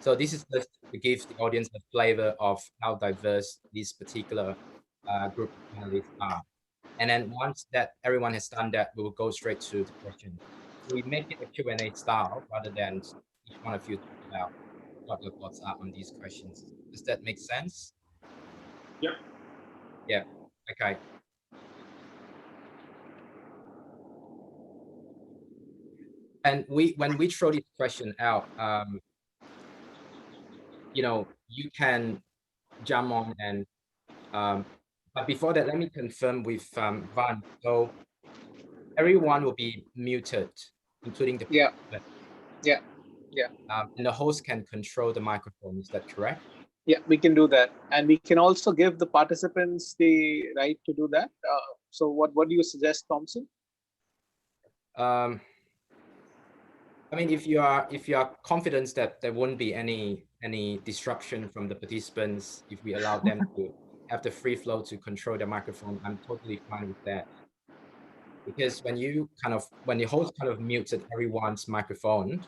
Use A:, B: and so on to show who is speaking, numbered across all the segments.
A: So this is just to give the audience a flavor of how diverse this particular group of panelists are. And then once that everyone has done that, we will go straight to the questions. So we make it a Q&A style rather than each one of you talk about what your thoughts are on these questions. Does that make sense?
B: Yeah.
A: Yeah. Okay. And when we throw this question out, you know, you can jump on and but before that, let me confirm with Van. So everyone will be muted, including the
C: Yeah.
A: And the host can control the microphone. Is that correct?
C: Yeah, we can do that, and we can also give the participants the right to do that. So what do you suggest, Thompson?
A: I mean, if you are confident that there won't be any disruption from the participants, if we allow them to have the free flow to control the microphone, I'm totally fine with that. Because when the host kind of muted everyone's microphone,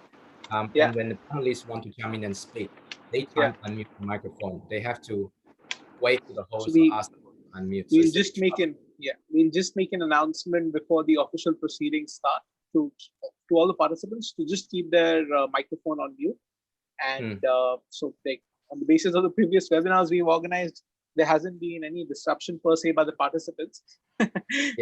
A: and when the panelists want to jump in and speak, they can't unmute the microphone. They have to wait for the host or ask them to unmute.
C: We'll just make an announcement before the official proceedings start to all the participants to just keep their microphone on mute. And so on the basis of the previous webinars we've organized, there hasn't been any disruption per se by the participants.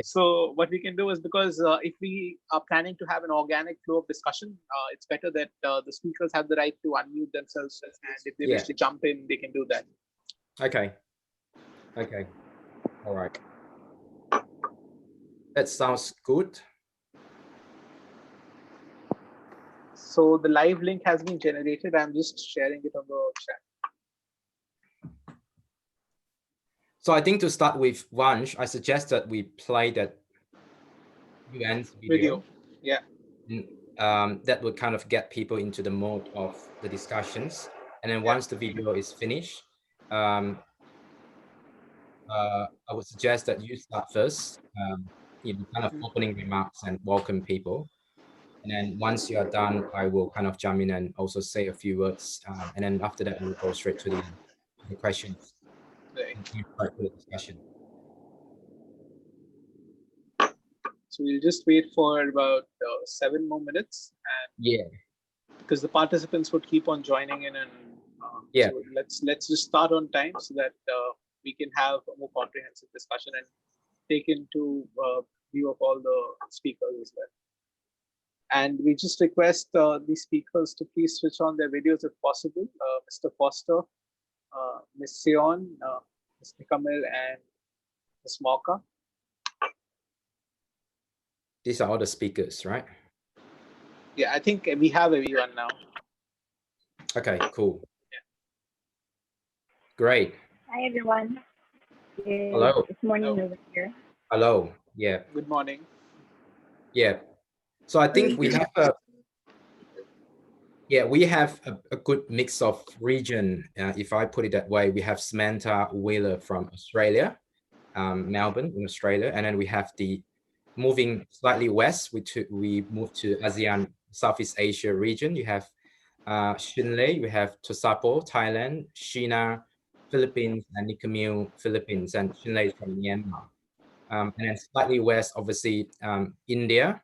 C: So what we can do is, because if we are planning to have an organic flow of discussion, it's better that the speakers have the right to unmute themselves, and if they wish to jump in, they can do that.
A: Okay. All right. That sounds good.
C: So the live link has been generated. I'm just sharing it on the chat.
A: So I think to start with, Vansh, I suggest that we play that UN's video.
C: Yeah.
A: That would kind of get people into the mode of the discussions. And then once the video is finished, I would suggest that you start first, kind of opening remarks and welcome people. And then once you are done, I will kind of jump in and also say a few words. And then after that, we'll go straight to the questions. And start the discussion.
C: So we'll just wait for about 7 more minutes. And because the participants would keep on joining in, and so let's just start on time so that we can have a more comprehensive discussion and take into view of all the speakers as well. And we just request the speakers to please switch on their videos if possible. Mr. Foster, Ms. Sion, Ms. Nikamil, and Ms. Mauka.
A: These are all the speakers, right?
C: Yeah, I think we have everyone now.
A: Okay, cool. Great.
D: Hi, everyone.
A: Hello.
D: It's morning over here.
A: Hello. Yeah.
C: Good morning.
A: Yeah. So I think we have a good mix of region. If I put it that way, we have Samantha Wheeler from Australia, Melbourne in Australia, and then we have moving slightly west, we move to ASEAN, Southeast Asia region. You have Shinlei, we have Tosapo, Thailand, Sheena, Philippines, and Nikamil, Philippines, and Shinlei is from Myanmar. And then slightly west, obviously, India.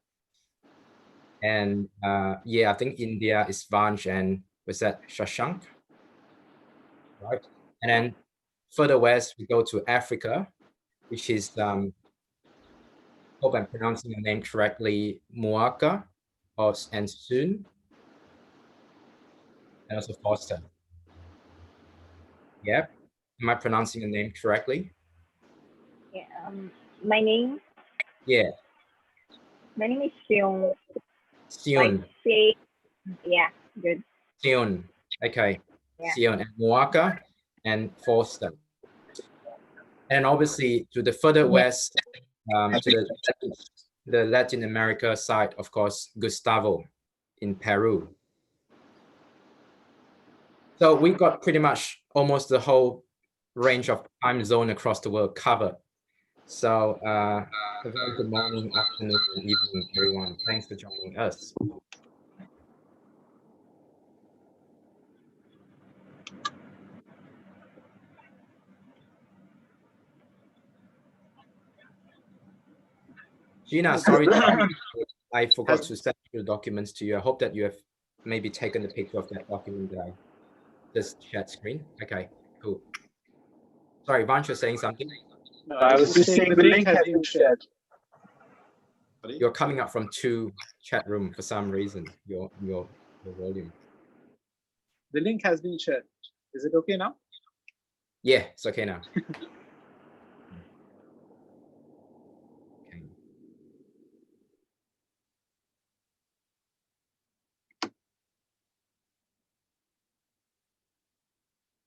A: And I think India is Vansh and was that Shashank? Right. And then further west, we go to Africa, which is hope I'm pronouncing your name correctly, Muaka, and Soon, and also Foster. Yeah, am I pronouncing your name correctly?
D: Yeah, my name?
A: Yeah.
D: My name is Sion.
A: Sion.
D: Yeah, good.
A: Sion, okay.
D: Yeah.
A: Sion and Muaka and Foster. And obviously to the further west, to the Latin America side, of course, Gustavo in Peru. So we got pretty much almost the whole range of time zone across the world covered. So a very good morning, afternoon, and evening, everyone. Thanks for joining us. Gina, sorry, I forgot to send the documents to you. I hope that you have maybe taken the picture of that document that I just shared screen. Okay, cool. Sorry, Vansh, you're saying something?
C: No, I was just saying the link has been shared.
A: You're coming up from 2 chat room for some reason, your volume.
C: The link has been shared. Is it okay now?
A: Yeah, it's okay now. Okay.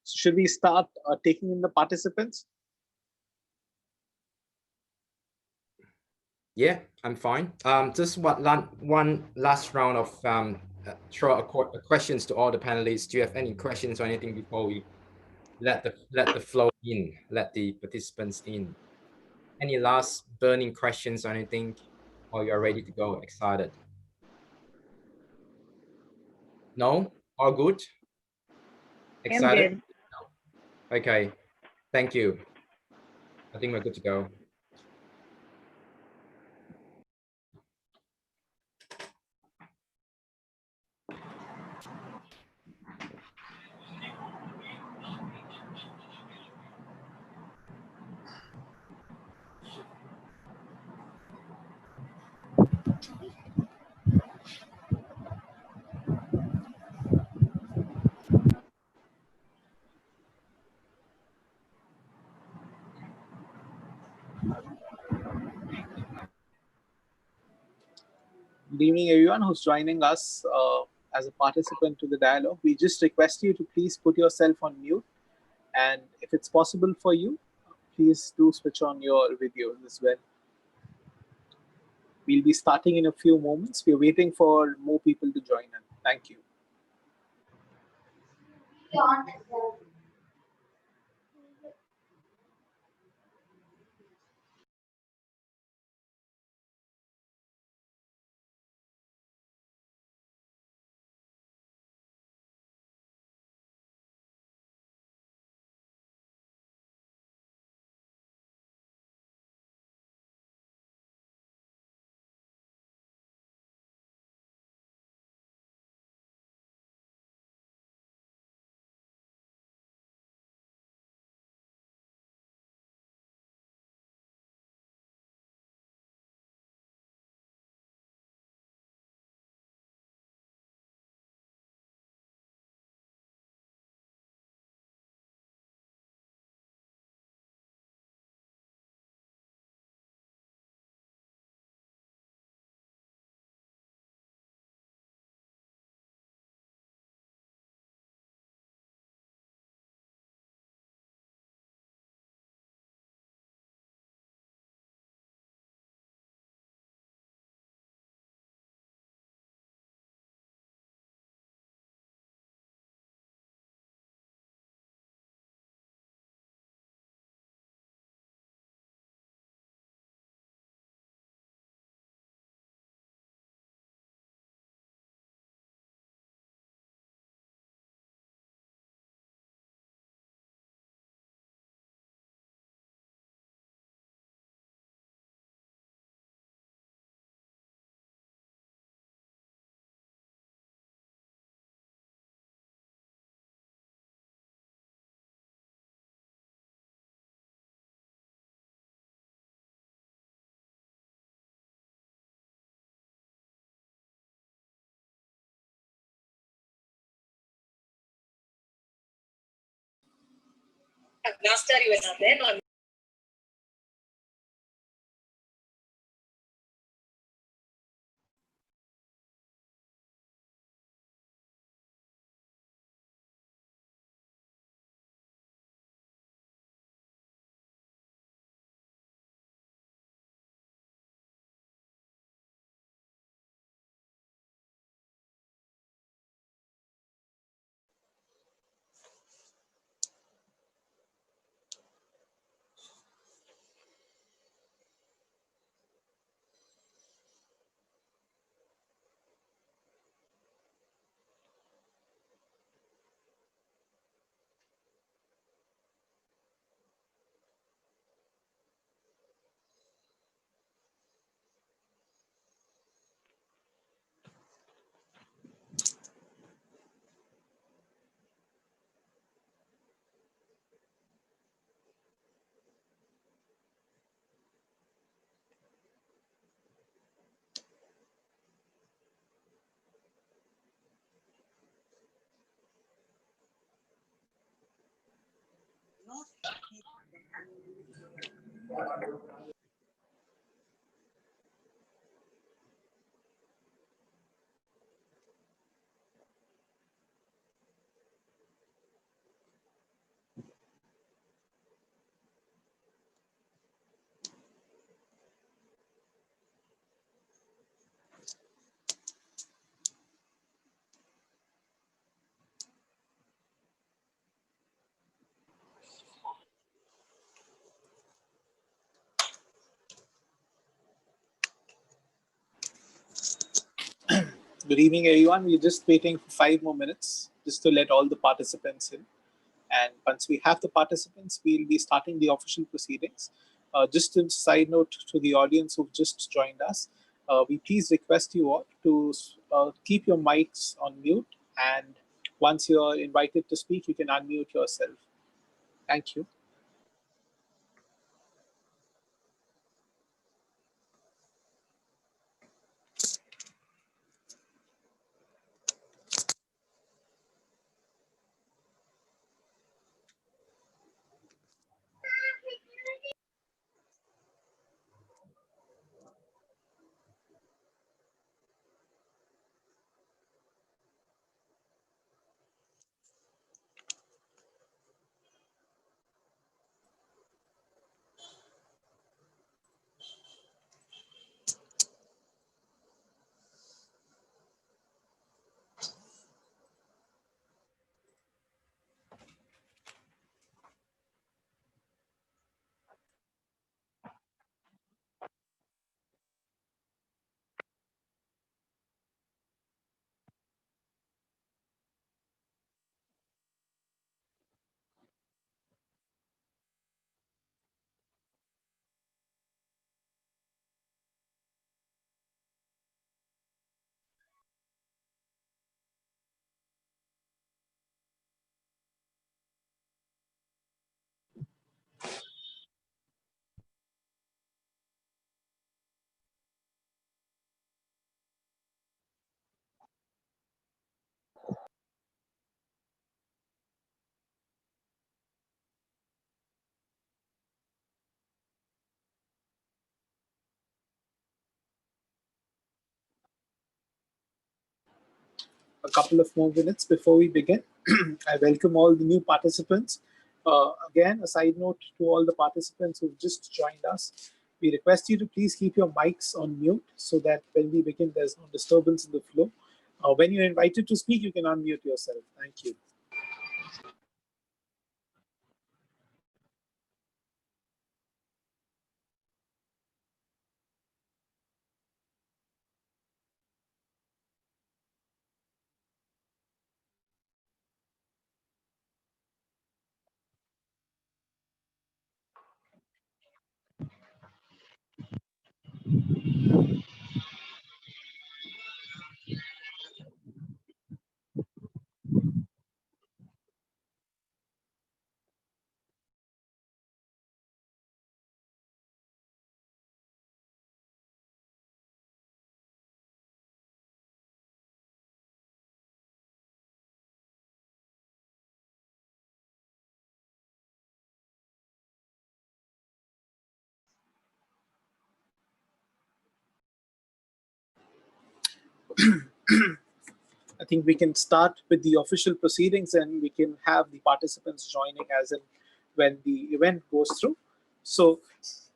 C: Should we start taking in the participants?
A: Yeah, I'm fine. Just one last round of throw questions to all the panelists. Do you have any questions or anything before we let the flow in, let the participants in? Any last burning questions or anything? Or you're ready to go, excited? No? All good? Excited?
D: I'm good.
A: Okay, thank you. I think we're good to go.
C: Good evening, everyone who's joining us as a participant to the dialogue. We just request you to please put yourself on mute. And if it's possible for you, please do switch on your videos as well. We'll be starting in a few moments. We're waiting for more people to join in. Thank you. Good evening, everyone. We're just waiting for 5 more minutes just to let all the participants in. And once we have the participants, we'll be starting the official proceedings. Just a side note to the audience who've just joined us, we please request you all to keep your mics on mute. And once you're invited to speak, you can unmute yourself. Thank you. A couple of more minutes before we begin. I welcome all the new participants. Again, a side note to all the participants who've just joined us. We request you to please keep your mics on mute so that when we begin, there's no disturbance in the flow. When you're invited to speak, you can unmute yourself. Thank you. I think we can start with the official proceedings and we can have the participants joining as in when the event goes through. So,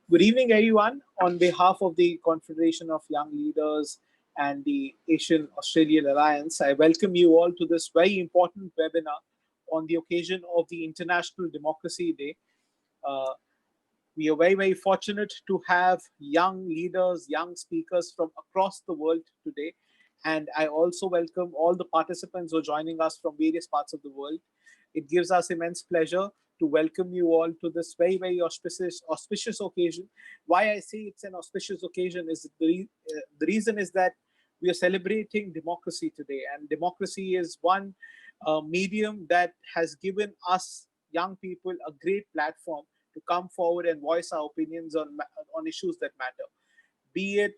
C: good evening, everyone. On behalf of the Confederation of Young Leaders and the Asian Australian Alliance, I welcome you all to this very important webinar on the occasion of the International Democracy Day. We are very, very fortunate to have young leaders, young speakers from across the world today. And I also welcome all the participants who are joining us from various parts of the world. It gives us immense pleasure to welcome you all to this very, very auspicious occasion. Why I say it's an auspicious occasion is the reason is that we are celebrating democracy today. And democracy is one medium that has given us young people a great platform to come forward and voice our opinions on issues that matter, be it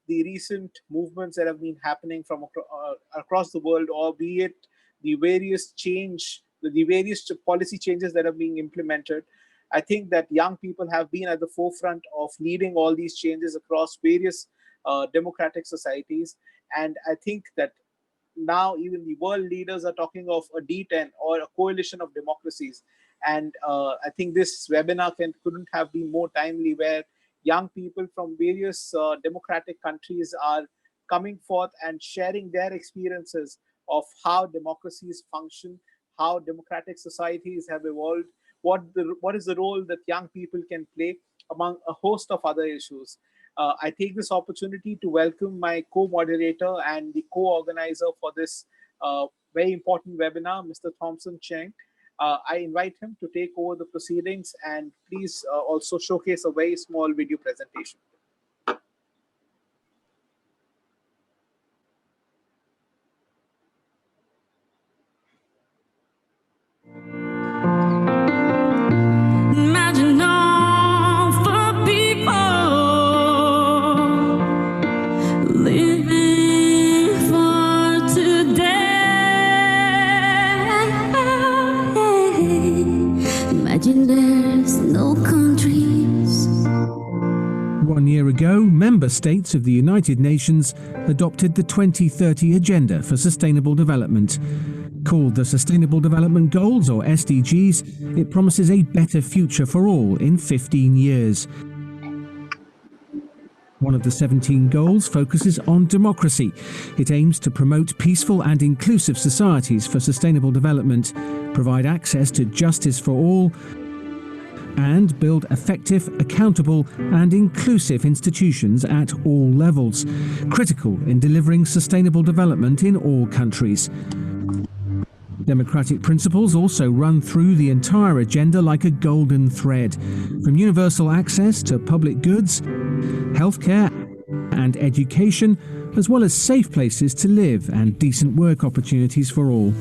C: the recent movements that have been happening from across the world, or be it the various policy changes that are being implemented. I think that young people have been at the forefront of leading all these changes across various democratic societies. And I think that now even the world leaders are talking of a D10 or a coalition of democracies. And I think this webinar couldn't have been more timely, where young people from various democratic countries are coming forth and sharing their experiences of how democracies function, how democratic societies have evolved, what is the role that young people can play, among a host of other issues. I take this opportunity to welcome my co-moderator and the co-organizer for this very important webinar, Mr. Thompson Cheng. I invite him to take over the proceedings, and please also showcase a very small video presentation.
B: Imagine all for people living for today. Imagine there's no countries.
E: 1 year ago, member states of the United Nations adopted the 2030 Agenda for Sustainable Development. Called the Sustainable Development Goals, or SDGs, it promises a better future for all in 15 years. One of the 17 goals focuses on democracy. It aims to promote peaceful and inclusive societies for sustainable development, provide access to justice for all, and build effective, accountable and inclusive institutions at all levels, critical in delivering sustainable development in all countries. Democratic principles also run through the entire agenda like a golden thread, from universal access to public goods, healthcare and education, as well as safe places to live and decent work opportunities for all.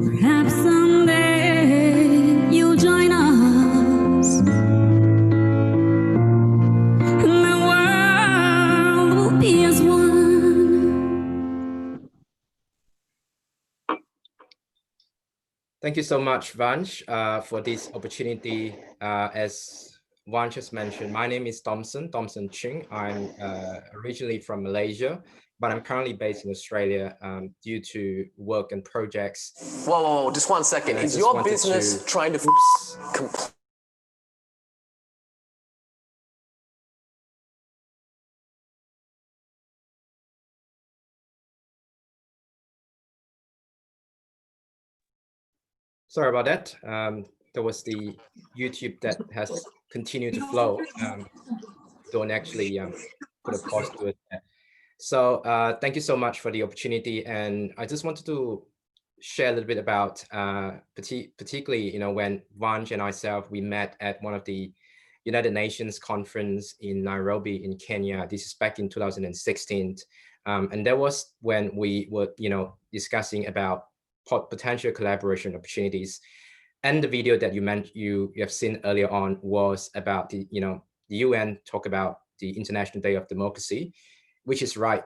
B: Perhaps someday you'll join us, and the world will be as one.
A: Thank you so much, Vansh, for this opportunity. As Vansh has mentioned, my name is Thompson Ching. I'm originally from Malaysia, but I'm currently based in Australia due to work and projects.
F: Whoa, just 1 second. Is your business trying to
A: Sorry about that. There was the YouTube that has continued to flow. Don't actually put a pause to it. So thank you so much for the opportunity. And I just wanted to share a little bit about, particularly, when Vansh and myself, we met at one of the United Nations conference in Nairobi in Kenya. This is back in 2016. And that was when we were, discussing about potential collaboration opportunities. And the video that you have seen earlier on was about the UN talk about the International Day of Democracy, which is right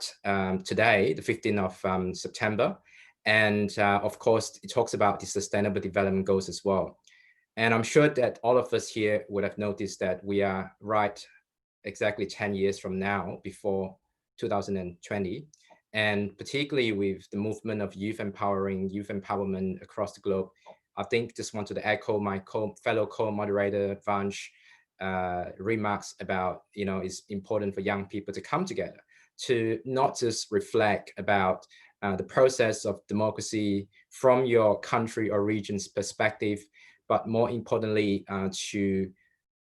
A: today, the 15th of September. And of course, it talks about the Sustainable Development Goals as well. And I'm sure that all of us here would have noticed that we are right exactly 10 years from now, before 2020. And particularly with the movement of youth empowerment across the globe, I think just wanted to echo my fellow co-moderator Vansh remarks about, it's important for young people to come together, to not just reflect about the process of democracy from your country or region's perspective, but more importantly, to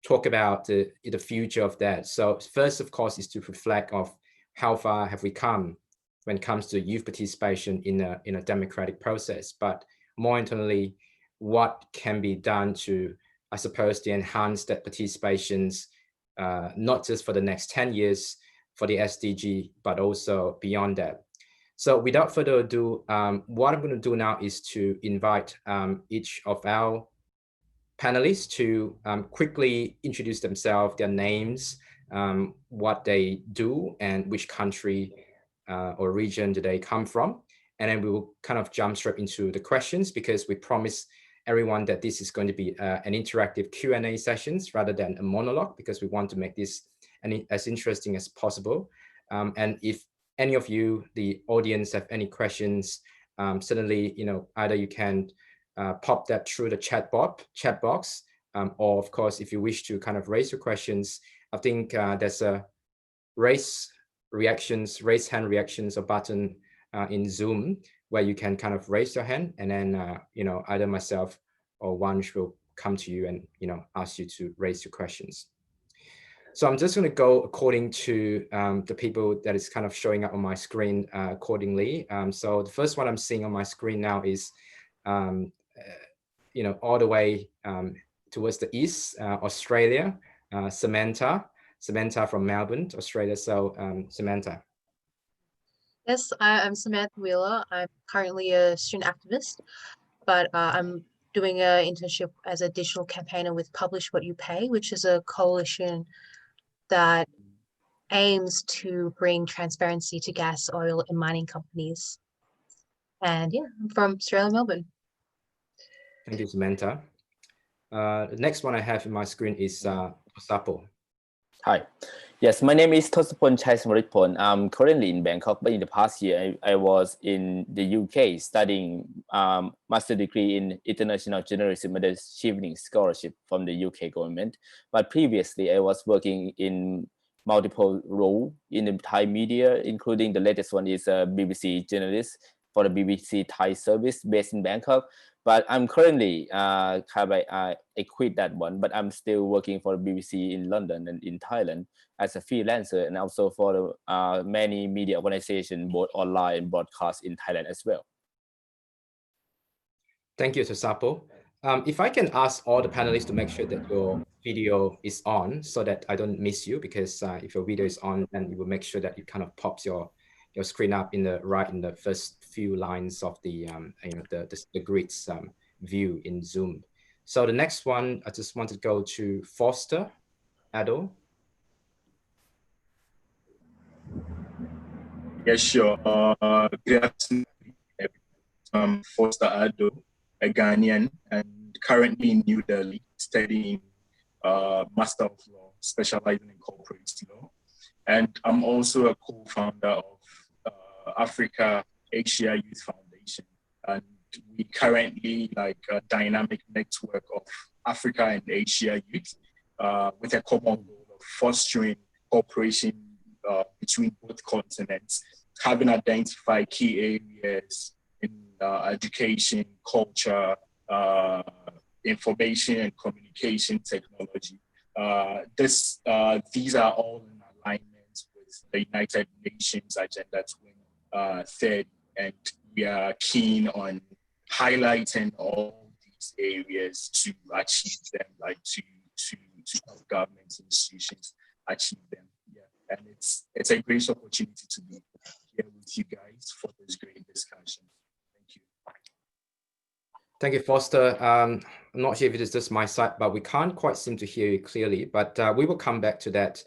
A: talk about the future of that. So first, of course, is to reflect of how far have we come when it comes to youth participation in a democratic process, but more importantly, what can be done to, I suppose, to enhance that participations, not just for the next 10 years for the SDG, but also beyond that. So without further ado, what I'm going to do now is to invite each of our panelists to quickly introduce themselves, their names, what they do, and which country or region do they come from. And then we will kind of jump straight into the questions, because we promise everyone that this is going to be an interactive Q&A sessions rather than a monologue, because we want to make this as interesting as possible. And if any of you, the audience, have any questions, certainly, either you can pop that through the chat box, or of course, if you wish to kind of raise your questions, I think there's a raise hand reactions or button in Zoom where you can kind of raise your hand, and then either myself or Wanj will come to you and ask you to raise your questions. So I'm just going to go according to the people that is kind of showing up on my screen accordingly. So the first one I'm seeing on my screen now is all the way towards the east, Australia, Samantha from Melbourne, Australia. So Samantha.
G: Yes, I'm Samantha Wheeler. I'm currently a student activist, but I'm doing an internship as a digital campaigner with Publish What You Pay, which is a coalition that aims to bring transparency to gas, oil, and mining companies. And yeah, I'm from Australia, Melbourne.
A: Thank you, Samantha. The next one I have in my screen is Tosapo.
H: Hi. Yes, my name is Tosapon Chaismaritpon. I'm currently in Bangkok, but in the past year, I was in the UK studying master degree in international journalism and achieving scholarship from the UK government. But previously, I was working in multiple roles in the Thai media, including the latest one is a BBC journalist for the BBC Thai service based in Bangkok. But I'm currently, I quit that one, but I'm still working for the BBC in London and in Thailand as a freelancer, and also for the many media organizations, both online and broadcast in Thailand as well.
A: Thank you, Tosapo. If I can ask all the panelists to make sure that your video is on so that I don't miss you, because if your video is on, then you will make sure that it kind of pops your screen up in the first few lines of the grids view in Zoom. So the next one, I just want to go to Foster Addo.
I: Yes, sure. Good afternoon. I'm Foster Addo, a Ghanaian, and currently in New Delhi studying Master of Law, specializing in corporate law. And I'm also a co-founder of Africa Asia Youth Foundation. And we currently like a dynamic network of Africa and Asia youth with a common goal of fostering cooperation between both continents, having identified key areas in education, culture, information and communication technology. These are all in alignment with the United Nations Agenda 2030, and we are keen on highlighting all these areas to achieve them, like to help government institutions achieve them. And it's a great opportunity to be here with you guys for this great discussion. Thank you.
A: Thank you, Foster. I'm not sure if it is just my side, but we can't quite seem to hear you clearly. But we will come back to that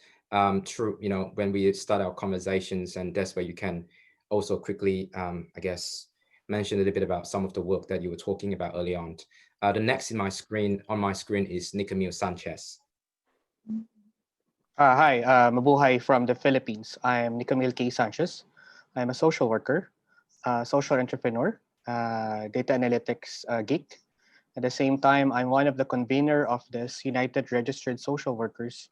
A: through, when we start our conversations, and that's where you can also quickly, I guess, mention a little bit about some of the work that you were talking about early on. The next on my screen is Nikamil Sanchez.
J: Hi, mabuhay from the Philippines. I am Nikamil K. Sanchez. I'm a social worker, social entrepreneur, data analytics geek. At the same time, I'm one of the convener of this United Registered Social Workers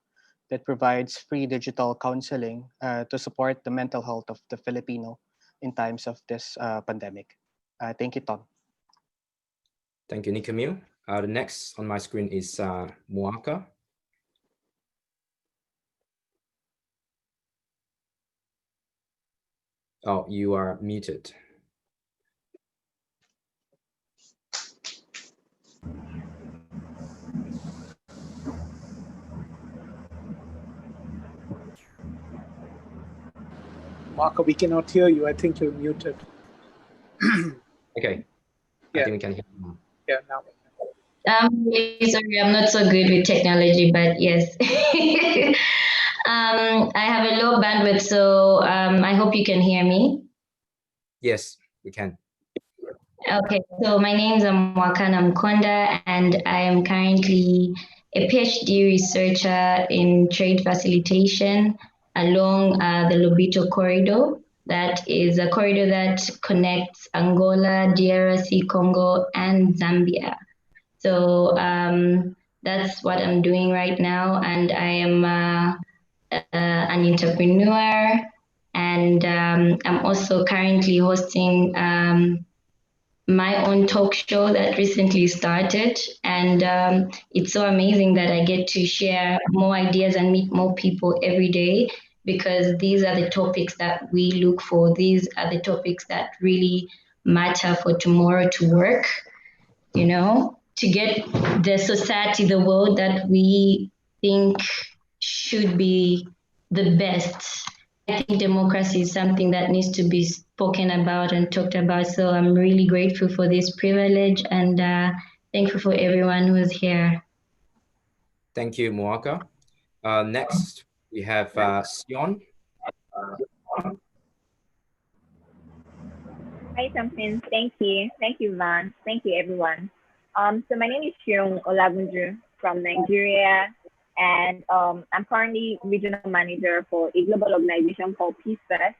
J: that provides free digital counseling to support the mental health of the Filipino in times of this pandemic. Thank you, Tom.
A: Thank you, Nikamil. The next on my screen is Muaka. Oh, you are muted.
C: Marco, we cannot hear you. I think you're muted.
A: Okay.
C: Yeah.
A: I think we can hear you now.
C: Yeah, now.
K: Sorry, I'm not so good with technology, but yes. I have a low bandwidth, so I hope you can hear me.
A: Yes, we can.
K: Okay, so my name is Mwakana Mkonda, and I am currently a PhD researcher in trade facilitation along the Lobito corridor. That is a corridor that connects Angola, DRC, Congo, and Zambia. So that's what I'm doing right now, and I am an entrepreneur, and I'm also currently hosting my own talk show that recently started. And it's so amazing that I get to share more ideas and meet more people every day, because these are the topics that we look for. These are the topics that really matter for tomorrow to work, you know, to get the society, the world that we think should be the best. I think democracy is something that needs to be spoken about and talked about. So I'm really grateful for this privilege, and thankful for everyone who's here.
A: Thank you, Moaka. Next, we have Sion.
D: Hi, Tamsin. Thank you. Thank you, Van. Thank you, everyone. So my name is Shion Olagunju from Nigeria, and I'm currently regional manager for a global organization called Peace First,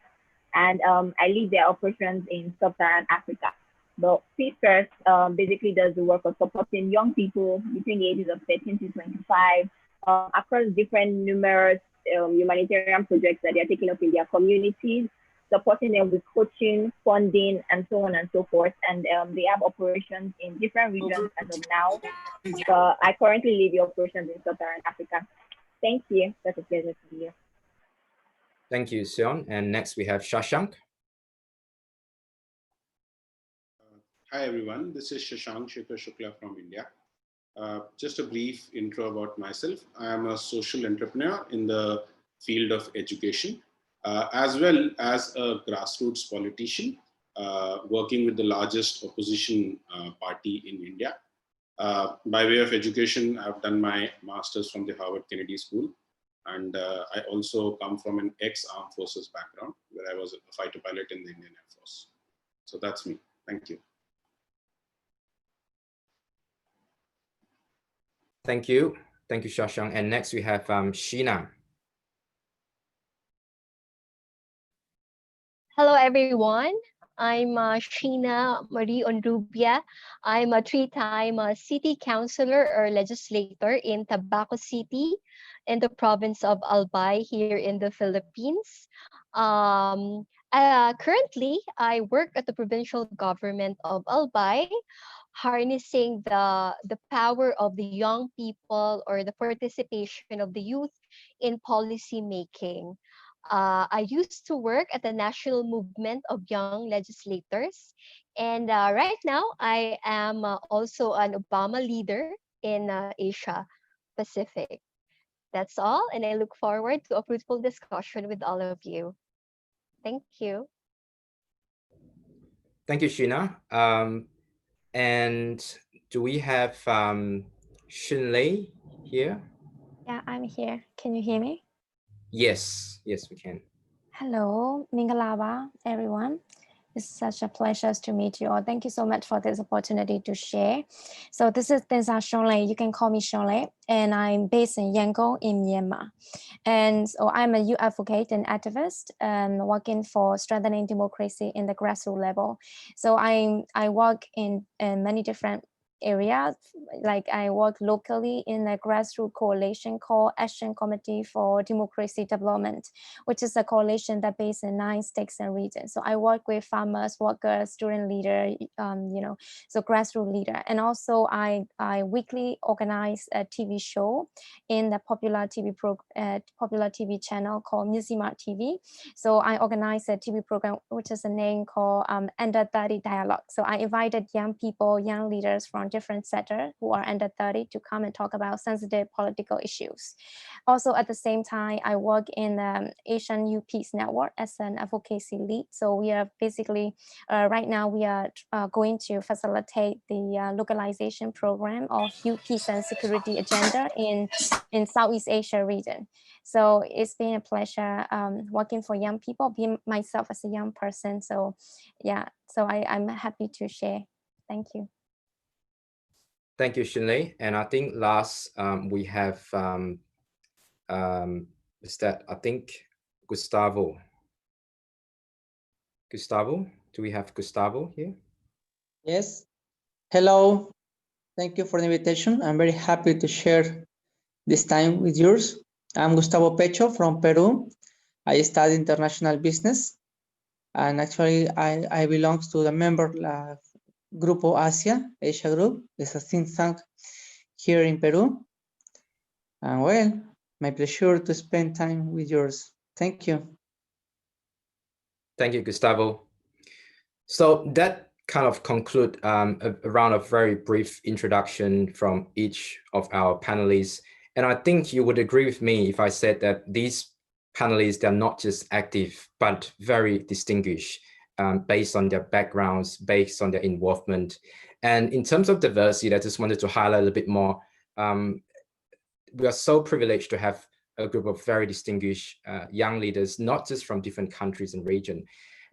D: and I lead their operations in Sub-Saharan Africa. But Peace First basically does the work of supporting young people between the ages of 13 to 25 across different numerous humanitarian projects that they are taking up in their communities, supporting them with coaching, funding, and so on and so forth. And they have operations in different regions as of now. But I currently lead the operations in Sub-Saharan Africa. Thank you. That's a pleasure to be here.
A: Thank you, Sion. And next we have Shashank.
L: Hi, everyone. This is Shashank Shukla from India. Just a brief intro about myself. I am a social entrepreneur in the field of education, as well as a grassroots politician, working with the largest opposition party in India. By way of education, I've done my master's from the Harvard Kennedy School. And I also come from an ex-armed forces background, where I was a fighter pilot in the Indian Air Force. So that's me. Thank you.
A: Thank you. Thank you, Shashank. And next we have Sheena.
M: Hello, everyone. I'm Sheena Marie Onrubia. I'm a three-time city councilor or legislator in Tabaco City in the province of Albay here in the Philippines. Currently, I work at the provincial government of Albay, harnessing the power of the young people or the participation of the youth in policy making. I used to work at the National Movement of Young Legislators. And right now, I am also an Obama leader in Asia Pacific. That's all. And I look forward to a fruitful discussion with all of you. Thank you.
A: Thank you, Sheena. And do we have Shinlei here?
N: Yeah, I'm here. Can you hear me?
A: Yes, yes, we can.
N: Hello, Mingalaba, everyone. It's such a pleasure to meet you all. Thank you so much for this opportunity to share. So this is Tensa Shonlei. You can call me Shonlei, and I'm based in Yangon in Myanmar. And so I'm a youth advocate and activist working for strengthening democracy in the grassroots level. So I work in many different areas. Like I work locally in a grassroots coalition called Action Committee for Democracy Development, which is a coalition that based in 9 states and regions. So I work with farmers, workers, student leader, so grassroots leader. And also I weekly organize a TV show in the popular TV channel called Musima TV. So I organize a TV program, which is a name called Under 30 Dialogue. So I invited young people, young leaders from different sectors who are under 30 to come and talk about sensitive political issues. Also, at the same time, I work in the Asian Youth Peace Network as an advocacy lead. So we are basically, right now, we are going to facilitate the localization program of youth peace and security agenda in Southeast Asia region. So it's been a pleasure working for young people, being myself as a young person. So yeah, so I'm happy to share. Thank you.
A: Thank you, Shinlei. And I think last we have is that I think Gustavo. Gustavo, do we have Gustavo here?
O: Yes. Hello. Thank you for the invitation. I'm very happy to share this time with yours. I'm Gustavo Pecho from Peru. I study international business, and actually I belong to the member Grupo Asia Group. It's a think tank here in Peru. And well, my pleasure to spend time with yours. Thank you.
A: Thank you, Gustavo. So that kind of conclude a round of very brief introduction from each of our panelists. And I think you would agree with me if I said that these panelists, they're not just active, but very distinguished based on their backgrounds, based on their involvement. And in terms of diversity, I just wanted to highlight a little bit more. We are so privileged to have a group of very distinguished young leaders, not just from different countries and regions,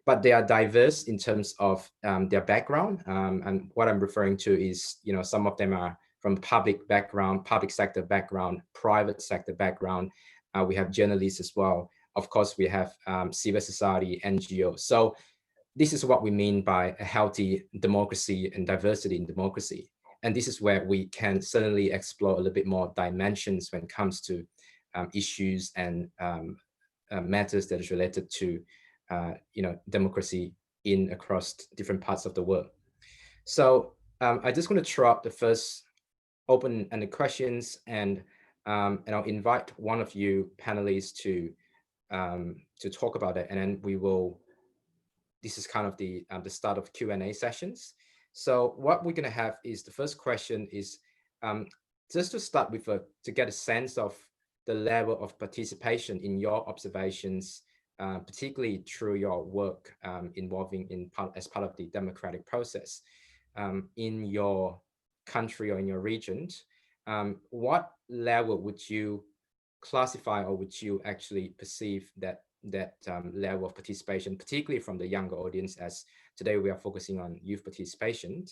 A: but they are diverse in terms of their background. And what I'm referring to is, some of them are from public background, public sector background, private sector background. We have journalists as well. Of course, we have civil society, NGO. So this is what we mean by a healthy democracy and diversity in democracy. And this is where we can certainly explore a little bit more dimensions when it comes to issues and matters that is related to democracy in across different parts of the world. So I just want to throw out the first open-ended questions, and I'll invite one of you panelists to talk about it, and then we will. This is kind of the start of Q&A sessions. So what we're going to have is the first question is just to start with to get a sense of the level of participation in your observations, particularly through your work involving as part of the democratic process in your country or in your region. What level would you classify, or would you actually perceive that level of participation, particularly from the younger audience, as today we are focusing on youth participation,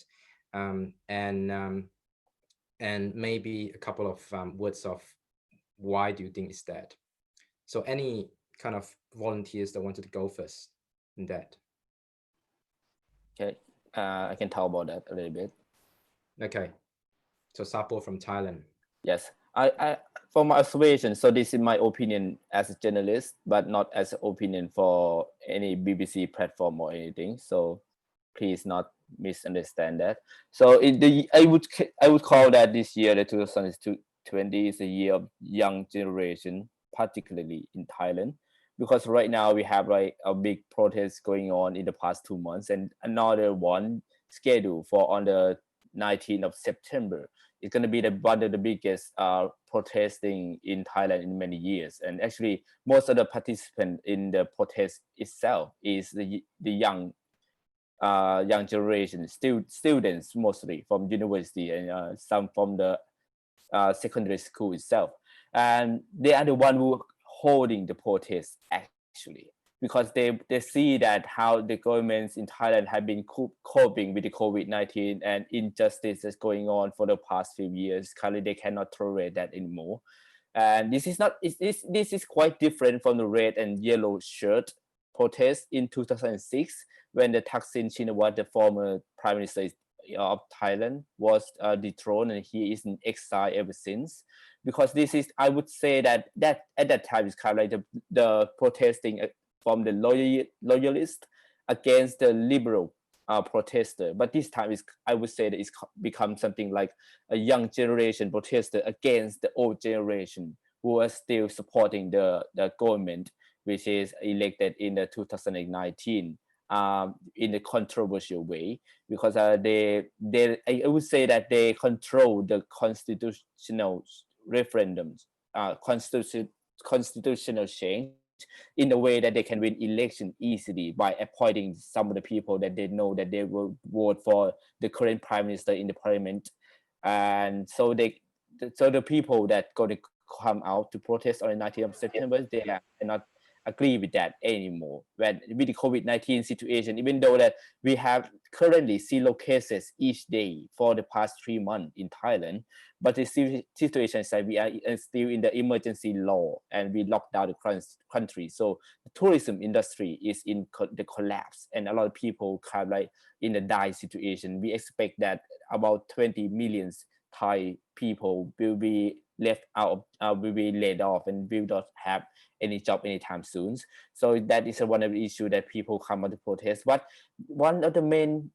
A: and maybe a couple of words of why do you think is that? So any kind of volunteers that wanted to go first in that?
H: Okay, I can talk about that a little bit.
A: Okay, so Sapo from Thailand.
H: Yes, I from my observation, so this is my opinion as a journalist, but not as an opinion for any BBC platform or anything. So please not misunderstand that. So I would call that this year, the 2020, is a year of young generation, particularly in Thailand, because right now we have like a big protest going on in the past 2 months, and another one scheduled for on the 19th of September. It's going to be one of the biggest protesting in Thailand in many years. And actually, most of the participants in the protest itself is the young generation, students mostly from university, and some from the secondary school itself. And they are the one who holding the protest actually, because they see that how the governments in Thailand have been coping with the COVID-19 and injustices going on for the past few years. Currently, they cannot tolerate that anymore. And this is quite different from the red and yellow shirt protest in 2006, when the Thaksin Shinawatra, the former prime minister of Thailand, was dethroned, and he is in exile ever since. Because this is, I would say that at that time is kind of like the protesting from the loyalist against the liberal protester. But this time is, I would say that it's become something like a young generation protester against the old generation who are still supporting the government, which is elected in the 2019 in a controversial way, because I would say that they control the constitutional referendums, constitutional change, in a way that they can win election easily by appointing some of the people that they know that they will vote for the current prime minister in the parliament. And so the people that going to come out to protest on the 19th of September, they are not agree with that anymore. When with the COVID-19 situation, even though that we have currently 0 cases each day for the past 3 months in Thailand, but the situation is that we are still in the emergency law and we locked down the country. So the tourism industry is in the collapse, and a lot of people kind of like in a die situation. We expect that about 20 million Thai people will be left out, will be laid off, and will not have any job anytime soon. So that is one of the issues that people come out to protest. But one of the main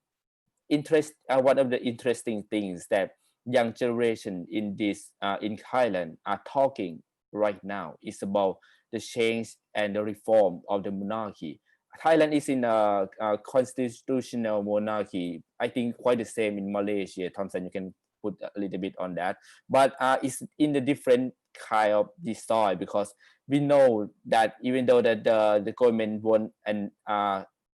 H: one of the interesting things that young generation in this in Thailand are talking right now is about the change and the reform of the monarchy. Thailand is in a constitutional monarchy. I think quite the same in Malaysia. Thompson, you can put a little bit on that, but it's in a different kind of design, because we know that even though that the government won't and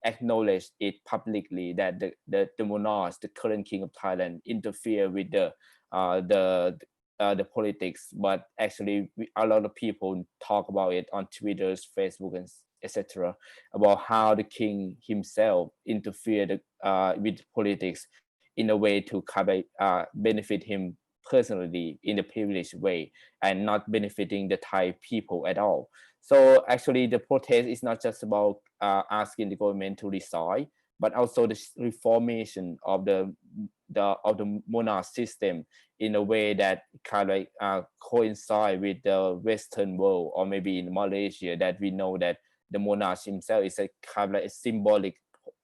H: acknowledge it publicly that the monarch, the current king of Thailand, interfere with the politics, but actually a lot of people talk about it on Twitter, Facebook, and etc. about how the king himself interfered with politics in a way to benefit him personally in a privileged way, and not benefiting the Thai people at all. So actually the protest is not just about asking the government to resign, but also the reformation of the monarch system in a way that kind of like coincide with the Western world, or maybe in Malaysia, that we know that the monarch himself is a kind of like a symbolic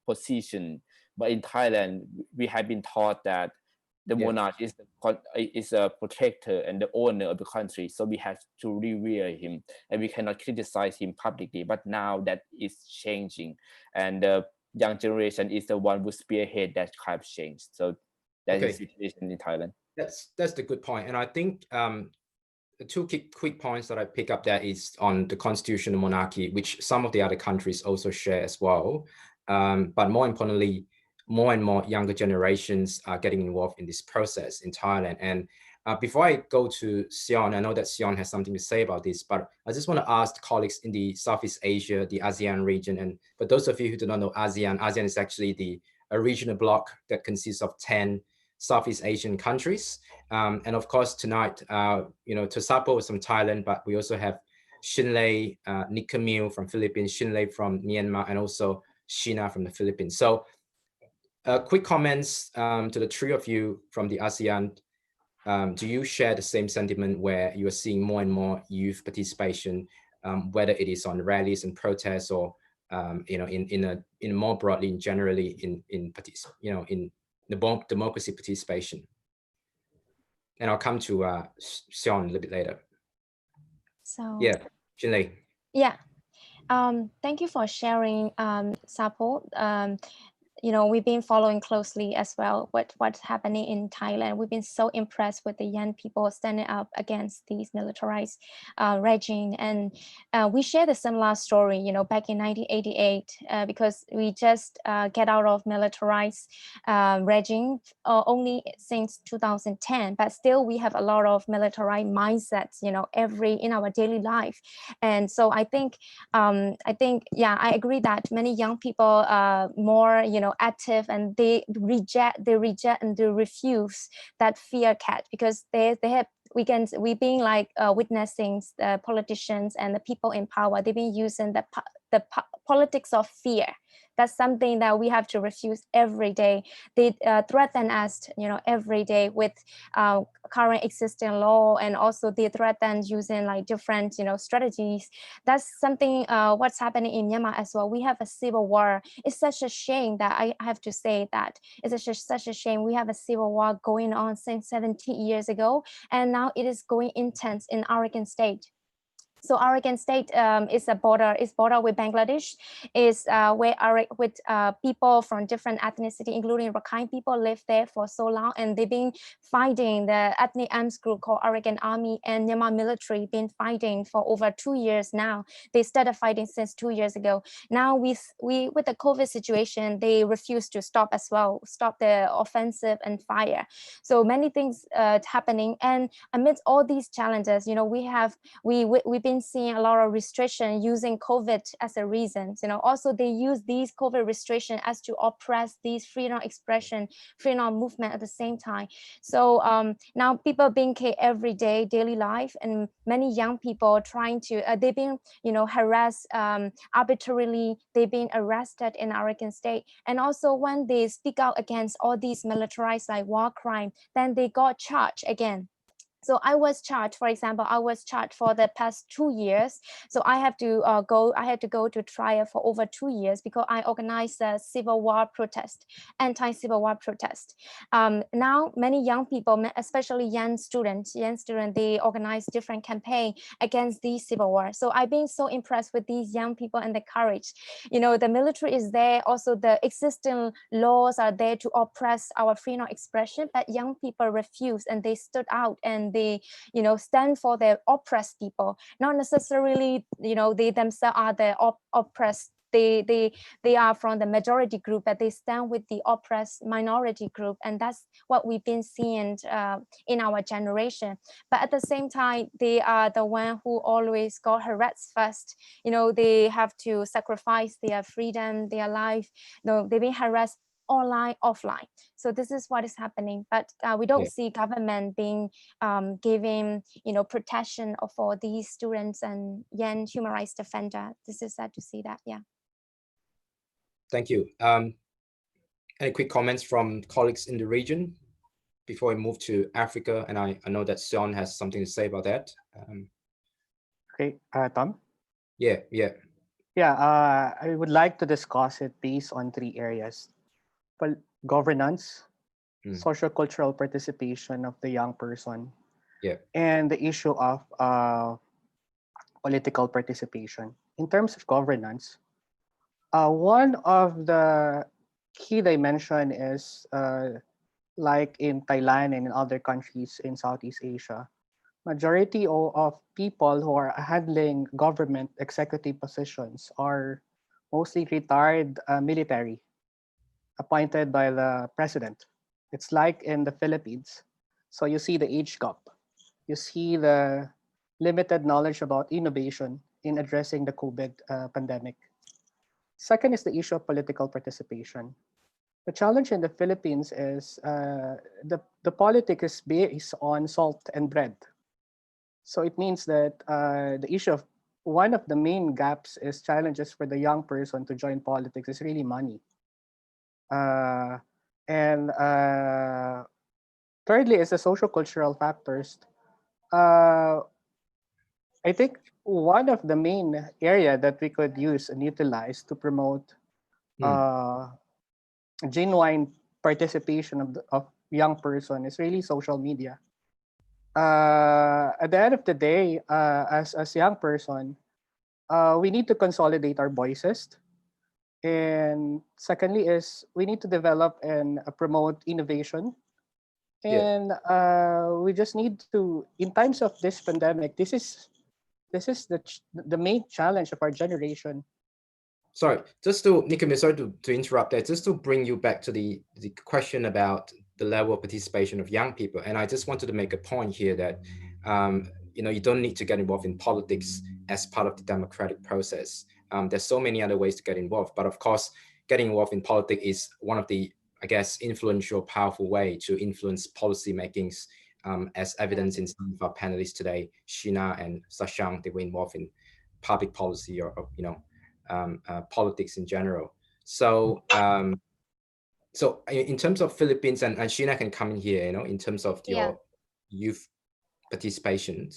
H: position. But in Thailand, we have been taught that the monarch is a protector and the owner of the country, so we have to revere him and we cannot criticize him publicly. But now that is changing, and the young generation is the one who spearhead that kind of change. So that is the situation in Thailand.
A: That's the good point, and I think the two quick points that I pick up there is on the constitutional monarchy, which some of the other countries also share as well. But more importantly, more and more younger generations are getting involved in this process in Thailand. And before I go to Sion, I know that Sion has something to say about this, but I just want to ask colleagues in the Southeast Asia, the ASEAN region. And for those of you who do not know ASEAN is actually a regional bloc that consists of 10 Southeast Asian countries. And of course, tonight, Tosapo is from Thailand, but we also have Shinlei, Nikamil from Philippines, Shinlei from Myanmar, and also Sheena from the Philippines. So quick comments to the three of you from the ASEAN. Do you share the same sentiment where you are seeing more and more youth participation, whether it is on rallies and protests, or in more broadly and generally in the democracy participation? And I'll come to Sion a little bit later.
N: So
A: yeah, Jinlei.
N: Yeah, thank you for sharing, Sapo. We've been following closely as well what's happening in Thailand. We've been so impressed with the young people standing up against these militarized regime. And we shared a similar story, back in 1988, because we just get out of militarized regime only since 2010, but still we have a lot of military mindsets, in our daily life. And so I think, I agree that many young people are more, active, and they reject and they refuse that fear cat, because they have we being like witnessing the politicians and the people in power. They've been using the politics of fear. That's something that we have to refuse every day. They threaten us, every day with current existing law, and also they threaten using like different, strategies. That's something what's happening in Myanmar as well. We have a civil war. It's such a shame that I have to say that it's such a shame. We have a civil war going on since 70 years ago, and now it is going intense in Oregon State. So Oregon State is border with Bangladesh, is where with people from different ethnicity, including Rakhine people, live there for so long, and they've been fighting. The ethnic arms group called Oregon Army and Myanmar military been fighting for over 2 years now. They started fighting since 2 years ago. Now with the COVID situation, they refuse to stop as well, stop the offensive and fire. So many things happening, and amidst all these challenges, we've been been seeing a lot of restriction using COVID as a reason. Also they use these COVID restriction as to oppress these freedom of expression, freedom of movement at the same time. So now people being killed every day, daily life, and many young people trying to, they've been, harassed arbitrarily, they've been arrested in Oregon State. And also when they speak out against all these militarized like war crime, then they got charged again. So I was charged, for example, I was charged for the past 2 years. So I had to go to trial for over 2 years because I organized a civil war protest, anti-civil war protest. Now many young people, especially young students, they organize different campaign against the civil war. So I've been so impressed with these young people and the courage. The military is there, also the existing laws are there to oppress our freedom of expression, but young people refused and they stood out and they stand for the oppressed people, not necessarily they themselves are the oppressed. They are from the majority group, but they stand with the oppressed minority group, and that's what we've been seeing in our generation. But at the same time, they are the one who always got harassed first. They have to sacrifice their freedom, their life. They've been harassed online, offline. So this is what is happening, but we don't see government being giving protection for these students and young human rights defender. This is sad to see that. Yeah.
A: Thank you. Any quick comments from colleagues in the region before we move to Africa? And I know that Sean has something to say about that.
J: Okay, Tom?
A: Yeah.
J: I would like to discuss it based on 3 areas. Governance, socio-cultural participation of the young person, and the issue of political participation. In terms of governance, one of the key dimension is like in Thailand and in other countries in Southeast Asia, majority of people who are handling government executive positions are mostly retired military appointed by the president. It's like in the Philippines. So you see the age gap. You see the limited knowledge about innovation in addressing the COVID pandemic. Second is the issue of political participation. The challenge in the Philippines is the politics is based on salt and bread. So it means that the issue of one of the main gaps is challenges for the young person to join politics is really money. And thirdly is the social cultural factors. I think one of the main area that we could use and utilize to promote genuine participation of young person is really social media. At the end of the day, as young person, we need to consolidate our voices. And secondly is we need to develop and promote innovation. And we just need to, in times of this pandemic, this is the main challenge of our generation.
A: Sorry, just to Nikamil, sorry to interrupt there, just to bring you back to the question about the level of participation of young people. And I just wanted to make a point here that you don't need to get involved in politics as part of the democratic process. There's so many other ways to get involved, but of course, getting involved in politics is one of the, I guess, influential, powerful way to influence policy makings, as evidence in some of our panelists today, Sheena and Shashank, they were involved in public policy or politics in general. So, so in terms of Philippines, and Sheena can come in here, in terms of your youth participation,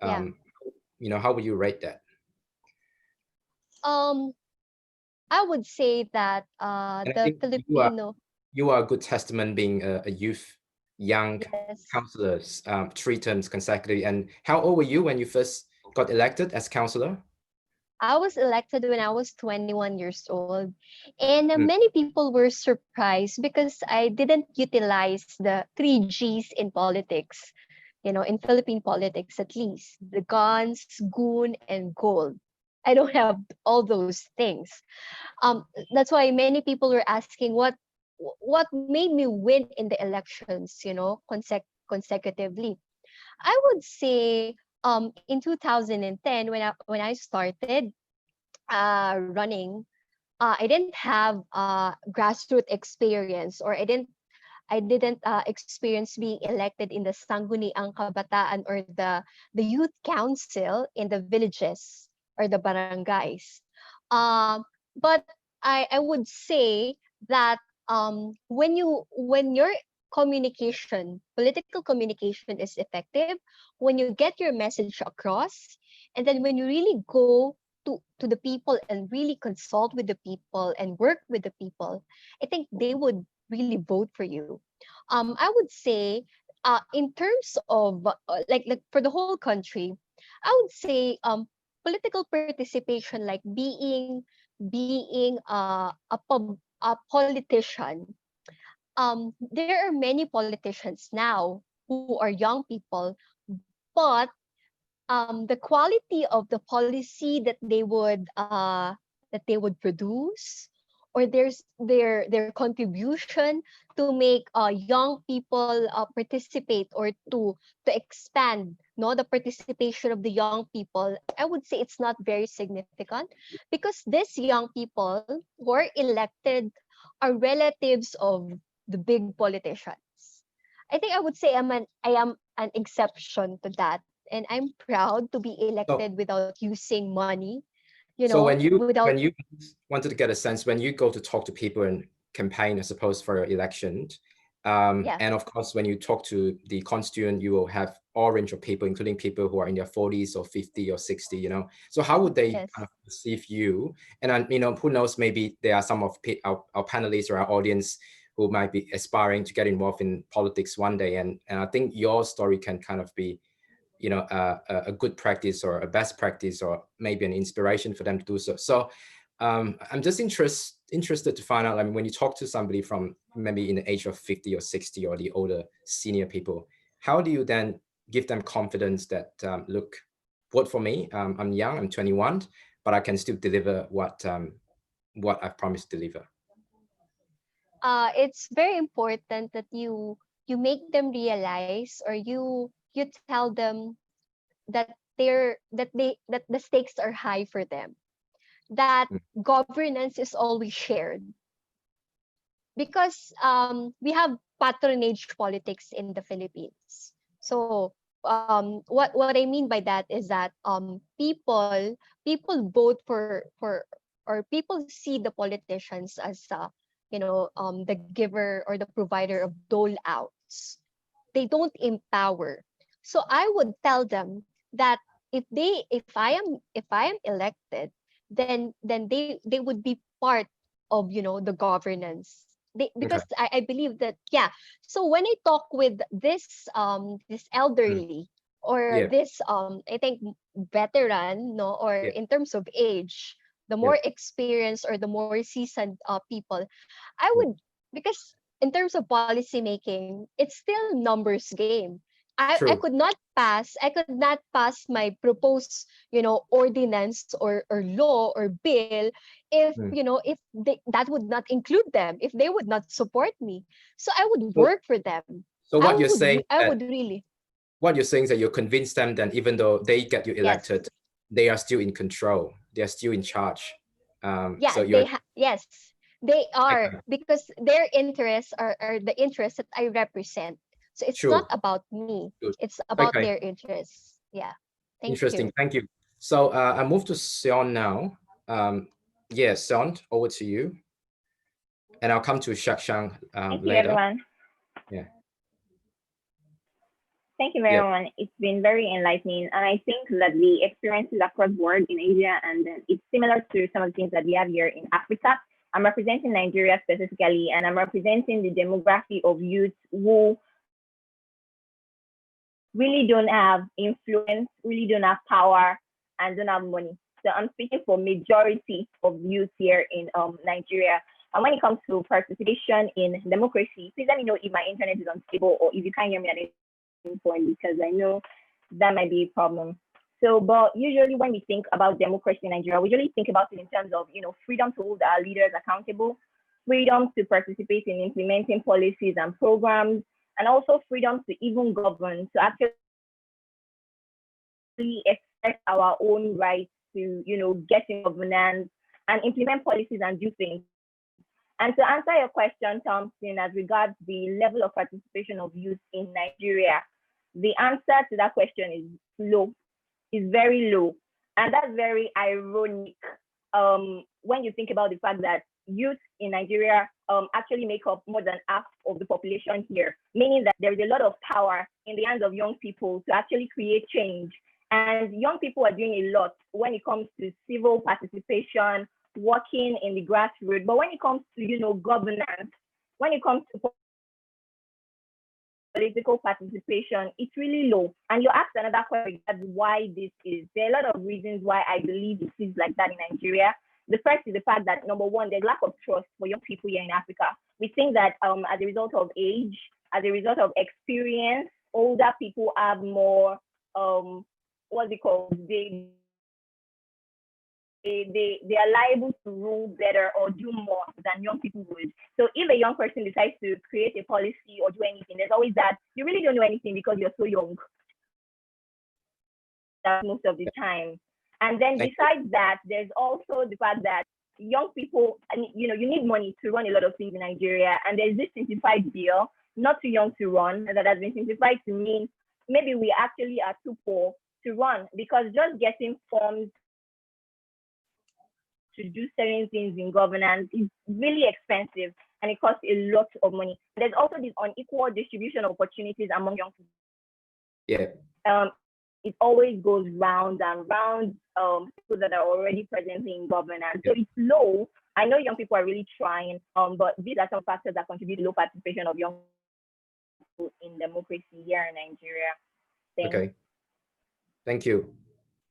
A: how would you rate that?
M: I would say that the Filipino.
A: You are a good testament being a youth, young councillors, 3 terms consecutively. And how old were you when you first got elected as councillor?
M: I was elected when I was 21 years old. And many people were surprised because I didn't utilize the 3 Gs in politics, in Philippine politics at least. The guns, goon, and gold. I don't have all those things. That's why many people were asking what made me win in the elections, consecutively. I would say in 2010, when I started running, I didn't have grassroots experience, or I didn't experience being elected in the Sangguniang Kabataan, or the youth council in the villages or the barangays. But I would say that when your political communication is effective, when you get your message across, and then when you really go to the people and really consult with the people and work with the people, I think they would really vote for you. I would say, in terms of like for the whole country, I would say political participation, like being a politician. There are many politicians now who are young people, but the quality of the policy that they would produce, or their contribution to make young people participate, or to expand the participation of the young people, I would say it's not very significant, because these young people who are elected are relatives of the big politicians. I think I would say I am an exception to that, and I'm proud to be elected without using money.
A: So when you
M: without
A: wanted to get a sense, when you go to talk to people and campaign, I suppose, for your election, and of course, when you talk to the constituent, you will have all range of people, including people who are in their 40s or 50 or 60. So how would they kind of perceive you? And who knows, maybe there are some of our panelists or our audience who might be aspiring to get involved in politics one day, and I think your story can kind of be a good practice, or a best practice, or maybe an inspiration for them to do so. So I'm just interested to find out, when you talk to somebody from maybe in the age of 50 or 60, or the older senior people, how do you then give them confidence that, look, vote for me, I'm young, I'm 21, but I can still deliver what I've promised to deliver?
M: It's very important that you make them realize, or you tell them that that the stakes are high for them, that governance is always shared, because we have patronage politics in the Philippines. So what I mean by that is that people vote for or people see the politicians as the giver or the provider of dole outs. They don't empower. So I would tell them that if I am elected, then they would be part of the governance. Because I believe that, so when I talk with this elderly, or this I think veteran, no, or in terms of age, the more experienced or the more seasoned people, I would, because in terms of policy making, it's still numbers game. I could not pass my proposed ordinance or law or bill if that would not include them, if they would not support me. So I would work for them.
A: So what you're saying,
M: what
A: you're saying is that you convince them that even though they get you elected, they are still in control, they are still in charge.
M: Yes, they are, because their interests are the interests that I represent. So it's not about me. It's about their interests. Yeah.
A: Interesting. Thank you. So I move to Sean now. Sean, over to you. And I'll come to Shashank
D: Thank you,
A: later.
D: everyone.
A: Yeah.
D: Thank you, everyone. It's been very enlightening. And I think that the experiences across board in Asia, and it's similar to some of the things that we have here in Africa. I'm representing Nigeria specifically, and I'm representing the demography of youth who really don't have influence, really don't have power, and don't have money. So I'm speaking for majority of youth here in Nigeria. And when it comes to participation in democracy, please let me know if my internet is unstable, or if you can't hear me at any point, because I know that might be a problem. So, but usually when we think about democracy in Nigeria, we usually think about it in terms of, freedom to hold our leaders accountable, freedom to participate in implementing policies and programs, and also freedom to even govern, to actually express our own rights to, get in governance and implement policies and do things. And to answer your question, Thompson, as regards the level of participation of youth in Nigeria, the answer to that question is low, is very low. And that's very ironic when you think about the fact that youth in Nigeria actually make up more than half of the population here, meaning that there is a lot of power in the hands of young people to actually create change. And young people are doing a lot when it comes to civil participation, working in the grassroots. But when it comes to, governance, when it comes to political participation, it's really low. And you asked another question, that's why this is. There are a lot of reasons why I believe it is like that in Nigeria. The first is the fact that, number one, there's lack of trust for young people here in Africa. We think that as a result of age, as a result of experience, older people have more, what's it called? They are liable to rule better or do more than young people would. So if a young person decides to create a policy or do anything, there's always that you really don't know anything because you're so young. That's most of the time. And then besides that, there's also the fact that young people, you need money to run a lot of things in Nigeria. And there's this simplified bill, not too young to run, that has been simplified to mean maybe we actually are too poor to run, because just getting forms to do certain things in governance is really expensive and it costs a lot of money. There's also this unequal distribution of opportunities among young people.
A: Yeah.
D: It always goes round and round, people that are already present in governance. So it's low. I know young people are really trying, but these are some factors that contribute to low participation of young people in democracy here in Nigeria.
A: Okay. Thank you.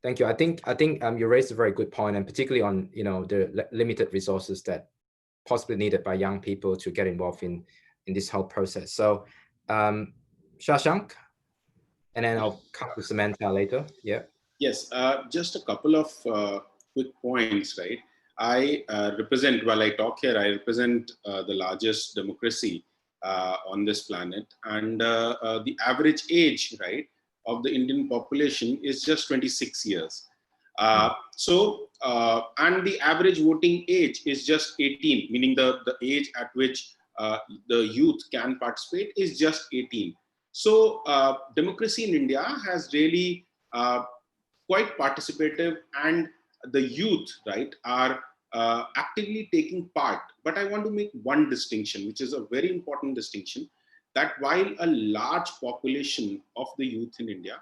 A: Thank you. I think you raised a very good point, and particularly on the limited resources that possibly needed by young people to get involved in this whole process. So, Shashank, and then I'll come to Samantha later. Yeah.
L: Yes. Just a couple of quick points, right? I represent, while I talk here, I represent the largest democracy on this planet, and the average age, right, of the Indian population is just 26 years. And the average voting age is just 18, meaning the age at which the youth can participate is just 18. So democracy in India has really quite participative, and the youth, right, are actively taking part. But I want to make one distinction, which is a very important distinction, that while a large population of the youth in India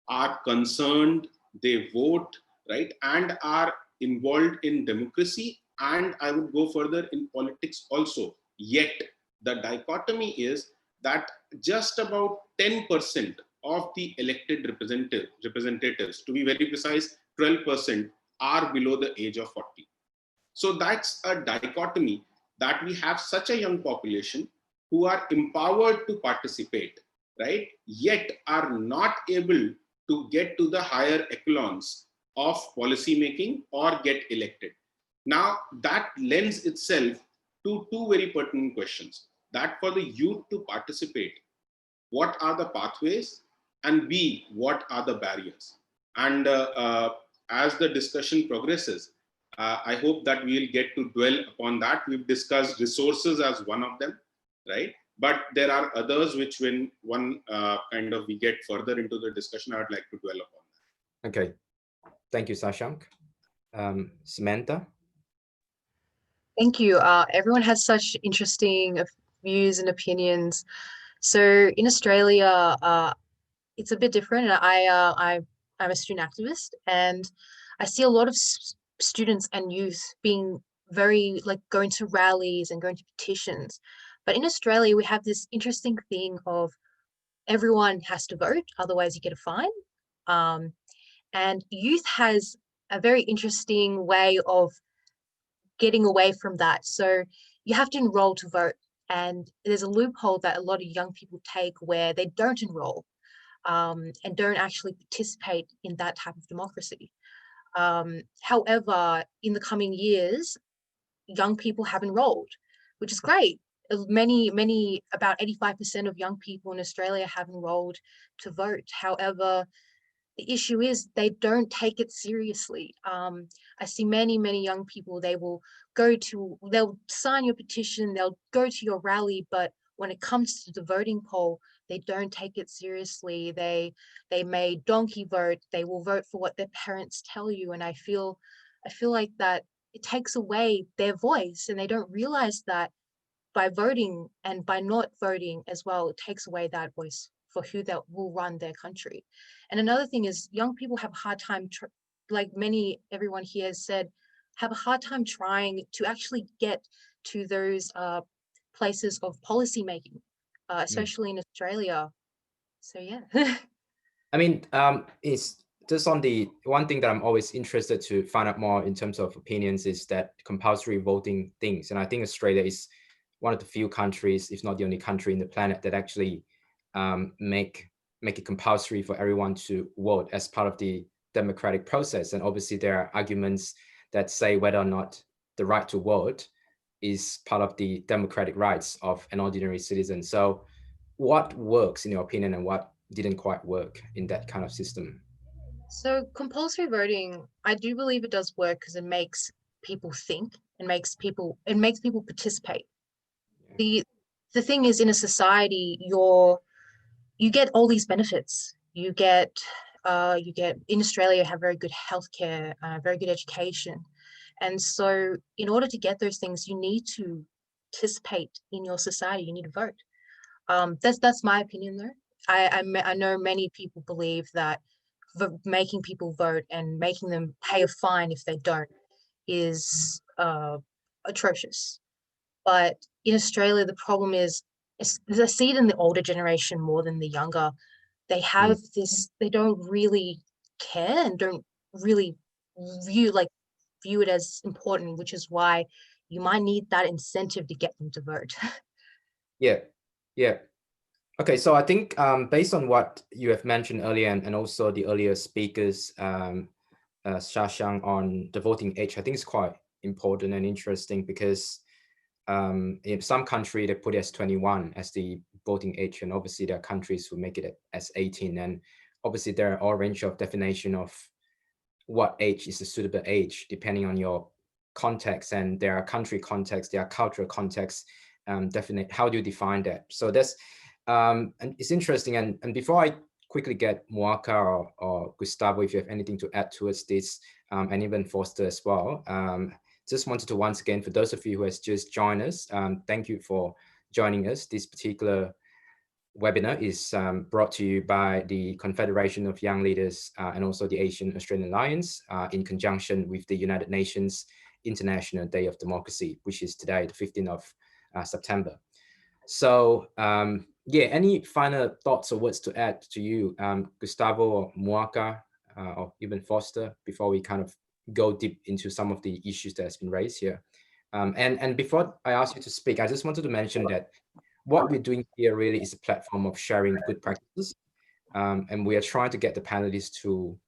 L: are concerned, they vote, right, and are involved in democracy, and I would go further in politics also, yet the dichotomy is that just about 10% of the elected representatives, to be very precise, 12%, are below the age of 40. So that's a dichotomy, that we have such a young population who are empowered to participate, right, yet are not able to get to the higher echelons of policy making or get elected. Now, that lends itself to two very pertinent questions: that for the youth to participate, what are the pathways? And B, what are the barriers? And as the discussion progresses, I hope that we'll get to dwell upon that. We've discussed resources as one of them, right? But there are others which, when we get further into the discussion, I would like to dwell upon that.
A: Okay, thank you, Shashank. Samantha?
G: Thank you. Everyone has such interesting views and opinions. So in Australia, it's a bit different. I'm a student activist, and I see a lot of students and youth being very, going to rallies and going to petitions. But in Australia, we have this interesting thing of everyone has to vote, otherwise you get a fine. And youth has a very interesting way of getting away from that. So you have to enroll to vote. And there's a loophole that a lot of young people take where they don't enroll and don't actually participate in that type of democracy. However, in the coming years, young people have enrolled, which is great. About 85% of young people in Australia have enrolled to vote. However, the issue is they don't take it seriously. I see many young people, they'll sign your petition, they'll go to your rally, but when it comes to the voting poll, they don't take it seriously. They may donkey vote, they will vote for what their parents tell you. And I feel like that it takes away their voice, and they don't realize that by voting and by not voting as well, it takes away that voice for who that will run their country. And another thing is young people have a hard time, like everyone here has said, have a hard time trying to actually get to those places of policy making, especially in Australia. So yeah.
A: I mean, it's just on the one thing that I'm always interested to find out more in terms of opinions is that compulsory voting things. And I think Australia is one of the few countries, if not the only country in the planet, that actually make it compulsory for everyone to vote as part of the democratic process. And obviously there are arguments that say whether or not the right to vote is part of the democratic rights of an ordinary citizen. So what works in your opinion and what didn't quite work in that kind of system?
G: So compulsory voting, I do believe it does work because it makes people think and makes people participate. The thing is, in a society, you get all these benefits. You get in Australia have very good healthcare, very good education. And so in order to get those things, you need to participate in your society, you need to vote. That's my opinion though. I know many people believe that making people vote and making them pay a fine if they don't is atrocious. But in Australia, the problem is, I see it in the older generation more than the younger. They have this, they don't really care and don't really view it as important, which is why you might need that incentive to get them to vote.
A: Yeah. Okay, so I think based on what you have mentioned earlier and also the earlier speakers, Shashank, on the voting age, I think it's quite important and interesting because in some country they put it as 21 as the voting age, and obviously there are countries who make it as 18, and obviously there are all range of definition of what age is a suitable age depending on your context, and there are country contexts, there are cultural contexts. Definitely, how do you define that? So that's and it's interesting. And before I quickly get Muaka or Gustavo, if you have anything to add towards this, and even Foster as well, just wanted to once again, for those of you who has just joined us, thank you for joining us. This particular webinar is brought to you by the Confederation of Young Leaders and also the Asian Australian Alliance in conjunction with the United Nations International Day of Democracy, which is today, the 15th of September. So yeah, any final thoughts or words to add to you, Gustavo or Muaka or even Foster, before we kind of go deep into some of the issues that has been raised here? And before I ask you to speak, I just wanted to mention that what we're doing here really is a platform of sharing good practices. And we are trying to get the panelists to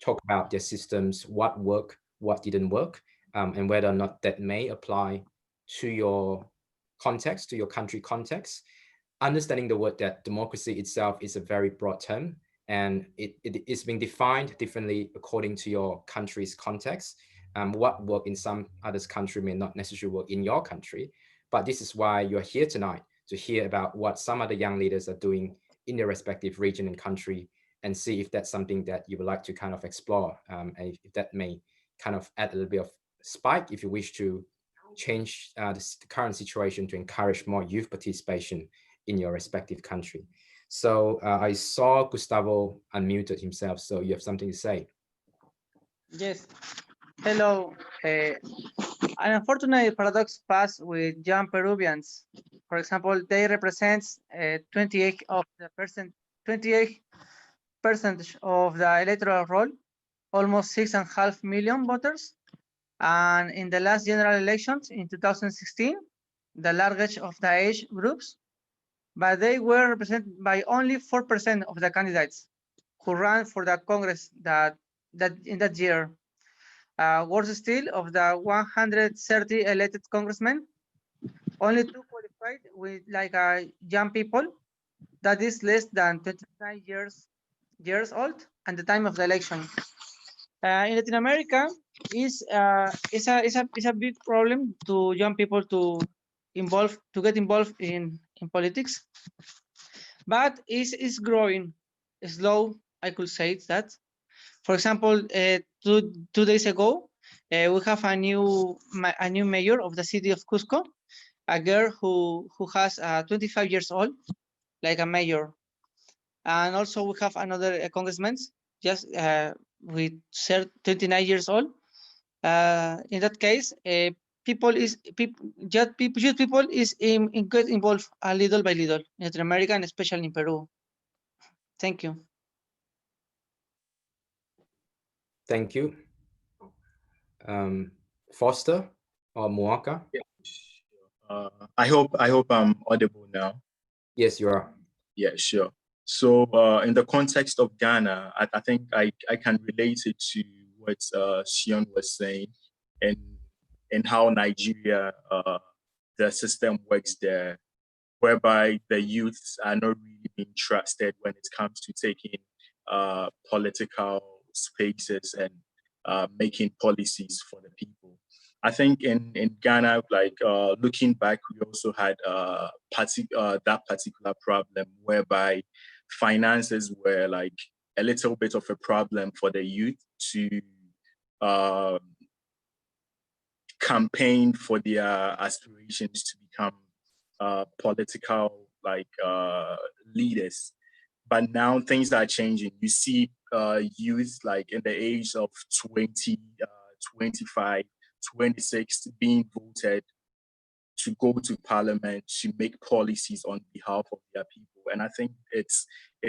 A: talk about their systems, what worked, what didn't work, and whether or not that may apply to your context, to your country context. Understanding the word that democracy itself is a very broad term, and it is being defined differently according to your country's context. What work in some others country may not necessarily work in your country, but this is why you're here tonight, to hear about what some other young leaders are doing in their respective region and country, and see if that's something that you would like to kind of explore, and if that may kind of add a little bit of spike if you wish to change the current situation to encourage more youth participation in your respective country. So I saw Gustavo unmuted himself, so you have something to say.
O: Yes. Hello. An unfortunate paradox passed with young Peruvians. For example, they represent 28% of the electoral roll, almost 6.5 million voters. And in the last general elections in 2016, the largest of the age groups, but they were represented by only 4% of the candidates who ran for the Congress that in that year. Worse still, of the 130 elected congressmen, only 2 qualified with young people, that is less than 29 years years old at the time of the election. In Latin America, it's a big problem to young people to get involved in politics, but it's growing slow. I could say that. For example, 2 days ago, we have a new mayor of the city of Cusco, a girl who has 25 years old, like a mayor, and also we have another congressman just with 29 years old. In that case, youth people is get involved a little by little in Latin America and especially in Peru. Thank you.
A: Thank you. Foster or Muaka?
I: I hope I'm audible now.
A: Yes, you are.
I: Yeah, sure. So in the context of Ghana, I think I can relate it to what Sion was saying and how Nigeria, the system works there, whereby the youths are not really being trusted when it comes to taking political spaces and making policies for the people. I think in Ghana, like looking back, we also had that particular problem whereby finances were like a little bit of a problem for the youth to campaign for their aspirations to become political leaders. But now things are changing. You see youth like in the age of 20, 25, 26 being voted to go to parliament to make policies on behalf of their people. And I think it's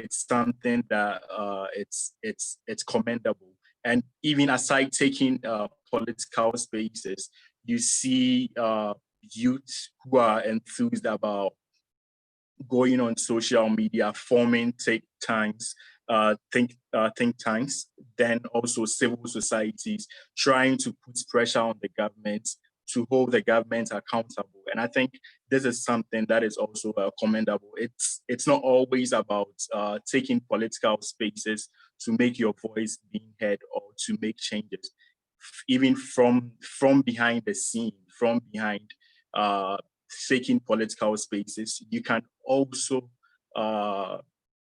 I: something that it's commendable. And even aside taking political spaces, you see youth who are enthused about going on social media, forming think tanks, then also civil societies, trying to put pressure on the government to hold the government accountable. And I think this is something that is also commendable. It's not always about taking political spaces to make your voice being heard or to make changes. Even from behind the scene, from behind taking political spaces, you can also,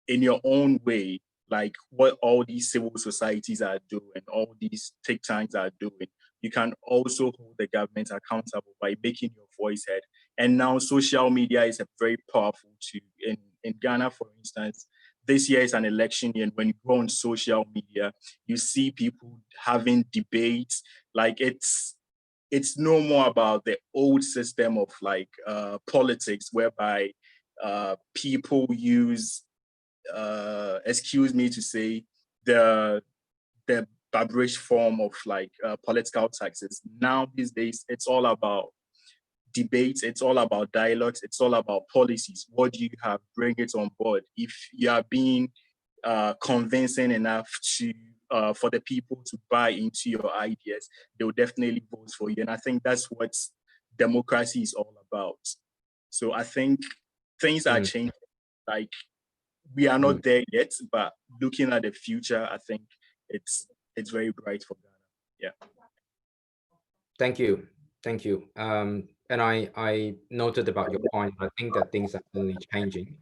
I: in your own way, like what all these civil societies are doing, all these think tanks are doing, you can also hold the government accountable by making your voice heard. And now social media is a very powerful tool. In Ghana, for instance, this year is an election year, and when you go on social media, you see people having debates. Like it's no more about the old system of like politics, whereby people use, excuse me to say, the barbarous form of like political taxes. Now these days, it's all about debates, it's all about dialogues, it's all about policies. What do you have? Bring it on board. If you are being convincing enough to for the people to buy into your ideas, they will definitely vote for you. And I think that's what democracy is all about. So I think things are changing. Like we are not there yet, but looking at the future, I think it's very bright for Ghana. Yeah.
A: Thank you. Thank you. And I noted about your point. I think that things are only changing,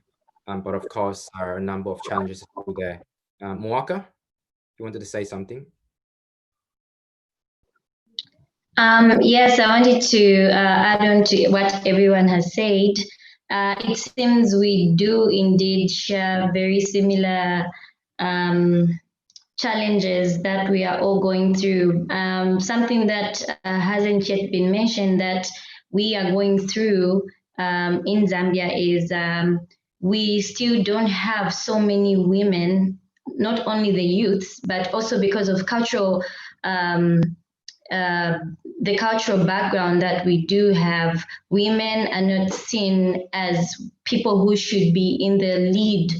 A: but of course, there are a number of challenges still there. Muaka, you wanted to say something?
K: Yes, I wanted to add on to what everyone has said. It seems we do indeed share very similar challenges that we are all going through. Something that hasn't yet been mentioned that we are going through in Zambia is we still don't have so many women, not only the youths, but also because of cultural the cultural background that we do have, women are not seen as people who should be in the lead,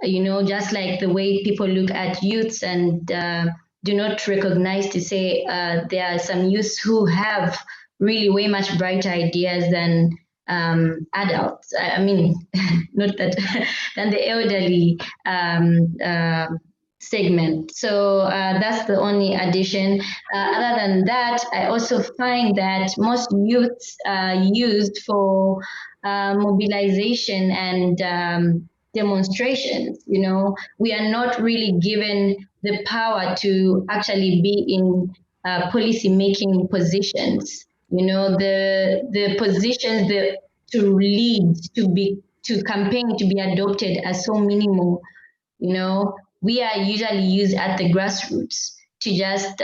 K: you know, just like the way people look at youths and do not recognize to say there are some youths who have really way much brighter ideas than adults. I mean, not that, than the elderly segment. So that's the only addition. Other than that, I also find that most youths are used for mobilization and demonstrations. You know, we are not really given the power to actually be in policy making positions. You know, the positions to lead, to campaign, to be adopted are so minimal. You know, we are usually used at the grassroots to just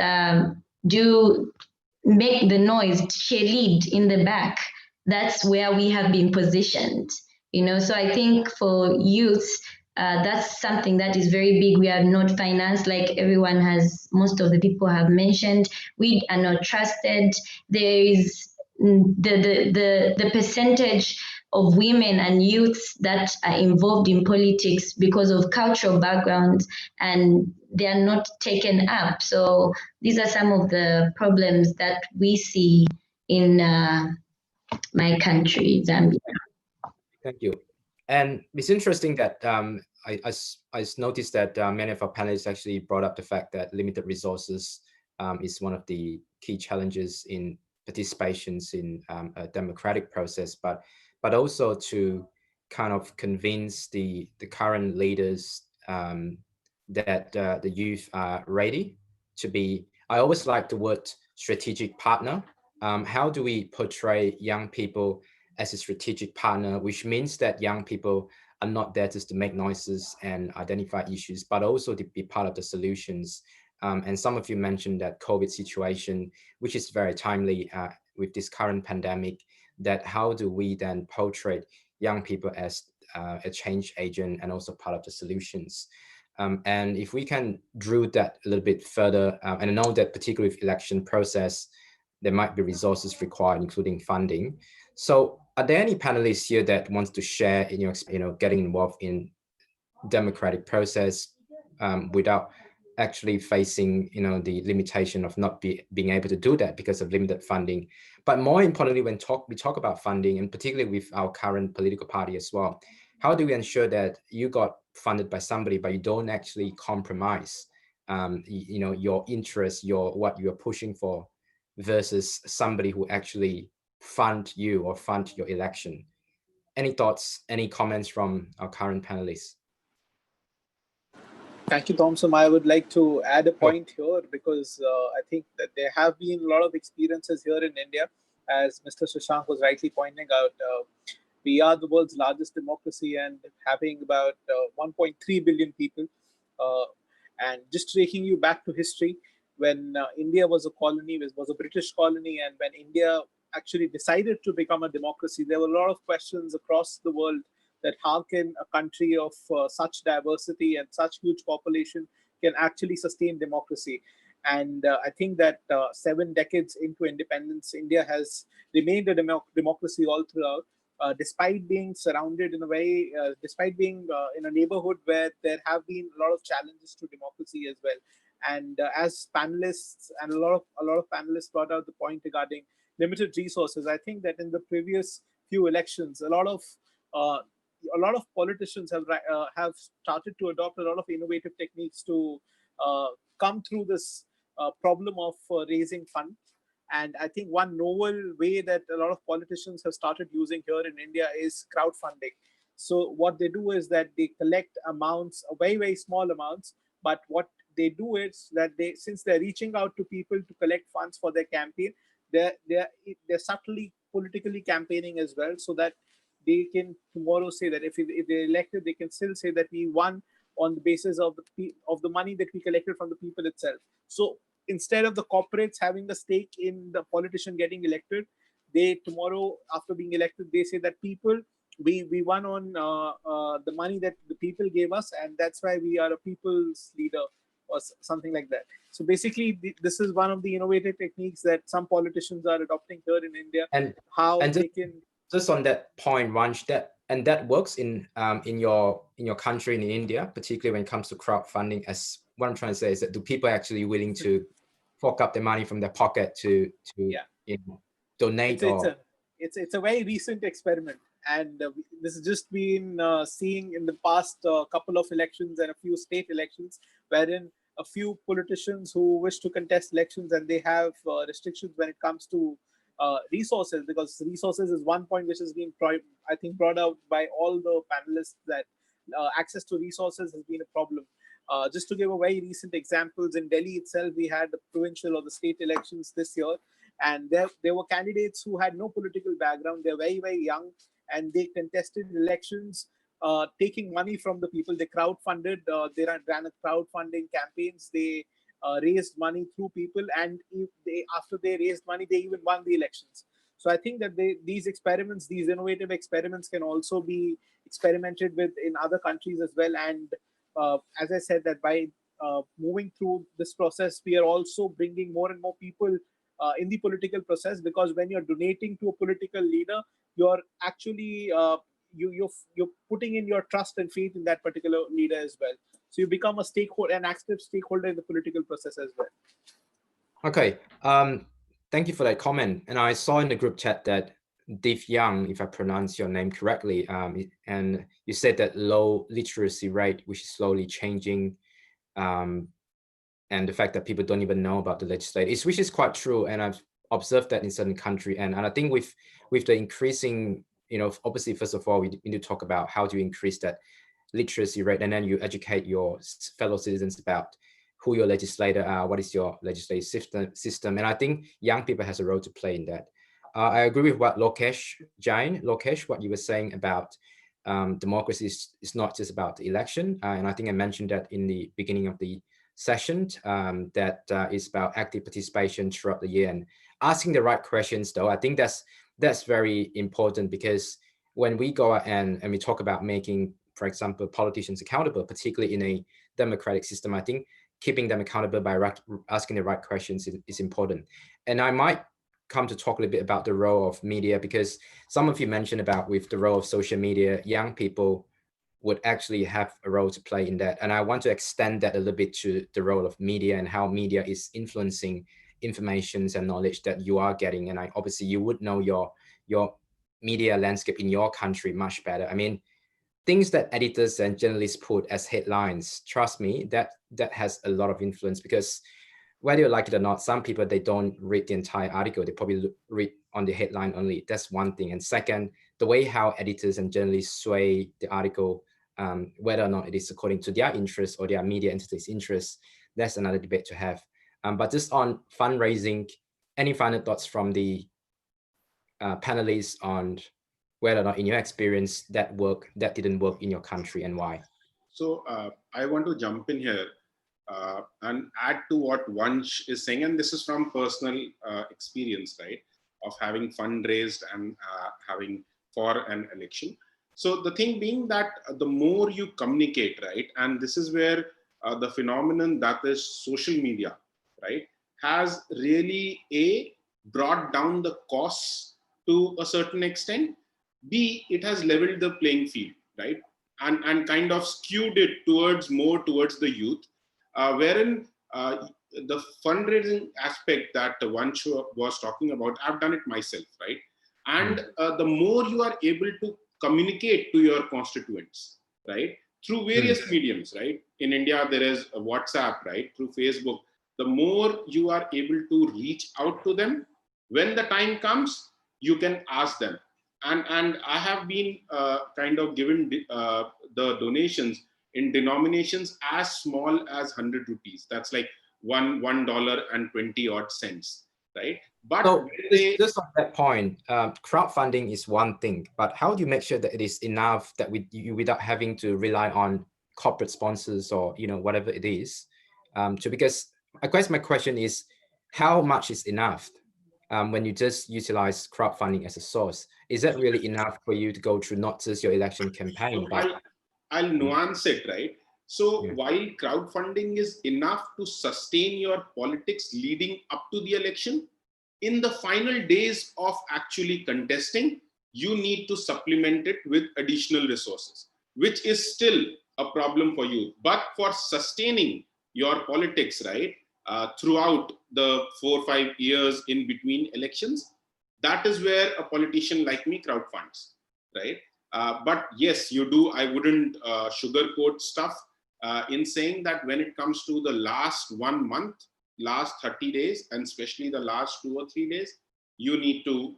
K: make the noise, cheerlead in the back. That's where we have been positioned. You know, so I think for youths, that's something that is very big. We are not financed, like most of the people have mentioned. We are not trusted. There is the percentage of women and youths that are involved in politics because of cultural backgrounds, and they are not taken up. So these are some of the problems that we see in my country, Zambia.
A: Thank you. And it's interesting that I noticed that many of our panelists actually brought up the fact that limited resources is one of the key challenges in participations in a democratic process, but also to kind of convince the current leaders that the youth are ready to be. I always like the word strategic partner. How do we portray young people as a strategic partner, which means that young people are not there just to make noises and identify issues, but also to be part of the solutions. And some of you mentioned that COVID situation, which is very timely with this current pandemic, that how do we then portray young people as a change agent and also part of the solutions? And if we can drill that a little bit further, and I know that particularly with election process, there might be resources required, including funding. So are there any panelists here that wants to share in your, getting involved in democratic process without actually facing, the limitation of not being able to do that because of limited funding? But more importantly, when we talk about funding, and particularly with our current political party as well, how do we ensure that you got funded by somebody, but you don't actually compromise, your interests, what you're pushing for, versus somebody who actually fund you or fund your election? Any thoughts, any comments from our current panelists?
C: Thank you, Thompson. I would like to add a point here because I think that there have been a lot of experiences here in India. As Mr. Shashank was rightly pointing out, we are the world's largest democracy and having about 1.3 billion people. And just taking you back to history, when India was a colony, was a British colony, and when India actually decided to become a democracy, there were a lot of questions across the world that how can a country of such diversity and such huge population can actually sustain democracy. And I think that 7 decades into independence, India has remained a democracy all throughout, despite being surrounded in a way, despite being in a neighborhood where there have been a lot of challenges to democracy as well. And as panelists, and a lot of panelists brought out the point regarding limited resources, I think that in the previous few elections, a lot of politicians have started to adopt a lot of innovative techniques to come through this problem of raising funds. And I think one novel way that a lot of politicians have started using here in India is crowdfunding. So what they do is that they collect amounts, very, very small amounts, but what they do is that since they're reaching out to people to collect funds for their campaign, they're subtly politically campaigning as well, so that they can tomorrow say that if they're elected, they can still say that we won on the basis of the money that we collected from the people itself. So instead of the corporates having a stake in the politician getting elected, they tomorrow, after being elected, they say that we won on the money that the people gave us, and that's why we are a people's leader or something like that. So basically, this is one of the innovative techniques that some politicians are adopting here in India. And they can
A: just on that point, Ranj, that works in your country in India, particularly when it comes to crowdfunding. As what I'm trying to say is that do people actually willing to fork up their money from their pocket to donate?
C: It's a very recent experiment. And this has just been seeing in the past couple of elections and a few state elections, wherein a few politicians who wish to contest elections and they have restrictions when it comes to resources, because resources is one point which has been, I think, brought out by all the panelists, that access to resources has been a problem. Just to give a very recent examples, in Delhi itself, we had the provincial or the state elections this year, and there were candidates who had no political background. They're very, very young, and they contested elections taking money from the people. They crowdfunded, they ran a crowdfunding campaigns. They raised money through people, and after they raised money, they even won the elections. So I think that these experiments, these innovative experiments, can also be experimented with in other countries as well. And as I said, that by moving through this process, we are also bringing more and more people in the political process, because when you're donating to a political leader, you're actually you're putting in your trust and faith in that particular leader as well. So you become a stakeholder, an active stakeholder in the political process as well.
A: Okay, thank you for that comment. And I saw in the group chat that Div Young, if I pronounce your name correctly, and you said that low literacy rate, which is slowly changing, and the fact that people don't even know about the legislation, which is quite true. And I've observed that in certain countries. And I think with the increasing, obviously, first of all, we need to talk about how to increase that literacy rate, and then you educate your fellow citizens about who your legislator are, what is your legislative system. And I think young people has a role to play in that. I agree with what Lokesh, what you were saying about democracy is not just about the election. And I think I mentioned that in the beginning of the session, that is about active participation throughout the year and asking the right questions, though. I think that's very important, because when we go out and we talk about making, for example, politicians accountable, particularly in a democratic system, I think keeping them accountable by asking the right questions is important. And I might come to talk a little bit about the role of media, because some of you mentioned about with the role of social media, young people would actually have a role to play in that. And I want to extend that a little bit to the role of media and how media is influencing informations and knowledge that you are getting. And obviously you would know your media landscape in your country much better. I mean, things that editors and journalists put as headlines, trust me, that has a lot of influence, because whether you like it or not, some people, they don't read the entire article. They probably read on the headline only. That's one thing. And second, the way how editors and journalists sway the article, whether or not it is according to their interests or their media entity's interests, that's another debate to have. But just on fundraising, any final thoughts from the panelists on whether or not, in your experience, that didn't work in your country, and why?
L: So I want to jump in here and add to what Vansh is saying, and this is from personal experience, right, of having fundraised and having for an election. So the thing being that the more you communicate, right, and this is where the phenomenon that is social media, right, has really brought down the costs to a certain extent. B, it has leveled the playing field, right, and kind of skewed it more towards the youth, wherein the fundraising aspect that Vansh was talking about, I've done it myself, right, and the more you are able to communicate to your constituents, right, through various mediums, right. In India, there is a WhatsApp, right, through Facebook. The more you are able to reach out to them, when the time comes, you can ask them. And I have been kind of given the donations in denominations as small as 100 rupees. That's like $1.20 odd cents, right? But
A: so just on that point, crowdfunding is one thing, but how do you make sure that it is enough that without having to rely on corporate sponsors or whatever it is? Because I guess my question is, how much is enough when you just utilize crowdfunding as a source? Is that really enough for you to go through not just your election campaign?
L: So I'll nuance it, right? So while crowdfunding is enough to sustain your politics leading up to the election, in the final days of actually contesting, you need to supplement it with additional resources, which is still a problem for you. But for sustaining your politics, right, throughout the 4 or 5 years in between elections, that is where a politician like me crowdfunds. right? But yes, you do. I wouldn't sugarcoat stuff in saying that when it comes to the last 1 month, last 30 days, and especially the last 2 or 3 days, you need to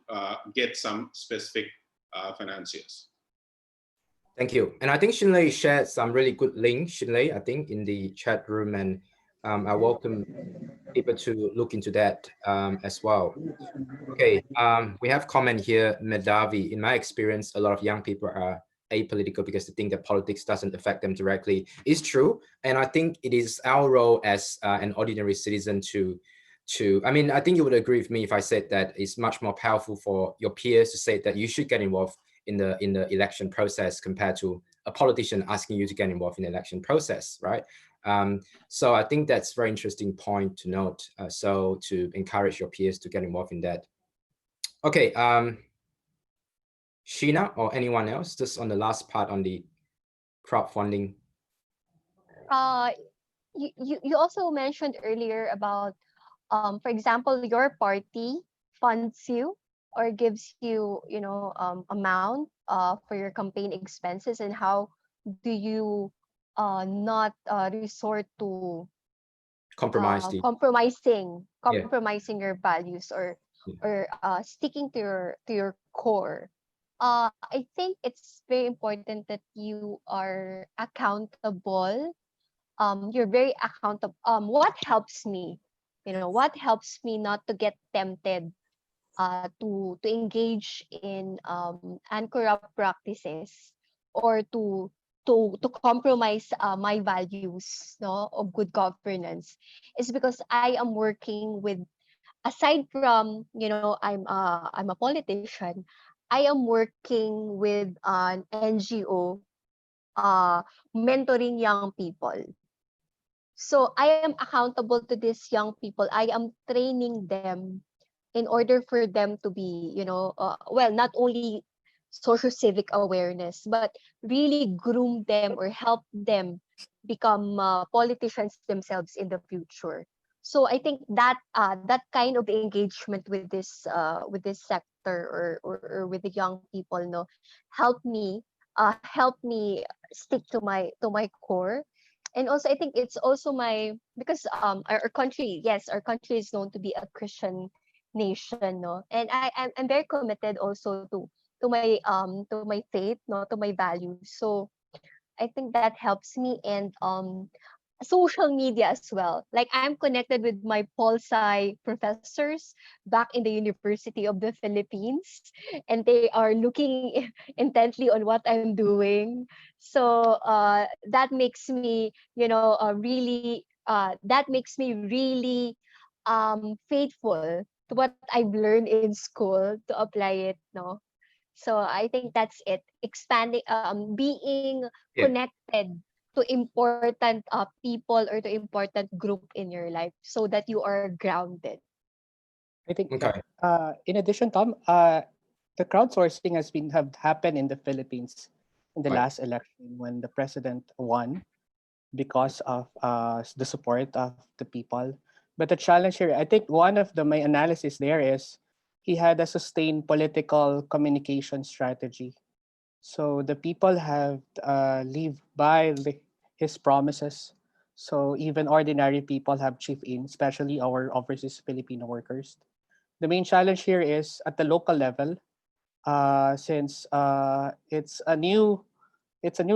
L: get some specific financiers.
A: Thank you. And I think Shinlei shared some really good links, Shinlei, I think, in the chat room, and I welcome people to look into that as well. Okay, we have comment here, Medavi. In my experience, a lot of young people are apolitical because they think that politics doesn't affect them directly. It's true. And I think it is our role as an ordinary citizen I mean, I think you would agree with me if I said that it's much more powerful for your peers to say that you should get involved in the election process compared to a politician asking you to get involved in the election process, right? So I think that's a very interesting point to note. So to encourage your peers to get involved in that. Okay, Sheena or anyone else, just on the last part on the crowdfunding.
M: You also mentioned earlier about, for example, your party funds you or gives you, amount for your campaign expenses, and how do you not resort to compromising your values or sticking to your core. I think it's very important that you are accountable. You're very accountable. What helps me, what helps me not to get tempted to engage in uncorrupt practices or to compromise my values, no, of good governance, is because I am working with, aside from, I'm a politician, I am working with an NGO mentoring young people. So I am accountable to these young people. I am training them in order for them to be, well, not only social civic awareness, but really groom them or help them become politicians themselves in the future. So I think that that kind of engagement with this sector or with the young people, no, help me stick to my core. And also I think it's also because our country, yes, our country is known to be a Christian nation, no, and I'm very committed also to my faith, no, to my values. So I think that helps me. And social media as well. Like, I'm connected with my pol sci professors back in the University of the Philippines, and they are looking intently on what I'm doing. So that makes me, really faithful to what I've learned in school to apply it. No, so I think that's it. Expanding, being connected to important people or to important group in your life, so that you are grounded.
J: I think in addition, Tom, the crowdsourcing have happened in the Philippines in the last election when the president won because of the support of the people. But the challenge here, I think one of my analysis there is he had a sustained political communication strategy. So the people have lived by his promises. So even ordinary people have chipped in, especially our overseas Filipino workers. The main challenge here is at the local level, since it's a new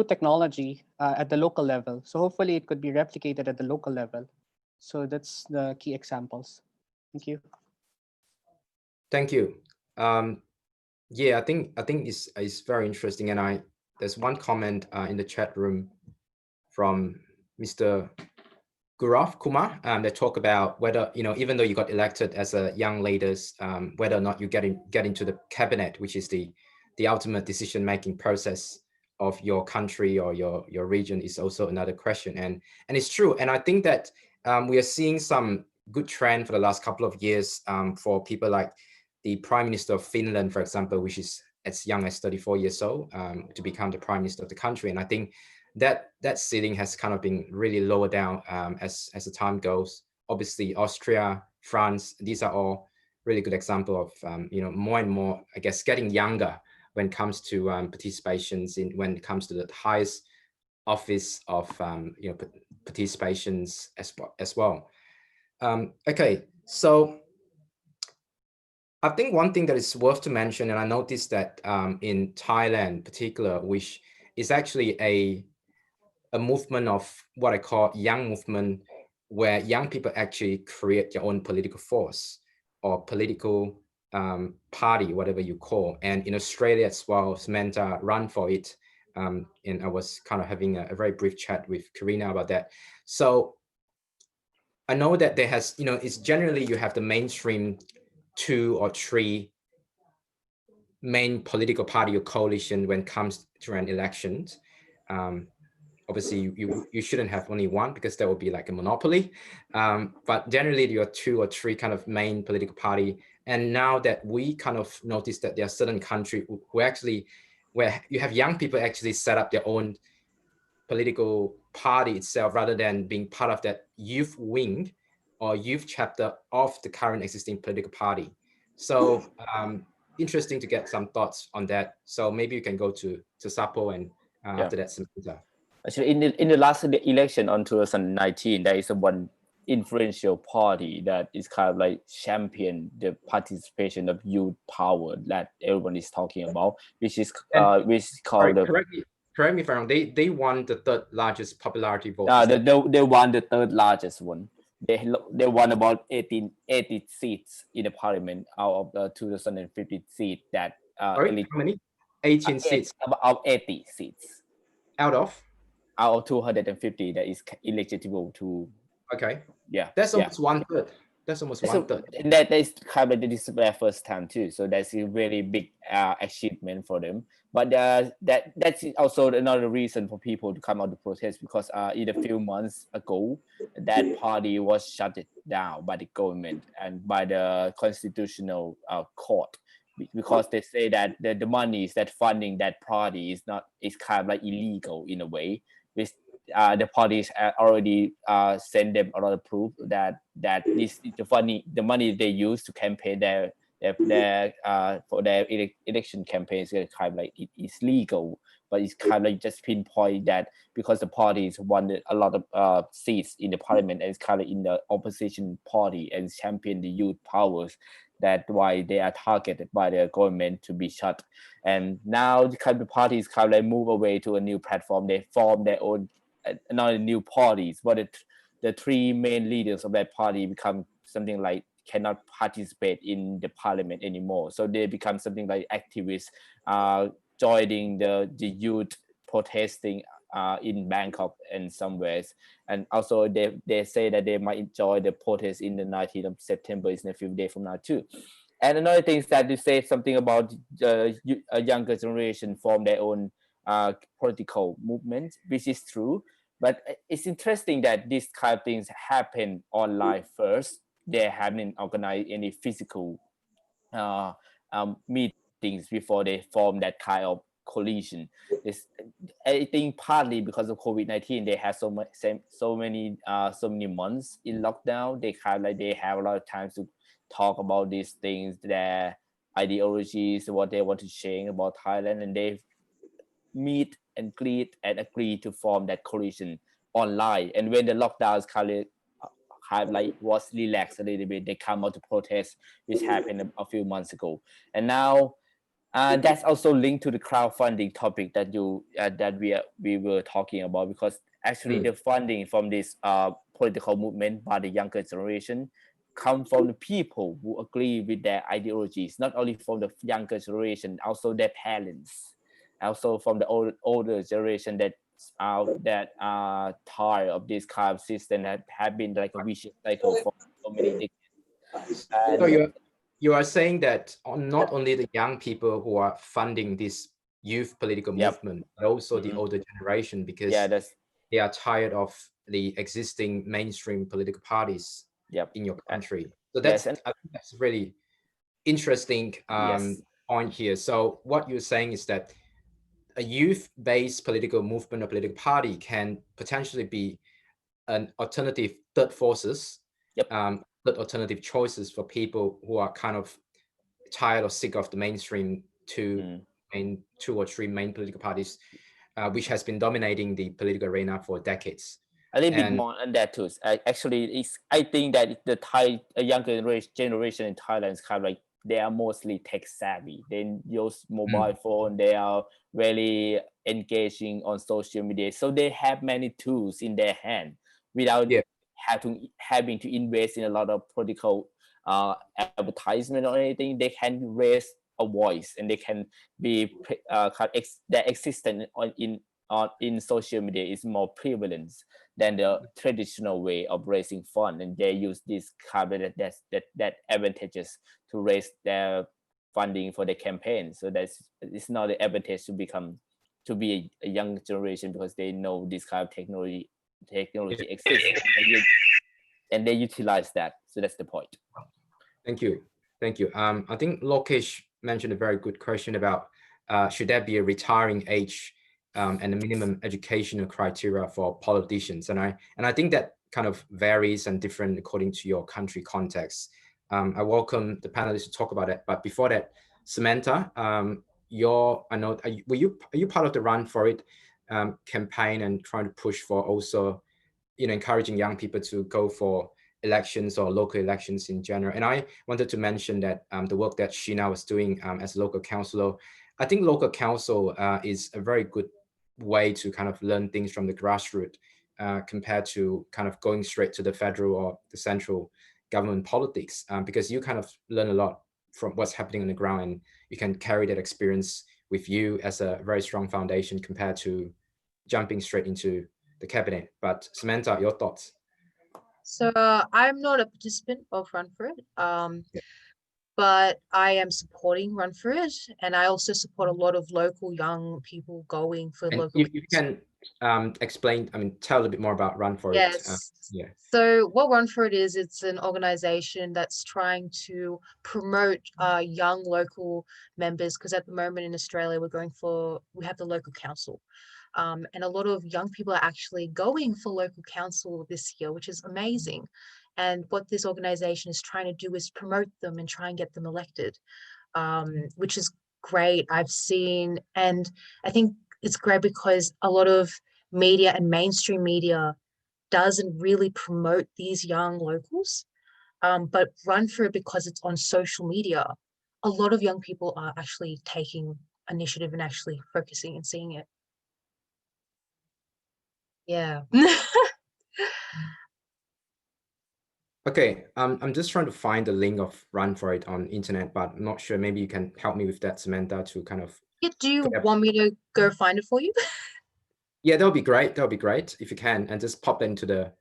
J: technology at the local level. So hopefully it could be replicated at the local level. So that's the key examples. Thank you.
A: Thank you. Yeah, I think it's very interesting, and there's one comment in the chat room from Mr. Gurav Kumar that talk about whether, even though you got elected as a young leaders, whether or not you get into the cabinet, which is the ultimate decision-making process of your country or your region, is also another question. And it's true. And I think that we are seeing some good trend for the last couple of years for people like the Prime Minister of Finland, for example, which is as young as 34 years old, to become the Prime Minister of the country. And I think that ceiling has kind of been really lowered down as the time goes. Obviously, Austria, France, these are all really good example of more and more, I guess, getting younger, when it comes to participations when it comes to the highest office of participations as well. Okay, so I think one thing that is worth to mention, and I noticed that in Thailand in particular, which is actually a movement of what I call young movement, where young people actually create their own political force or political party, whatever you call. And in Australia as well, Samantha ran for it. And I was kind of having a very brief chat with Karina about that. So I know that there has, it's generally you have the mainstream 2 or 3 main political party or coalition when it comes to an election. Obviously, you shouldn't have only one because that would be like a monopoly. But generally, you are 2 or 3 kind of main political party. And now that we kind of notice that there are certain countries where you have young people actually set up their own political party itself rather than being part of that youth wing or youth chapter of the current existing political party. So interesting to get some thoughts on that. So maybe you can go to Sapo and after that, Samantha.
H: Actually, in the last election on 2019, there is one influential party that is kind of like champion the participation of youth power that everyone is talking about, which is called
A: Correct me if I'm wrong. They won the 3rd largest popularity vote.
H: They won the 3rd largest one. They won about 80 seats in the parliament out of the 2050 seat that
A: how many? 18 seats.
H: About 80 seats.
A: Out of
H: 250 that is eligible to.
A: Okay.
H: Yeah.
A: That's almost 1/3. That's almost 1/3.
H: That is kind of this is their first time too, so that's a really big achievement for them. But that's also another reason for people to come out to protest, because in a few months ago, that party was shut down by the government and by the constitutional court, because they say that the money that funding that party is kind of like illegal in a way. Which the parties already send them a lot of proof that this the money they use to campaign their for their election campaigns is kind of like it is legal, but it's kind of like just pinpoint that because the parties won a lot of seats in the parliament and it's kind of in the opposition party and champion the youth powers, that's why they are targeted by the government to be shut. And now the kind of parties kind of like move away to a new platform. They form their own not new parties, but the 3 main leaders of that party become something like cannot participate in the parliament anymore. So they become something like activists joining the youth protesting in Bangkok and somewhere. And also they say that they might enjoy the protest in the 19th of September, is in a few days from now too. And another thing is that they say something about a younger generation form their own political movement, which is true. But it's interesting that these kind of things happen online first. They haven't organized any physical meetings before they form that kind of coalition. I think partly because of COVID-19, they have so many months in lockdown. They have a lot of time to talk about these things, their ideologies, what they want to change about Thailand, and they meet and greet and agree to form that coalition online. And when the lockdowns was relaxed a little bit, they come out to protest, which happened a few months ago. And now that's also linked to the crowdfunding topic that we were talking about, because actually the funding from this political movement by the younger generation come from the people who agree with their ideologies, not only from the younger generation, also their parents, also from the older generation that tired of this kind of system that have been like a vicious cycle for so many decades.
A: So you are saying that not only the young people who are funding this youth political movement, but also the older generation, because they are tired of the existing mainstream political parties in your country. So I think that's a really interesting point here. So what you're saying is that a youth-based political movement or political party can potentially be an alternative third forces, third alternative choices for people who are kind of tired or sick of the mainstream to two or three main political parties, which has been dominating the political arena for decades.
H: A little bit more on that too. I think that the younger generation in Thailand is kind of like, they are mostly tech savvy. They use mobile phone. They are very engaging on social media. So they have many tools in their hand without having to invest in a lot of political advertisement or anything. They can raise a voice and they can be their existence in social media is more prevalent than the traditional way of raising funds, and they use this that advantages to raise their funding for the campaign. So it's not the advantage to be a young generation, because they know this kind of technology exists, and they utilize that. So that's the point.
A: Thank you. I think Lokesh mentioned a very good question about should there be a retiring age and a minimum educational criteria for politicians, and I think that kind of varies and different according to your country context. I welcome the panelists to talk about it, but before that, Samantha, are you part of the Run For It campaign and trying to push for also, encouraging young people to go for elections or local elections in general? And I wanted to mention that the work that Sheena was doing as a local councillor, I think local council is a very good way to kind of learn things from the grassroots compared to kind of going straight to the federal or the central government politics, because you kind of learn a lot from what's happening on the ground, and you can carry that experience with you as a very strong foundation compared to jumping straight into the cabinet. But Samantha, your thoughts?
G: So I'm not a participant of Run For It, but I am supporting Run For It, and I also support a lot of local young people going for
A: and
G: local.
A: You can explain, tell a little bit more about Run For It.
G: Yes. So what Run For It is, it's an organization that's trying to promote young local members, because at the moment in Australia we have the local council. And a lot of young people are actually going for local council this year, which is amazing. And what this organization is trying to do is promote them and try and get them elected, which is great. I've seen, and I think it's great because a lot of media and mainstream media doesn't really promote these young locals, but Run For It, because it's on social media, a lot of young people are actually taking initiative and actually focusing and seeing it. Yeah.
A: Okay, I'm just trying to find the link of Run For It on internet, but I'm not sure. Maybe you can help me with that, Samantha, to kind of.
G: Yeah, do you want me to go find it for you?
A: Yeah, that would be great. That would be great if you can, and just pop into the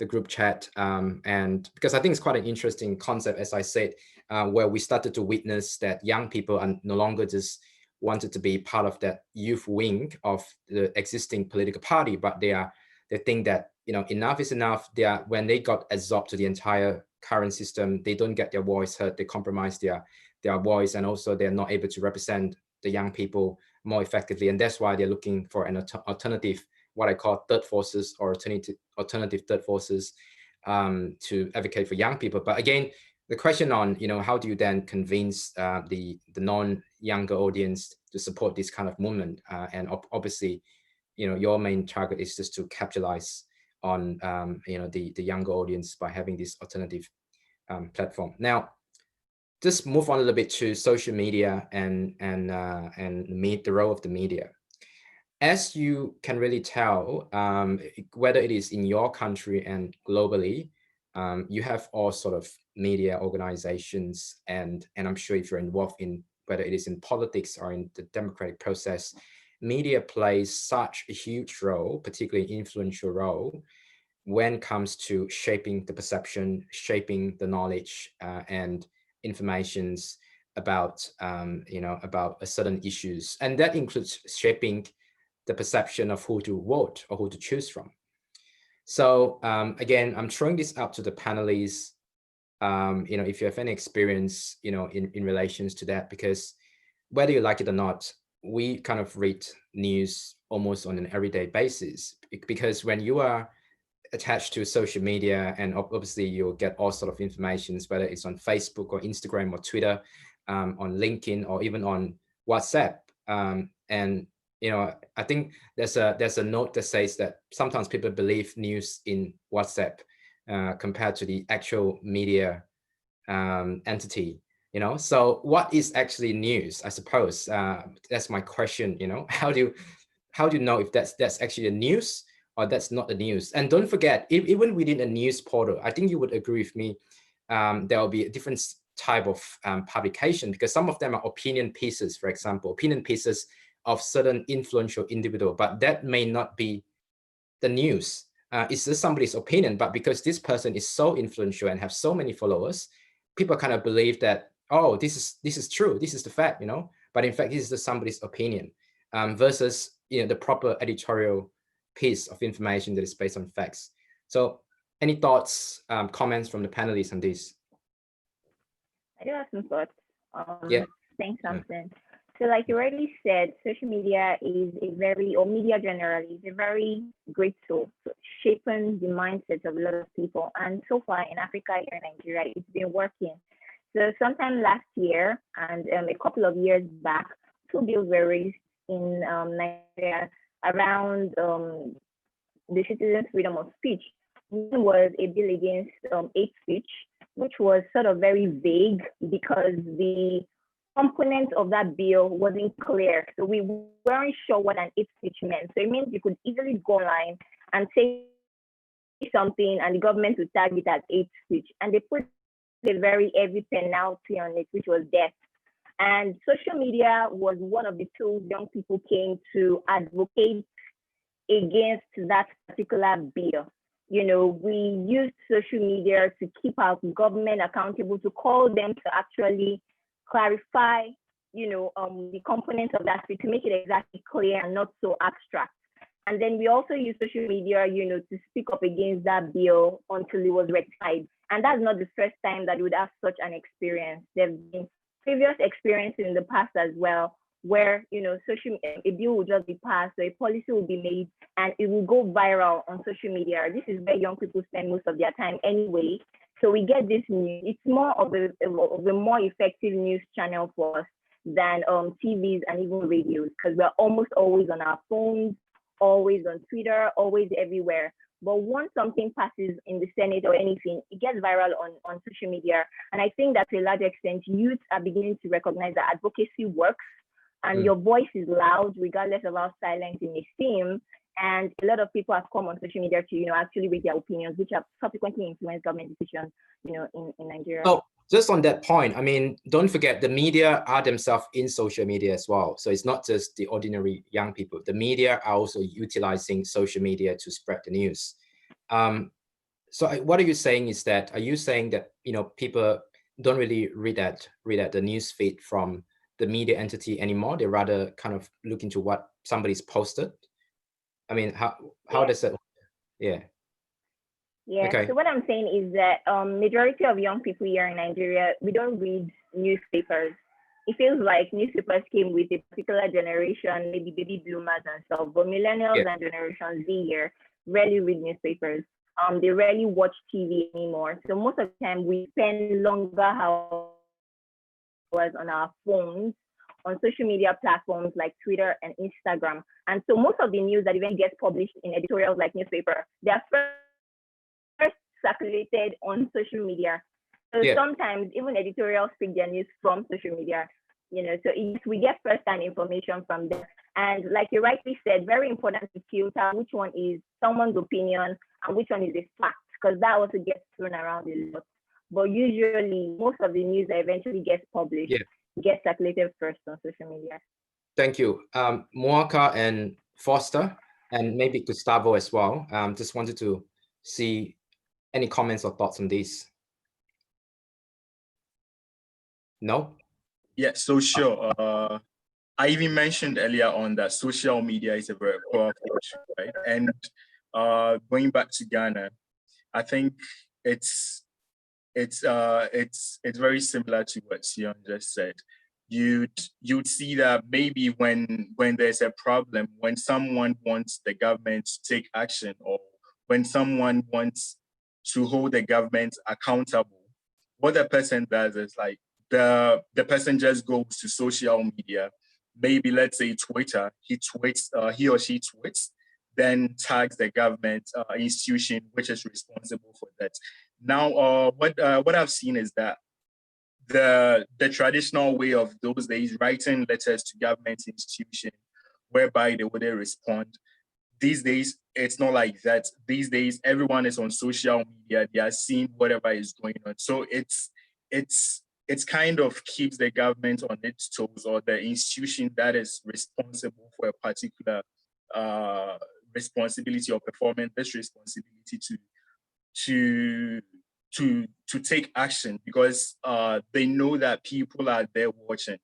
A: group chat. And because I think it's quite an interesting concept, as I said, where we started to witness that young people are no longer just wanted to be part of that youth wing of the existing political party, but they think that enough is enough. When they got absorbed to the entire current system, they don't get their voice heard. They compromise their voice, and also they're not able to represent the young people more effectively. And that's why they're looking for an alternative, what I call third forces, or alternative third forces, to advocate for young people. But again, the question on how do you then convince the non-younger audience to support this kind of movement? And obviously, your main target is just to capitalize on the younger audience by having this alternative platform. Now, just move on a little bit to social media and the role of the media. As you can really tell, whether it is in your country and globally, you have all sort of media organizations, and I'm sure if you're involved in whether it is in politics or in the democratic process, media plays such a huge role, particularly influential role, when it comes to shaping the perception, shaping the knowledge and informations about about a certain issues, and that includes shaping the perception of who to vote or who to choose from. So again, I'm throwing this out to the panelists. If you have any experience, in relations to that, because whether you like it or not, we kind of read news almost on an everyday basis, because when you are attached to social media, and obviously you'll get all sort of informations, whether it's on Facebook or Instagram or Twitter, on LinkedIn, or even on WhatsApp, And I think there's a note that says that sometimes people believe news in WhatsApp compared to the actual media entity. So what is actually news? I suppose that's my question. How do you know if that's actually a news or that's not the news? And don't forget, even within a news portal, I think you would agree with me, there will be a different type of publication, because some of them are opinion pieces, for example, opinion pieces of certain influential individual, but that may not be the news. It's just somebody's opinion, but because this person is so influential and have so many followers, people kind of believe that, oh, this is true, this is the fact, but in fact, this is just somebody's opinion, versus the proper editorial piece of information that is based on facts. So any thoughts, comments from the panelists on this?
D: I do have some thoughts.
A: Yeah.
D: Thanks, Samson. So like you already said, social media is or media generally, is a very great tool for shaping the mindsets of a lot of people. And so far in Africa, here in Nigeria, it's been working. So sometime last year and a couple of years back, 2 bills were raised in Nigeria around the citizens' freedom of speech. One was a bill against hate speech, which was sort of very vague because the component of that bill wasn't clear. So we weren't sure what an hate speech meant. So it means you could easily go online and say something and the government would tag it as hate speech. And they put a very heavy penalty on it, which was death. And social media was one of the tools young people came to advocate against that particular bill. We used social media to keep our government accountable, to call them to actually clarify, the components of that to make it exactly clear and not so abstract. And then we also use social media, to speak up against that bill until it was rectified. And that's not the first time that we would have such an experience. There have been previous experiences in the past as well, where a bill will just be passed, or a policy will be made, and it will go viral on social media. This is where young people spend most of their time anyway. So we get this news. It's more of a more effective news channel for us than TVs and even radios, because we're almost always on our phones, always on Twitter, always everywhere. But once something passes in the Senate or anything, it gets viral on social media. And I think that to a large extent, youth are beginning to recognize that advocacy works, and your voice is loud, regardless of how silent it may seem. And a lot of people have come on social media to, actually read their opinions, which have subsequently influenced government decisions, in Nigeria.
A: Oh, just on that point, I mean, don't forget the media are themselves in social media as well. So it's not just the ordinary young people. The media are also utilizing social media to spread the news. So what are you saying is that, are you saying that, people don't really read the news feed from the media entity anymore? They rather kind of look into what somebody's posted? I mean, how does it? Yeah. Okay.
D: So what I'm saying is that majority of young people here in Nigeria, we don't read newspapers. It feels like newspapers came with a particular generation, maybe baby boomers and stuff, but millennials and Generation Z here rarely read newspapers. They rarely watch TV anymore. So most of the time we spend longer hours on our phones, on social media platforms like Twitter and Instagram. And so most of the news that even gets published in editorials like newspaper, they are first circulated on social media. So sometimes even editorials pick their news from social media, so we get first-hand information from them. And like you rightly said, very important to filter which one is someone's opinion and which one is a fact, because that also gets thrown around a lot. But usually most of the news that eventually gets published gets circulated first on social media.
A: Thank you. Moaka and Foster, and maybe Gustavo as well. Just wanted to see any comments or thoughts on this. No?
I: Yeah, so sure. I even mentioned earlier on that social media is a very powerful tool, right? And going back to Ghana, I think it's very similar to what Sion just said. You'd see that maybe when there's a problem, when someone wants the government to take action, or when someone wants to hold the government accountable, what the person does is like the person just goes to social media maybe let's say Twitter, he or she tweets, then tags the government institution which is responsible for that. Now, what I've seen is that the traditional way of those days, writing letters to government institution, whereby they wouldn't respond. These days, it's not like that. These days, everyone is on social media. They are seeing whatever is going on. So it's kind of keeps the government on its toes, or the institution that is responsible for a particular responsibility or performing this responsibility to take action, because they know that people are there watching.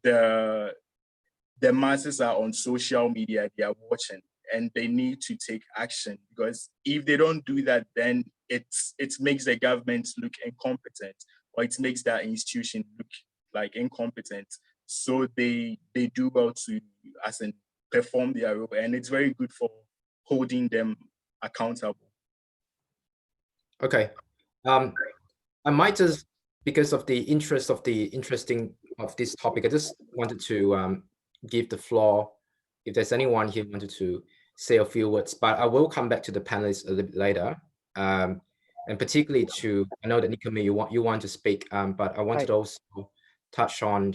I: The masses are on social media, they are watching, and they need to take action, because if they don't do that, then it makes the government look incompetent, or it makes that institution look like incompetent. So they do well to perform their role, and it's very good for holding them accountable.
A: Okay. I might just, because of the interest of this topic, I just wanted to give the floor if there's anyone here who wanted to say a few words, but I will come back to the panelists a little bit later. And particularly I know that Nikamil, you want to speak, but I wanted to also touch on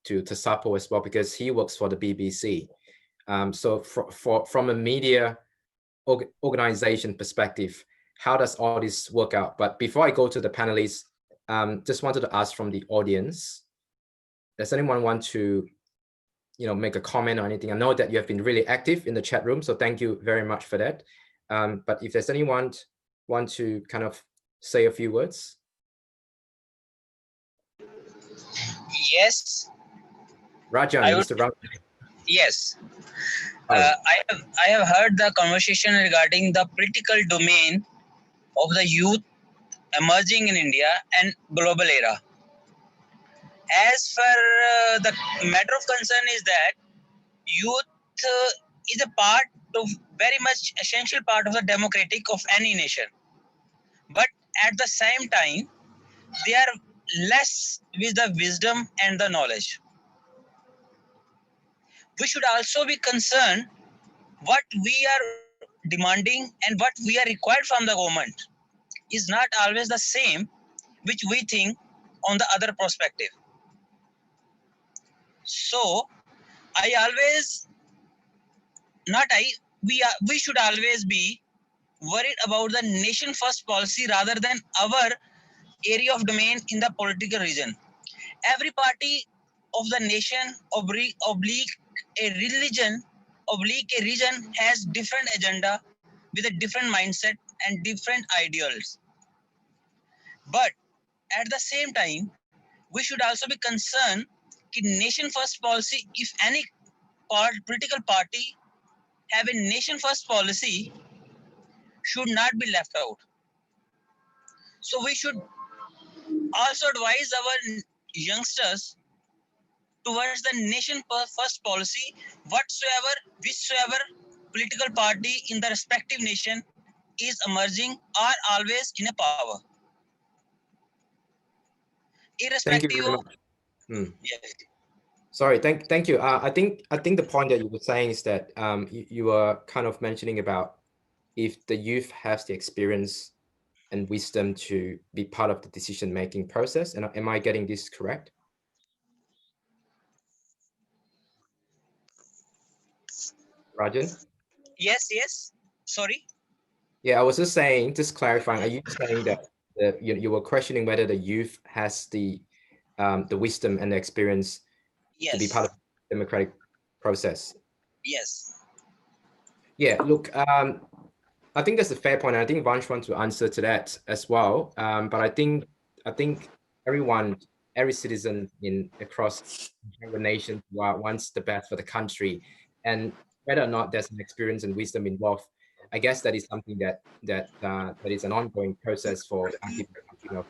A: to Sapo as well, because he works for the BBC. So from a media organization perspective, how does all this work out? But before I go to the panelists, just wanted to ask from the audience, does anyone want to make a comment or anything? I know that you have been really active in the chat room, so thank you very much for that. But if there's anyone want to kind of say a few words?
P: Yes.
A: Rajan, Mr. Rajan.
P: Yes. I have heard the conversation regarding the political domain of the youth emerging in India and global era. As for the matter of concern is that youth is a part of very much essential part of the democratic of any nation. But at the same time, they are less with the wisdom and the knowledge. We should also be concerned what we are demanding and what we are required from the government is not always the same which we think on the other perspective. So we should always be worried about the nation first policy rather than our area of domain in the political region. Every party of the nation oblique a region has different agenda with a different mindset and different ideals. But at the same time, we should also be concerned that nation first policy, if any political party have a nation first policy, should not be left out. So we should also advise our youngsters towards the nation first policy, whichsoever political party in the respective nation is emerging are always in a power. Irrespective.
A: Thank you very much. Yes. Sorry, thank you. I think the point that you were saying is that you were kind of mentioning about if the youth has the experience and wisdom to be part of the decision-making process. And am I getting this correct? Rajan?
P: Yes. Sorry.
A: Yeah, I was just saying, just clarifying, are you saying that you were questioning whether the youth has the wisdom and the experience to be part of the democratic process?
P: Yes.
A: Yeah, look, I think that's a fair point. I think Vansh wants to answer to that as well. But I think every citizen across the nation wants the best for the country, and whether or not there's an experience and wisdom involved, I guess that is something that is an ongoing process for people to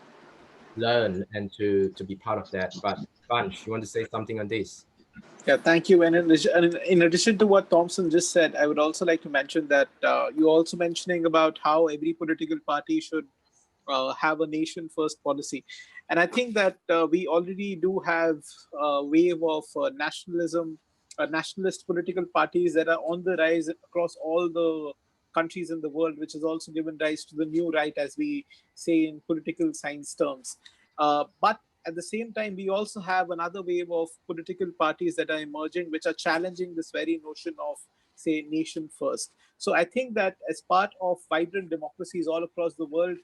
A: learn and to be part of that. But Vansh, you want to say something on this?
C: Yeah, thank you. And in addition to what Thompson just said, I would also like to mention that you're also mentioning about how every political party should have a nation first policy. And I think that we already do have a wave of nationalist political parties that are on the rise across all the countries in the world, which has also given rise to the new right, as we say in political science terms. But at the same time, we also have another wave of political parties that are emerging, which are challenging this very notion of, say, nation first. So I think that as part of vibrant democracies all across the world,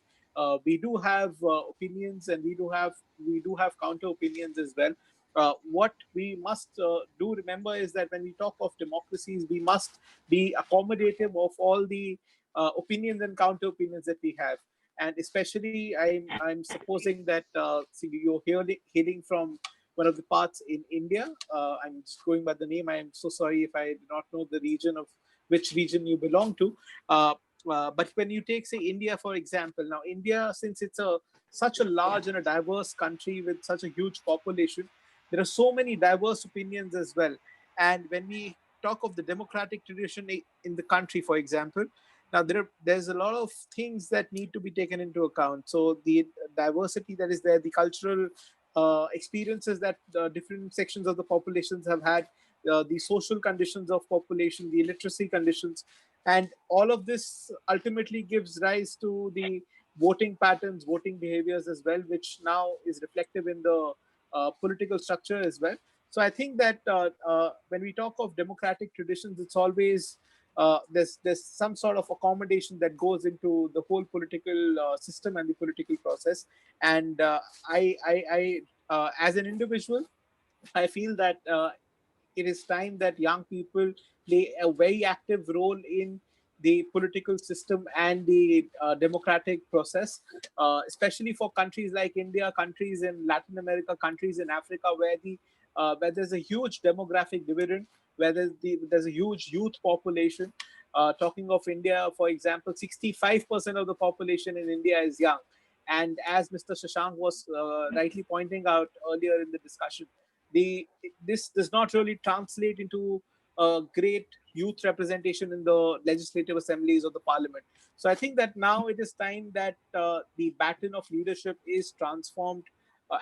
C: we do have opinions, and we do have counter opinions as well. What we must do remember is that when we talk of democracies, we must be accommodative of all the opinions and counter opinions that we have. And especially, I'm supposing that you're hailing from one of the parts in India. I'm just going by the name. I am so sorry if I do not know the region of which region you belong to. But when you take, say, India, for example, now India, since it's such a large and a diverse country with such a huge population, there are so many diverse opinions as well. And when we talk of the democratic tradition in the country, for example, now there's a lot of things that need to be taken into account. So the diversity that is there, the cultural experiences that different sections of the populations have had, the social conditions of population, the literacy conditions, and all of this ultimately gives rise to the voting patterns, voting behaviors as well, which now is reflective in the political structure as well. So I think that when we talk of democratic traditions, it's always there's some sort of accommodation that goes into the whole political system and the political process. And as an individual, I feel that it is time that young people play a very active role in the political system and the democratic process, especially for countries like India, countries in Latin America, countries in Africa, where there's a huge demographic dividend, where there's a huge youth population. Talking of India, for example, 65% of the population in India is young. And as Mr. Shashank was rightly pointing out earlier in the discussion, this does not really translate into a great youth representation in the legislative assemblies of the parliament. So I think that now it is time that the baton of leadership is transformed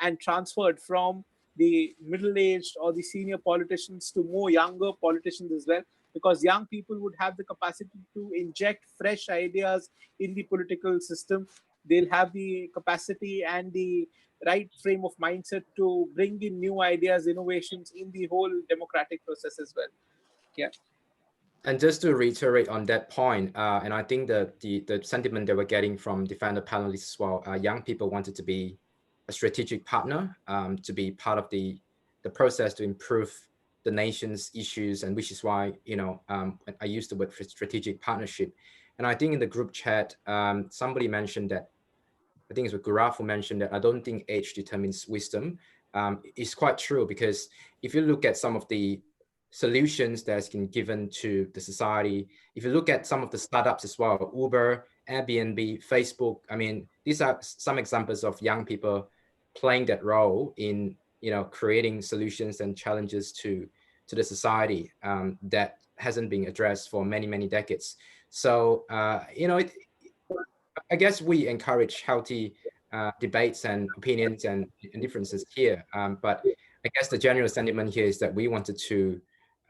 C: and transferred from the middle-aged or the senior politicians to more younger politicians as well, because young people would have the capacity to inject fresh ideas in the political system. They'll have the capacity and the right frame of mindset to bring in new ideas, innovations in the whole democratic process as well. Yeah.
A: And just to reiterate on that point, and I think that the sentiment that we're getting from the fellow panelists as well, young people wanted to be a strategic partner, to be part of the process to improve the nation's issues, and which is why, I used the word strategic partnership. And I think in the group chat, somebody mentioned that, I think it was Guraf who mentioned that I don't think age determines wisdom. It's quite true, because if you look at some of the solutions that's been given to the society, if you look at some of the startups as well, Uber, Airbnb, Facebook, I mean, these are some examples of young people playing that role in, creating solutions and challenges to the society that hasn't been addressed for many, many decades. So, I guess we encourage healthy debates and opinions and differences here. But I guess the general sentiment here is that we wanted to,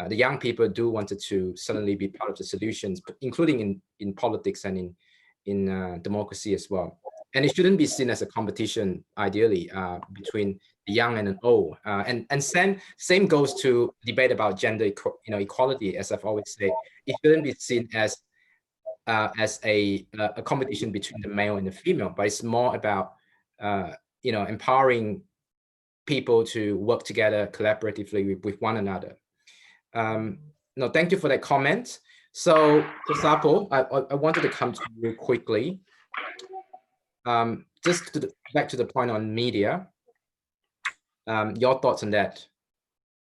A: the young people do wanted to suddenly be part of the solutions, including in politics and in democracy as well. And it shouldn't be seen as a competition, ideally, between the young and the old. And same goes to debate about gender equality, as I've always said. It shouldn't be seen as a competition between the male and the female, but it's more about empowering people to work together collaboratively with one another. No, thank you for that comment. So, Sapo, I wanted to come to you quickly. Just back to the point on media. Your thoughts on that?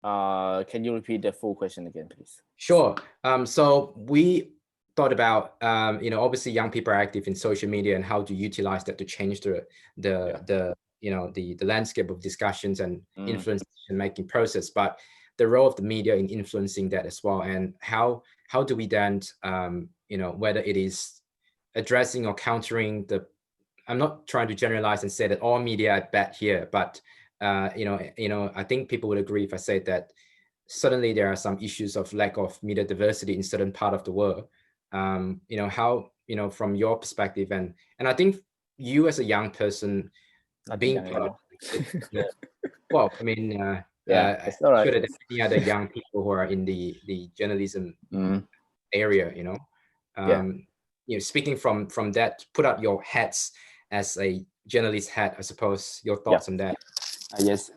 H: Can you repeat the full question again, please?
A: Sure. So we thought about, obviously young people are active in social media and how to utilize that to change the landscape of discussions and influence decision-making process, but the role of the media in influencing that as well, and how do we then, whether it is addressing or countering the I'm not trying to generalize and say that all media are bad here, but I think people would agree if I say that suddenly there are some issues of lack of media diversity in certain part of the world. How, from your perspective, and I think you as a young person being part of well, I mean,
H: it's all right.
A: sure that any other young people who are in the journalism area, speaking from that, put out your hats as a journalist hat, I suppose. Your thoughts on that?
H: Yes,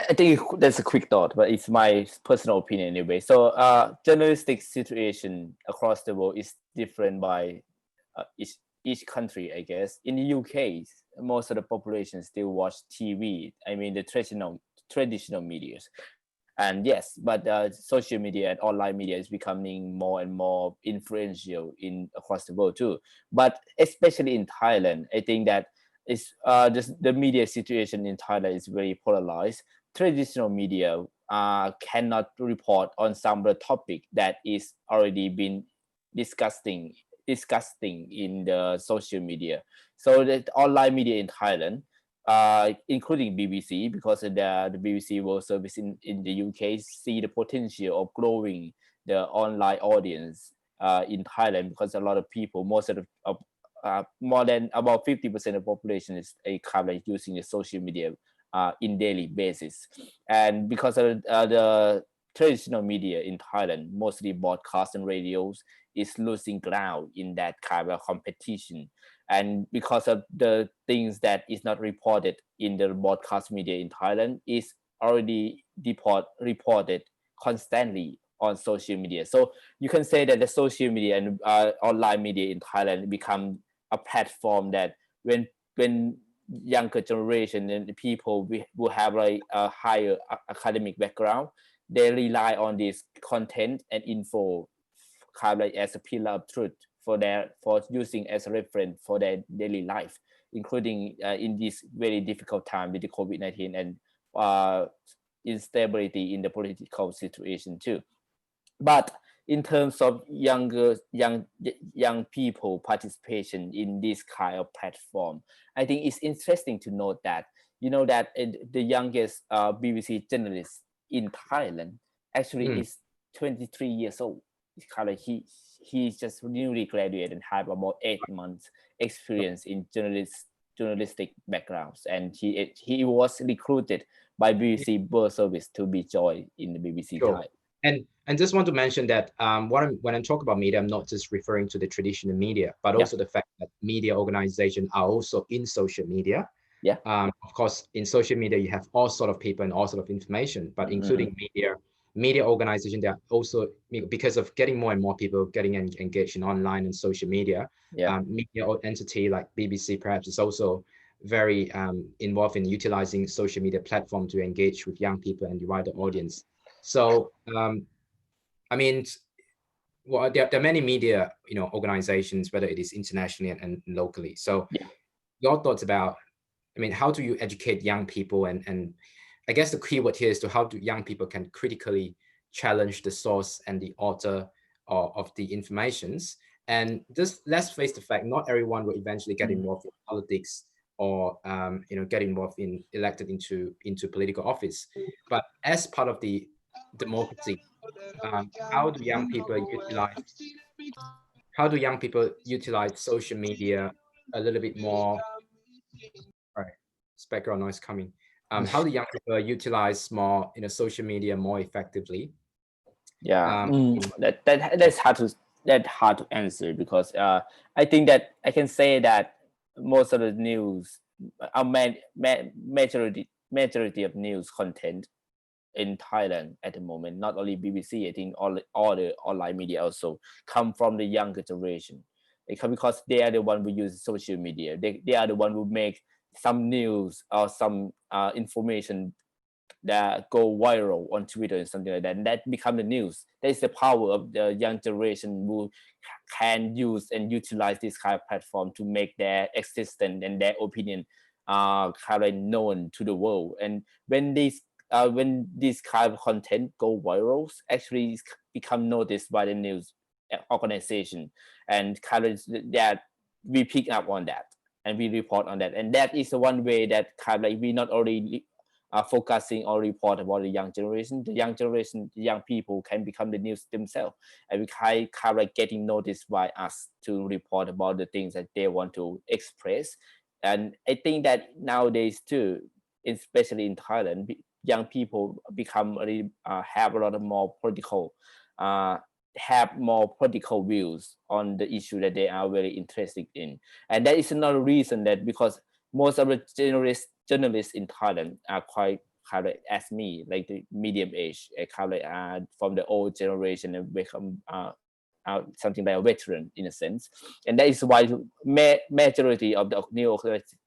H: I think that's a quick thought, but it's my personal opinion anyway. So, journalistic situation across the world is different by each country, I guess. In the UK, most of the population still watch TV. I mean, the traditional medias. And yes, but social media and online media is becoming more and more influential across the world too. But especially in Thailand, I think that it's just the media situation in Thailand is very polarized. Traditional media cannot report on some of the topic that is already been discussing in the social media. So the online media in Thailand, including BBC, because the BBC World Service in the UK see the potential of growing the online audience in Thailand, because a lot of people, more than about 50% of the population is currently using the social media in daily basis. And because of the traditional media in Thailand, mostly broadcast and radios, is losing ground in that kind of competition. And because of the things that is not reported in the broadcast media in Thailand is already reported constantly on social media. So you can say that the social media and online media in Thailand become a platform that when younger generation and people who have a higher academic background, they rely on this content and info kind of like as a pillar of truth for using as a reference for their daily life, including in this very difficult time with the COVID-19 and instability in the political situation too. But in terms of young people participation in this kind of platform, I think it's interesting to note that that the youngest BBC journalist in Thailand actually is 23 years old. It's kind of he's just newly graduated and have about 8 months experience in journalistic backgrounds, and he was recruited by BBC World Service to be joined in the BBC Thai.
A: And just want to mention that when I talk about media, I'm not just referring to the traditional media, but also the fact that media organizations are also in social media.
H: Yeah.
A: Of course, in social media, you have all sort of people and all sort of information, but including media organizations, they are also, because of getting more and more people getting engaged in online and social media, media entity like BBC perhaps is also very involved in utilizing social media platform to engage with young people and the wider audience. So, I mean, well, there are many media, organizations, whether it is internationally and locally. So, your thoughts about, I mean, how do you educate young people? And I guess the key word here is to how do young people can critically challenge the source and the author of the informations. And just let's face the fact, not everyone will eventually get involved in politics or get involved in elected into political office. But as part of the democracy, how do young people utilize social media a little bit more? All right, it's background noise coming. How do young people utilize more social media more effectively?
H: That's hard to answer, because I think that I can say that most of the news, majority of news content in Thailand at the moment, not only BBC, I think all the online media also come from the younger generation. They come because they are the one who use social media. They are the one who make some news or some information that go viral on Twitter and something like that, and that become the news. That is the power of the young generation who can use and utilize this kind of platform to make their existence and their opinion kind of known to the world. And when this kind of content go viral, actually become noticed by the news organization, and kind of that we pick up on that. and we report on that. And that is the one way that kind of like we not only focusing or report about the young generation, the young people can become the news themselves, and we kind of like getting noticed by us to report about the things that they want to express. And I think that nowadays too, especially in Thailand, young people become really have a lot of more political views on the issue that they are very interested in. And that is another reason that because most of the journalists in Thailand are quite kind of as me, like the medium age, kind of from the old generation and become something like a veteran in a sense. And that is why majority of the new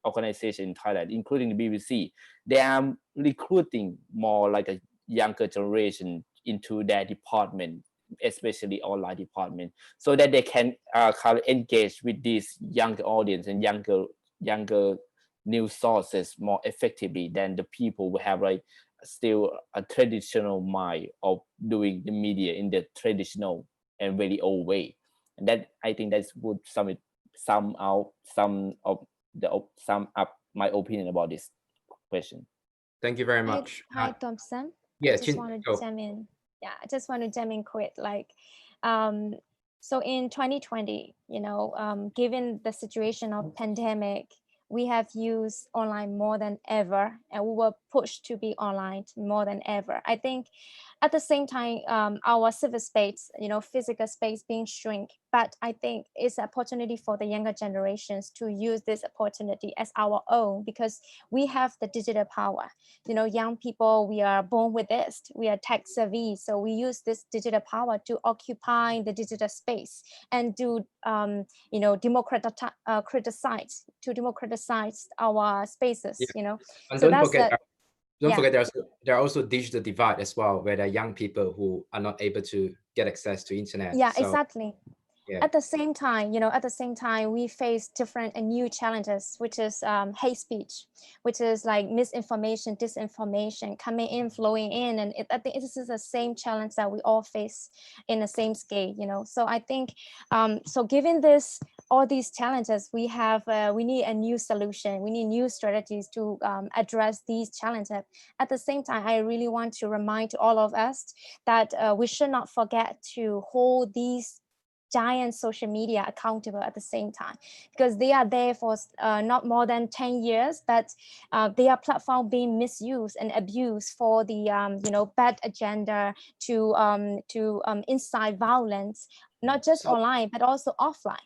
H: organization in Thailand, including the BBC, they are recruiting more like a younger generation into their department, especially online department, so that they can kind of engage with this younger audience and younger news sources more effectively than the people who have like still a traditional mind of doing the media in the traditional and very old way. And that I think that's would sum up my opinion about this question.
A: Thank you very much.
N: Hi Thompson.
A: Yeah,
N: I just want to jam in. Yeah, I just want to jam in quick. Like, so in 2020, given the situation of pandemic, we have used online more than ever, and we were pushed to be online more than ever. I think at the same time, our civil space, physical space being shrink, but I think it's an opportunity for the younger generations to use this opportunity as our own, because we have the digital power. Young people, we are born with this, we are tech savvy, so we use this digital power to occupy the digital space and to democratize our spaces.
A: And
N: so
A: don't
N: that's
A: forget there are also digital divide as well, where there are young people who are not able to get access to internet.
N: Yeah,
A: so,
N: exactly.
A: Yeah.
N: At the same time, we face different and new challenges, which is hate speech, which is like misinformation, disinformation coming in, flowing in, and I think this is the same challenge that we all face in the same scale. So I think, so given all these challenges, we need a new solution. We need new strategies to address these challenges. At the same time, I really want to remind all of us that we should not forget to hold these giant social media accountable at the same time, because they are there for not more than 10 years, but they are platform being misused and abused for the bad agenda to incite violence, not just online but also offline.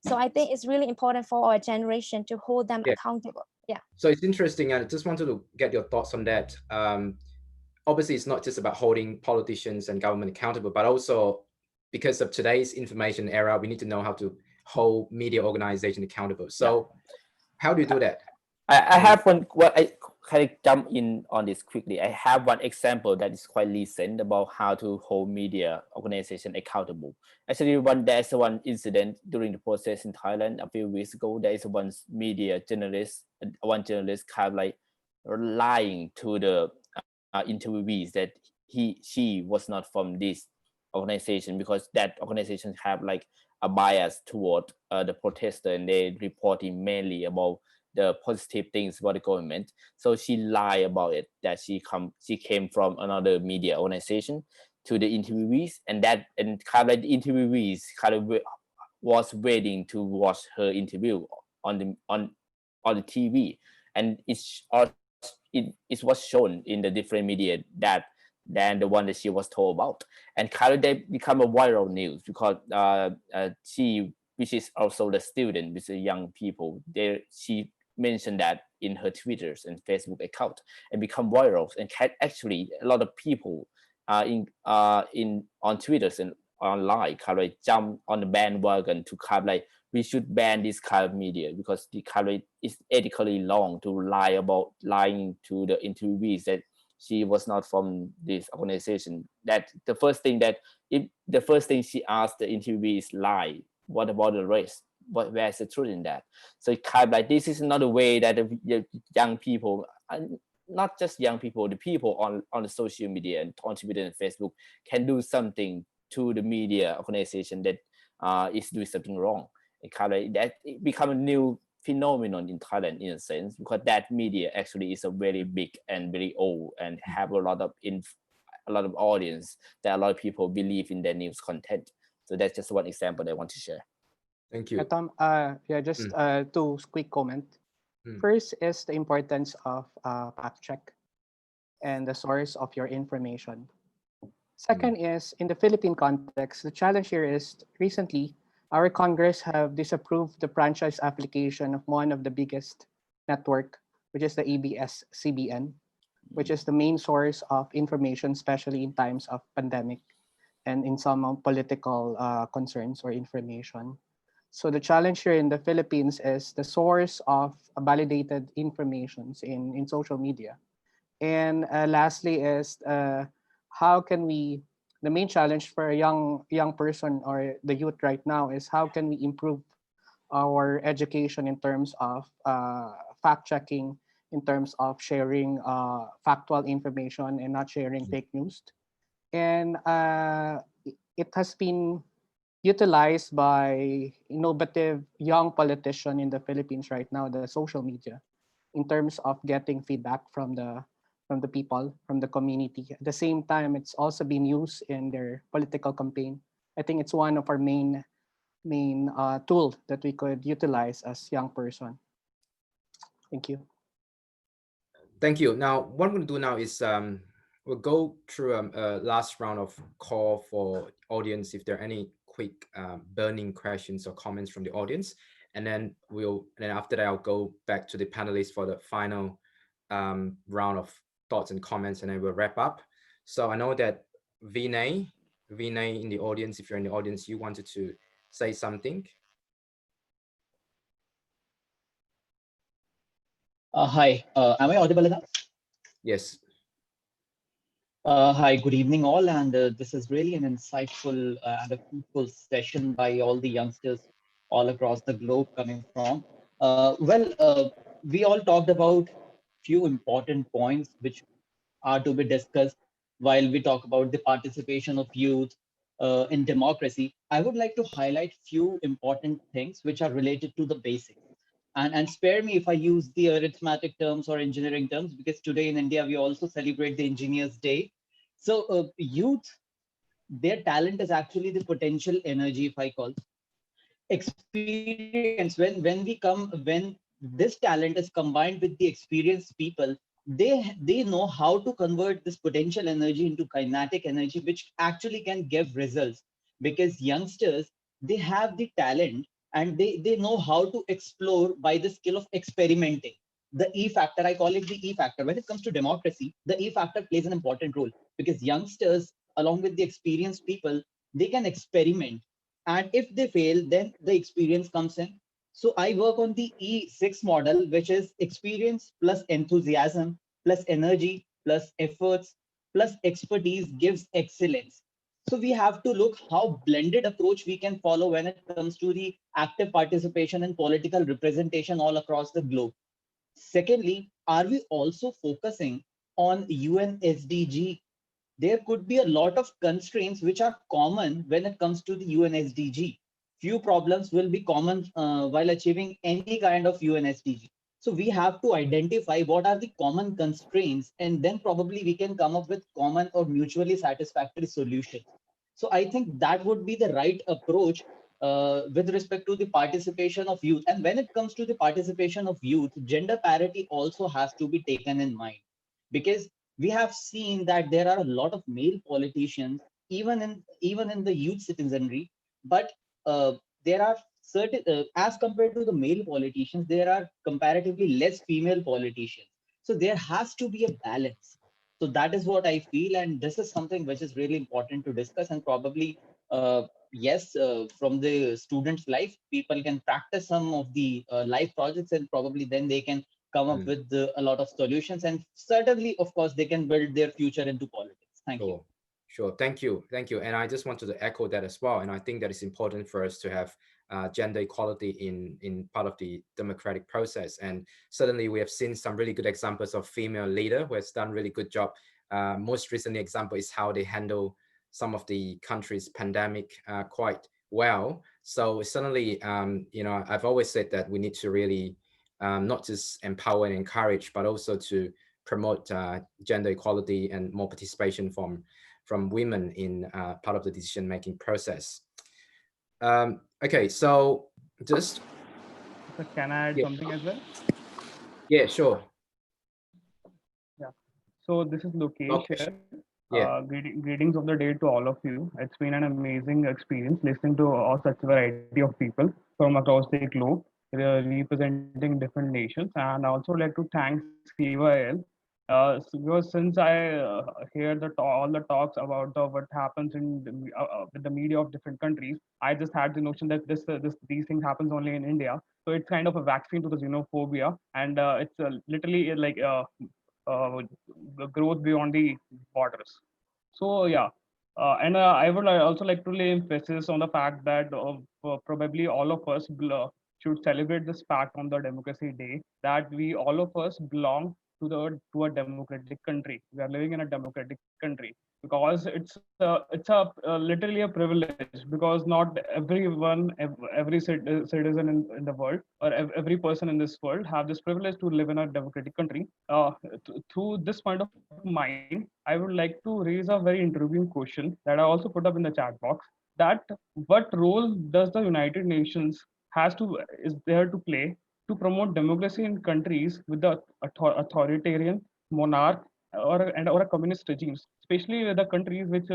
N: So I think it's really important for our generation to hold them accountable. Yeah.
A: So it's interesting, and I just wanted to get your thoughts on that. Obviously, it's not just about holding politicians and government accountable, but also because of today's information era, we need to know how to hold media organization accountable. So how do you do that?
H: I have one, I kind of jump in on this quickly. I have one example that is quite recent about how to hold media organization accountable. Actually, there's one incident during the process in Thailand a few weeks ago. There is one journalist kind of like lying to the interviewees that she was not from this organization, because that organization have like a bias toward the protester, and they reporting mainly about the positive things about the government. So she lied about it, that she came from another media organization to the interviewees, and kind of like the interviewees kind of was waiting to watch her interview on the TV, and it was shown in the different media than the one that she was told about, and kind of they become a viral news, because she, which is also the student with the young people, she mentioned that in her Twitters and Facebook account, and become viral, and actually a lot of people on Twitters and online kind of like jump on the bandwagon to kind of like, we should ban this kind of media, because the kind of is ethically wrong to lying to the interviewees that she was not from this organization. That the first thing she asked the interview is lie. What about the rest? Where's the truth in that? So it kind of like, this is another way that the young people, not just young people, the people on the social media and on Twitter and Facebook can do something to the media organization that is doing something wrong. It kind of like that, it become a new phenomenon in Thailand in a sense, because that media actually is a very big and very old and have a lot of audience that a lot of people believe in their news content. So that's just one example I want to share.
A: Thank you.
J: Tom, just two quick comments. First is the importance of fact check and the source of your information. Second is, in the Philippine context, the challenge here is recently, our Congress have disapproved the franchise application of one of the biggest network, which is the ABS-CBN, which is the main source of information, especially in times of pandemic and in some political concerns or information. So the challenge here in the Philippines is the source of validated information in social media. And lastly is how can we, the main challenge for a young person or the youth right now is how can we improve our education in terms of fact checking, in terms of sharing factual information and not sharing fake news. And it has been utilized by innovative young politician in the Philippines right now, the social media, in terms of getting feedback from the people, from the community. At the same time, it's also been used in their political campaign. I think it's one of our main tool that we could utilize as young person. Thank you.
A: Thank you. Now, what we'll do now is we'll go through a last round of call for audience if there are any quick burning questions or comments from the audience, and then after that I'll go back to the panelists for the final round of thoughts and comments, and then we'll wrap up. So I know that Vinay in the audience, if you're in the audience, you wanted to say something.
Q: Hi, am I audible enough?
A: Yes.
Q: Hi, good evening all, and this is really an insightful and a fruitful session by all the youngsters all across the globe coming from. We all talked about few important points which are to be discussed while we talk about the participation of youth in democracy. I would like to highlight few important things which are related to the basics. And spare me if I use the arithmetic terms or engineering terms, because today in India, we also celebrate the Engineers Day. So youth, their talent is actually the potential energy, if I call. Experience, when this talent is combined with the experienced people, they know how to convert this potential energy into kinetic energy, which actually can give results, because youngsters, they have the talent and they know how to explore by the skill of experimenting. The E factor, I call it the E factor. When it comes to democracy, the E factor plays an important role, because youngsters, along with the experienced people, they can experiment. And if they fail, then the experience comes in. So I work on the E6 model, which is experience plus enthusiasm, plus energy, plus efforts, plus expertise gives excellence. So we have to look how blended approach we can follow when it comes to the active participation and political representation all across the globe. Secondly, are we also focusing on UN SDG? There could be a lot of constraints which are common when it comes to the UN SDG. Few problems will be common while achieving any kind of UN SDG. So we have to identify what are the common constraints, and then probably we can come up with common or mutually satisfactory solutions. So I think that would be the right approach with respect to the participation of youth. And when it comes to the participation of youth, gender parity also has to be taken in mind, because we have seen that there are a lot of male politicians, even in the youth citizenry, but there are certain, as compared to the male politicians, there are comparatively less female politicians. So there has to be a balance. So that is what I feel, and this is something which is really important to discuss, and probably yes, from the students' life, people can practice some of the life projects, and probably then they can come up with a lot of solutions, and certainly, of course, they can build their future into politics. Thank you.
A: Sure. Thank you. And I just wanted to echo that as well. And I think that it's important for us to have gender equality in part of the democratic process. And certainly we have seen some really good examples of female leader who has done really good job. Most recent example is how they handle some of the country's pandemic quite well. So suddenly, I've always said that we need to really not just empower and encourage, but also to promote gender equality and more participation from women in part of the decision-making process. Okay, so just...
R: So can I add something as well?
A: Yeah, sure.
R: Yeah. So this is Lokesh here.
A: Yeah.
R: Greetings of the day to all of you. It's been an amazing experience listening to all such variety of people from across the globe representing different nations. And I also like to thank CYL because since I hear all the talks about what happens with the media of different countries, I just had the notion that these things happens only in India. So it's kind of a vaccine to the xenophobia, and it's literally like the growth beyond the borders. So yeah, and I would also like to lay emphasis on the fact that probably all of us should celebrate this fact on the Democracy Day, that we all of us belong to a democratic country. We are living in a democratic country because it's literally a privilege, because not everyone, every citizen in the world, or every person in this world have this privilege to live in a democratic country. Through this point of mine, I would like to raise a very intriguing question that I also put up in the chat box, that what role does the United Nations is there to play to promote democracy in countries with the authoritarian monarch or a communist regimes, especially the countries which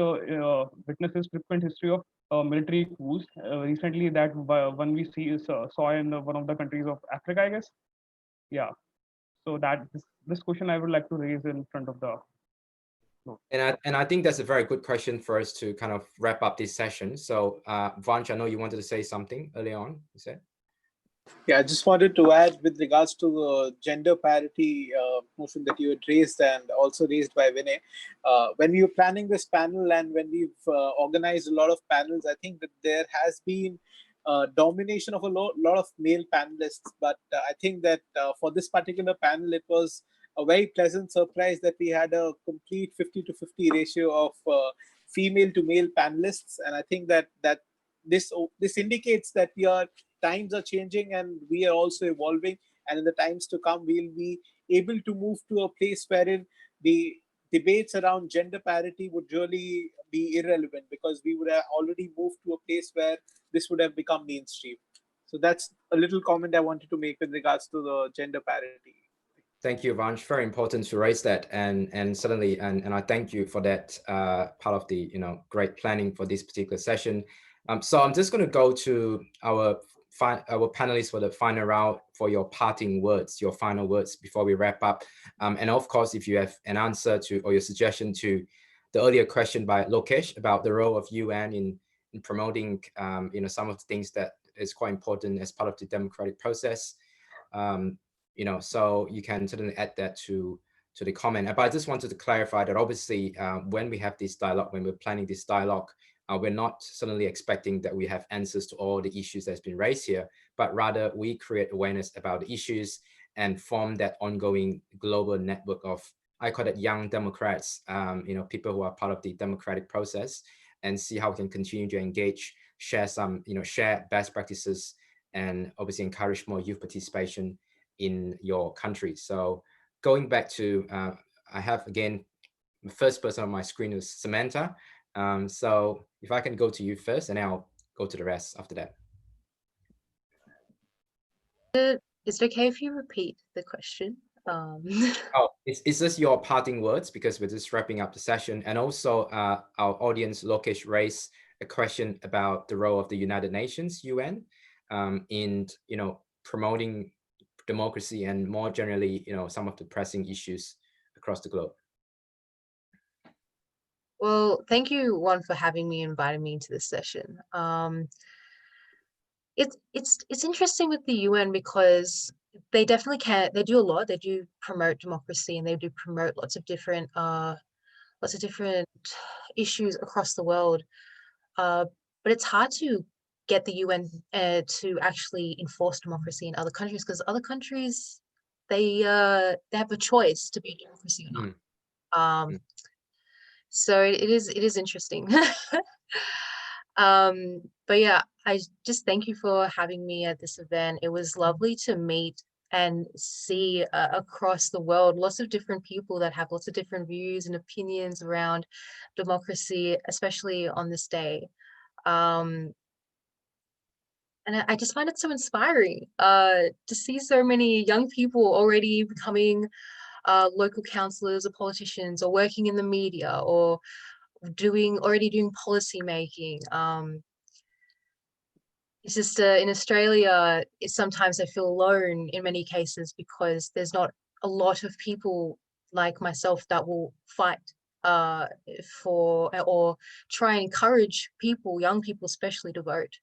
R: witnesses frequent history of military coups. Recently, that one we saw in one of the countries of Africa, I guess. Yeah. So this question I would like to raise in front of the...
A: And I think that's a very good question for us to kind of wrap up this session. So Vanch, I know you wanted to say something early on, you said?
C: Yeah, I just wanted to add with regards to the gender parity motion that you had raised and also raised by Vinay. When we were planning this panel and when we've organized a lot of panels, I think that there has been domination of a lot of male panelists. But I think that for this particular panel, it was a very pleasant surprise that we had a complete 50-50 ratio of female to male panelists. And I think that this indicates that times are changing and we are also evolving, and in the times to come we'll be able to move to a place wherein the debates around gender parity would really be irrelevant, because we would have already moved to a place where this would have become mainstream. So that's a little comment I wanted to make with regards to the gender parity.
A: Thank you, Vanch. Very important to raise that, and certainly, and I thank you for that part of the great planning for this particular session. So I'm just going to go to our panelists for the final round for your parting words, your final words before we wrap up. And of course, if you have an answer to or your suggestion to the earlier question by Lokesh about the role of UN in promoting some of the things that is quite important as part of the democratic process, so you can certainly add that to the comment. But I just wanted to clarify that obviously when we have this dialogue, when we're planning this dialogue, we're not suddenly expecting that we have answers to all the issues that's been raised here, but rather we create awareness about the issues and form that ongoing global network of, I call it young Democrats, people who are part of the democratic process, and see how we can continue to engage, share share best practices, and obviously encourage more youth participation in your country. So going back to, I have again, the first person on my screen is Samantha. So if I can go to you first, and I'll go to the rest after that.
G: Is it okay if you repeat the question?
A: Oh, is this your parting words? Because we're just wrapping up the session. And also our audience, Lokesh, raised a question about the role of the United Nations, UN, in promoting democracy and more generally, some of the pressing issues across the globe.
G: Well, thank you, Juan, for having me, inviting me into this session. It's interesting with the UN because they definitely they do a lot. They do promote democracy and they do promote lots of different issues across the world. But it's hard to get the UN to actually enforce democracy in other countries, because other countries they have a choice to be a democracy or not. So it is interesting. But yeah, I just thank you for having me at this event. It was lovely to meet and see across the world lots of different people that have lots of different views and opinions around democracy, especially on this day. And I just find it so inspiring to see so many young people already becoming local councillors or politicians or working in the media or already doing policy making. It's just in Australia, sometimes I feel alone in many cases because there's not a lot of people like myself that will fight for or try and encourage people, young people especially, to vote.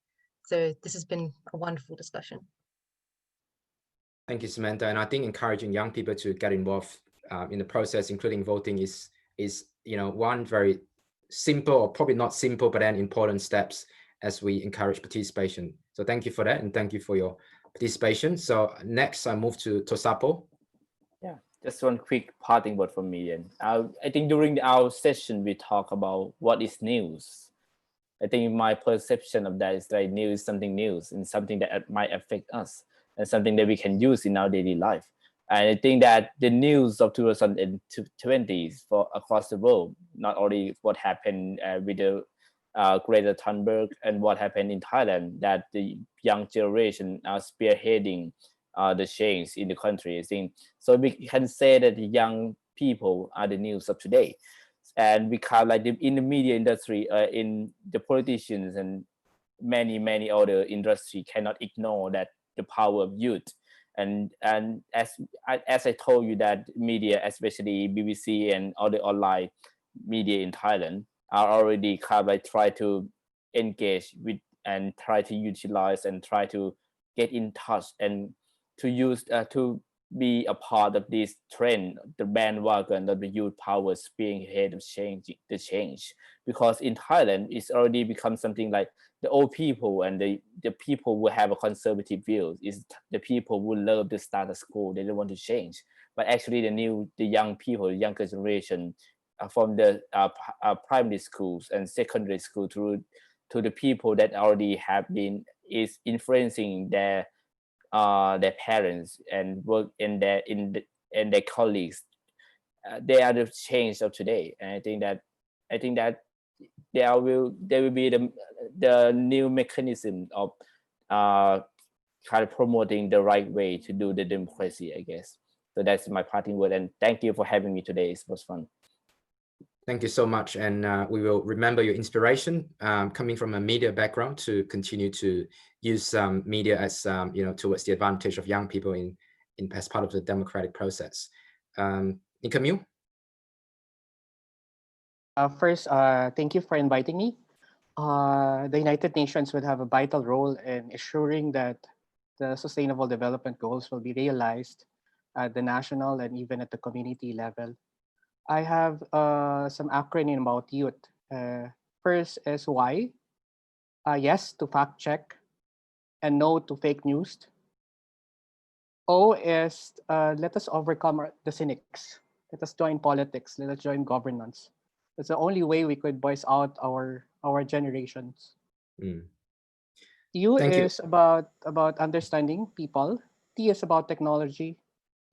G: So this has been a wonderful discussion.
A: Thank you, Samantha. And I think encouraging young people to get involved in the process, including voting, is one very simple, or probably not simple, but then important steps as we encourage participation. So thank you for that, and thank you for your participation. So next, I move to Tosapo.
H: Yeah, just one quick parting word from me. And I think during our session, we talk about what is news. I think my perception of that is that news is something new and something that might affect us and something that we can use in our daily life. And I think that the news of 2020s for across the world, not only what happened with the Greta Thunberg and what happened in Thailand, that the young generation are spearheading the change in the country. I think so we can say that the young people are the news of today, and we kind of like in the media industry, in the politicians and many other industry cannot ignore that the power of youth. And as I told you, that media, especially BBC and other online media in Thailand, are already kind of like try to engage with and try to utilize and try to get in touch and to use to be a part of this trend, the bandwagon of the youth power being ahead of the change. Because in Thailand, it's already become something like the old people and the people who have a conservative view is the people who love the status quo. They don't want to change. But actually the young people, the younger generation, from the primary schools and secondary school to the people that already have been is influencing their parents and work in their colleagues. They are the change of today, and I think that there will be the new mechanism of kind of promoting the right way to do the democracy, I guess. So that's my parting word, and thank you for having me today. It was fun.
A: Thank you so much, and we will remember your inspiration coming from a media background to continue to use media as towards the advantage of young people in as part of the democratic process. Nikamil?
J: First, thank you for inviting me. The United Nations would have a vital role in ensuring that the Sustainable Development Goals will be realized at the national and even at the community level. I have some acronym about youth. First is Y. Yes to fact check, and no to fake news. O is let us overcome the cynics. Let us join politics. Let us join governance. That's the only way we could voice out our generations. U is about understanding people. T is about technology,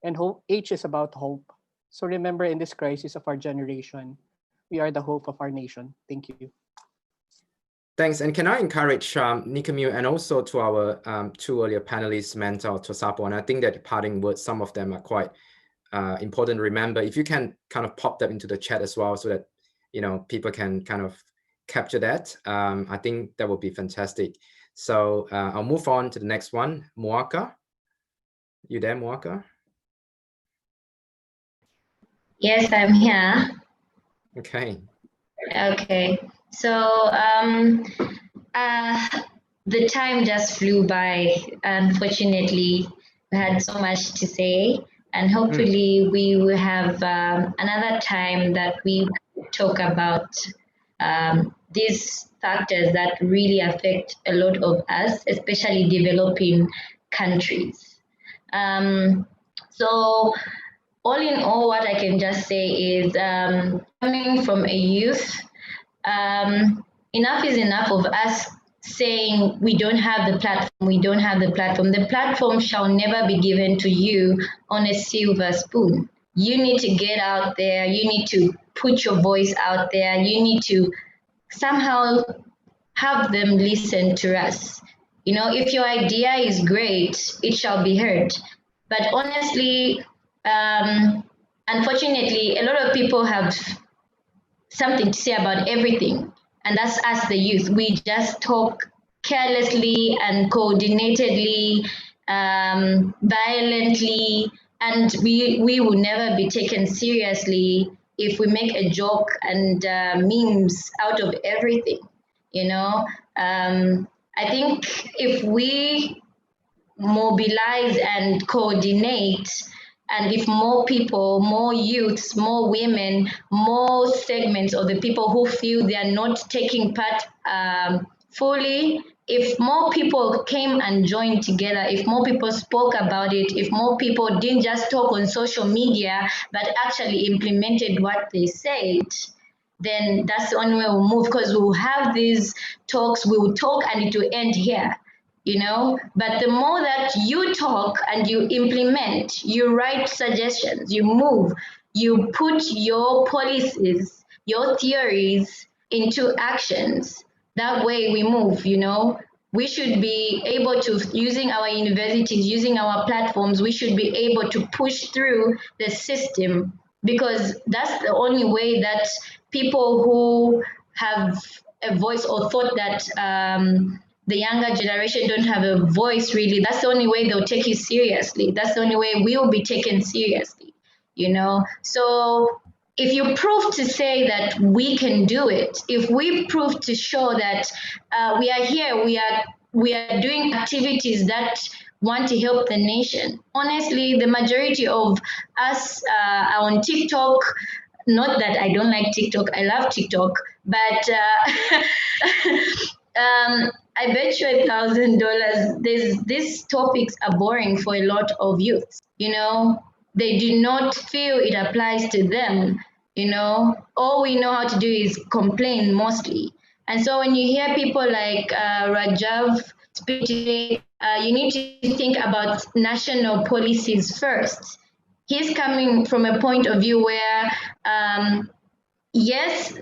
J: and H is about hope. So remember, in this crisis of our generation, we are the hope of our nation. Thank you.
A: Thanks. And can I encourage Nikamil and also to our two earlier panelists, Samantha or Tosapo, and I think that the parting words, some of them are quite important to remember. If you can kind of pop that into the chat as well so that people can kind of capture that, I think that would be fantastic. So I'll move on to the next one. Muaka, you there, Muaka?
K: Yes, I'm here.
A: Okay.
K: Okay. So the time just flew by. Unfortunately, we had so much to say, and hopefully we will have another time that we talk about these factors that really affect a lot of us, especially developing countries. So all in all, what I can just say is coming from a youth, enough is enough of us saying we don't have the platform, we don't have the platform. The platform shall never be given to you on a silver spoon. You need to get out there, you need to put your voice out there, you need to somehow have them listen to us. You know, if your idea is great, it shall be heard. But honestly, unfortunately, a lot of people have something to say about everything. And that's us, the youth. We just talk carelessly and coordinatedly, violently, and we will never be taken seriously if we make a joke and memes out of everything. You know, I think if we mobilize and coordinate, and if more people, more youths, more women, more segments of the people who feel they are not taking part fully, if more people came and joined together, if more people spoke about it, if more people didn't just talk on social media, but actually implemented what they said, then that's the only way we'll move, because we'll have these talks, we'll talk and it will end here. You know, but the more that you talk and you implement, you write suggestions, you move, you put your policies, your theories into actions, that way we move. You know, we should be able to, using our universities, using our platforms, we should be able to push through the system, because that's the only way that people who have a voice or thought that the younger generation don't have a voice, really, that's the only way they'll take you seriously. That's the only way we'll be taken seriously, you know? So if you prove to say that we can do it, if we prove to show that we are here, we are doing activities that want to help the nation. Honestly, the majority of us are on TikTok. Not that I don't like TikTok, I love TikTok, but I bet you $1,000, these topics are boring for a lot of youths. You know, they do not feel it applies to them. You know, all we know how to do is complain mostly. And so when you hear people like Rajav speak today, you need to think about national policies first. He's coming from a point of view where yes,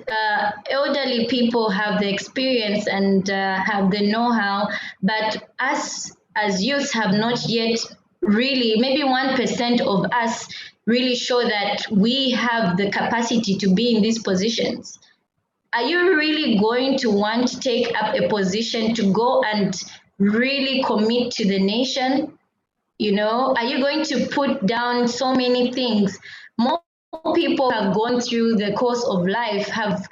K: elderly people have the experience and have the know-how, but us as youths have not yet really, maybe 1% of us really show that we have the capacity to be in these positions. Are you really going to want to take up a position to go and really commit to the nation? You know, are you going to put down so many things? More people have gone through the course of life, have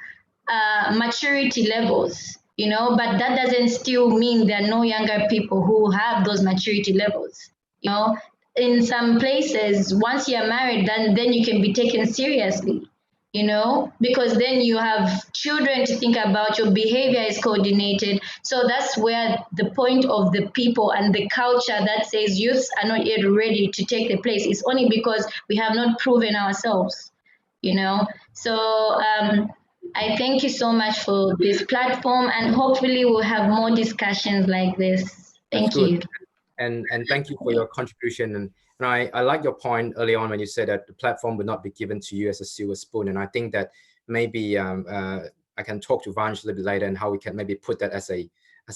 K: maturity levels, you know, but that doesn't still mean there are no younger people who have those maturity levels. You know, in some places, once you're married, then you can be taken seriously, you know, because then you have children to think about, your behavior is coordinated. So that's where the point of the people and the culture that says youths are not yet ready to take the place is only because we have not proven ourselves, you know. So I thank you so much for this platform, and hopefully we'll have more discussions like this. Thank you.
A: And thank you for your contribution. And I like your point early on when you said that the platform would not be given to you as a silver spoon. And I think that maybe I can talk to Vanj a little bit later and how we can maybe put that as a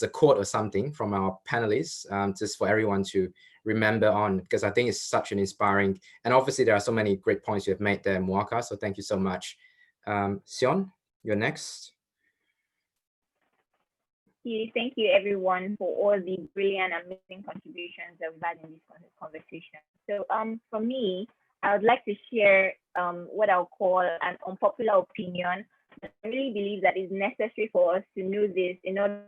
A: quote or something from our panelists, just for everyone to remember on, because I think it's such an inspiring, and obviously there are so many great points you have made there, Mwaka. So thank you so much. Sion, you're next.
D: Thank you everyone for all the brilliant, amazing contributions that we've had in this conversation. So for me, I would like to share what I'll call an unpopular opinion. I really believe that it's necessary for us to know this in order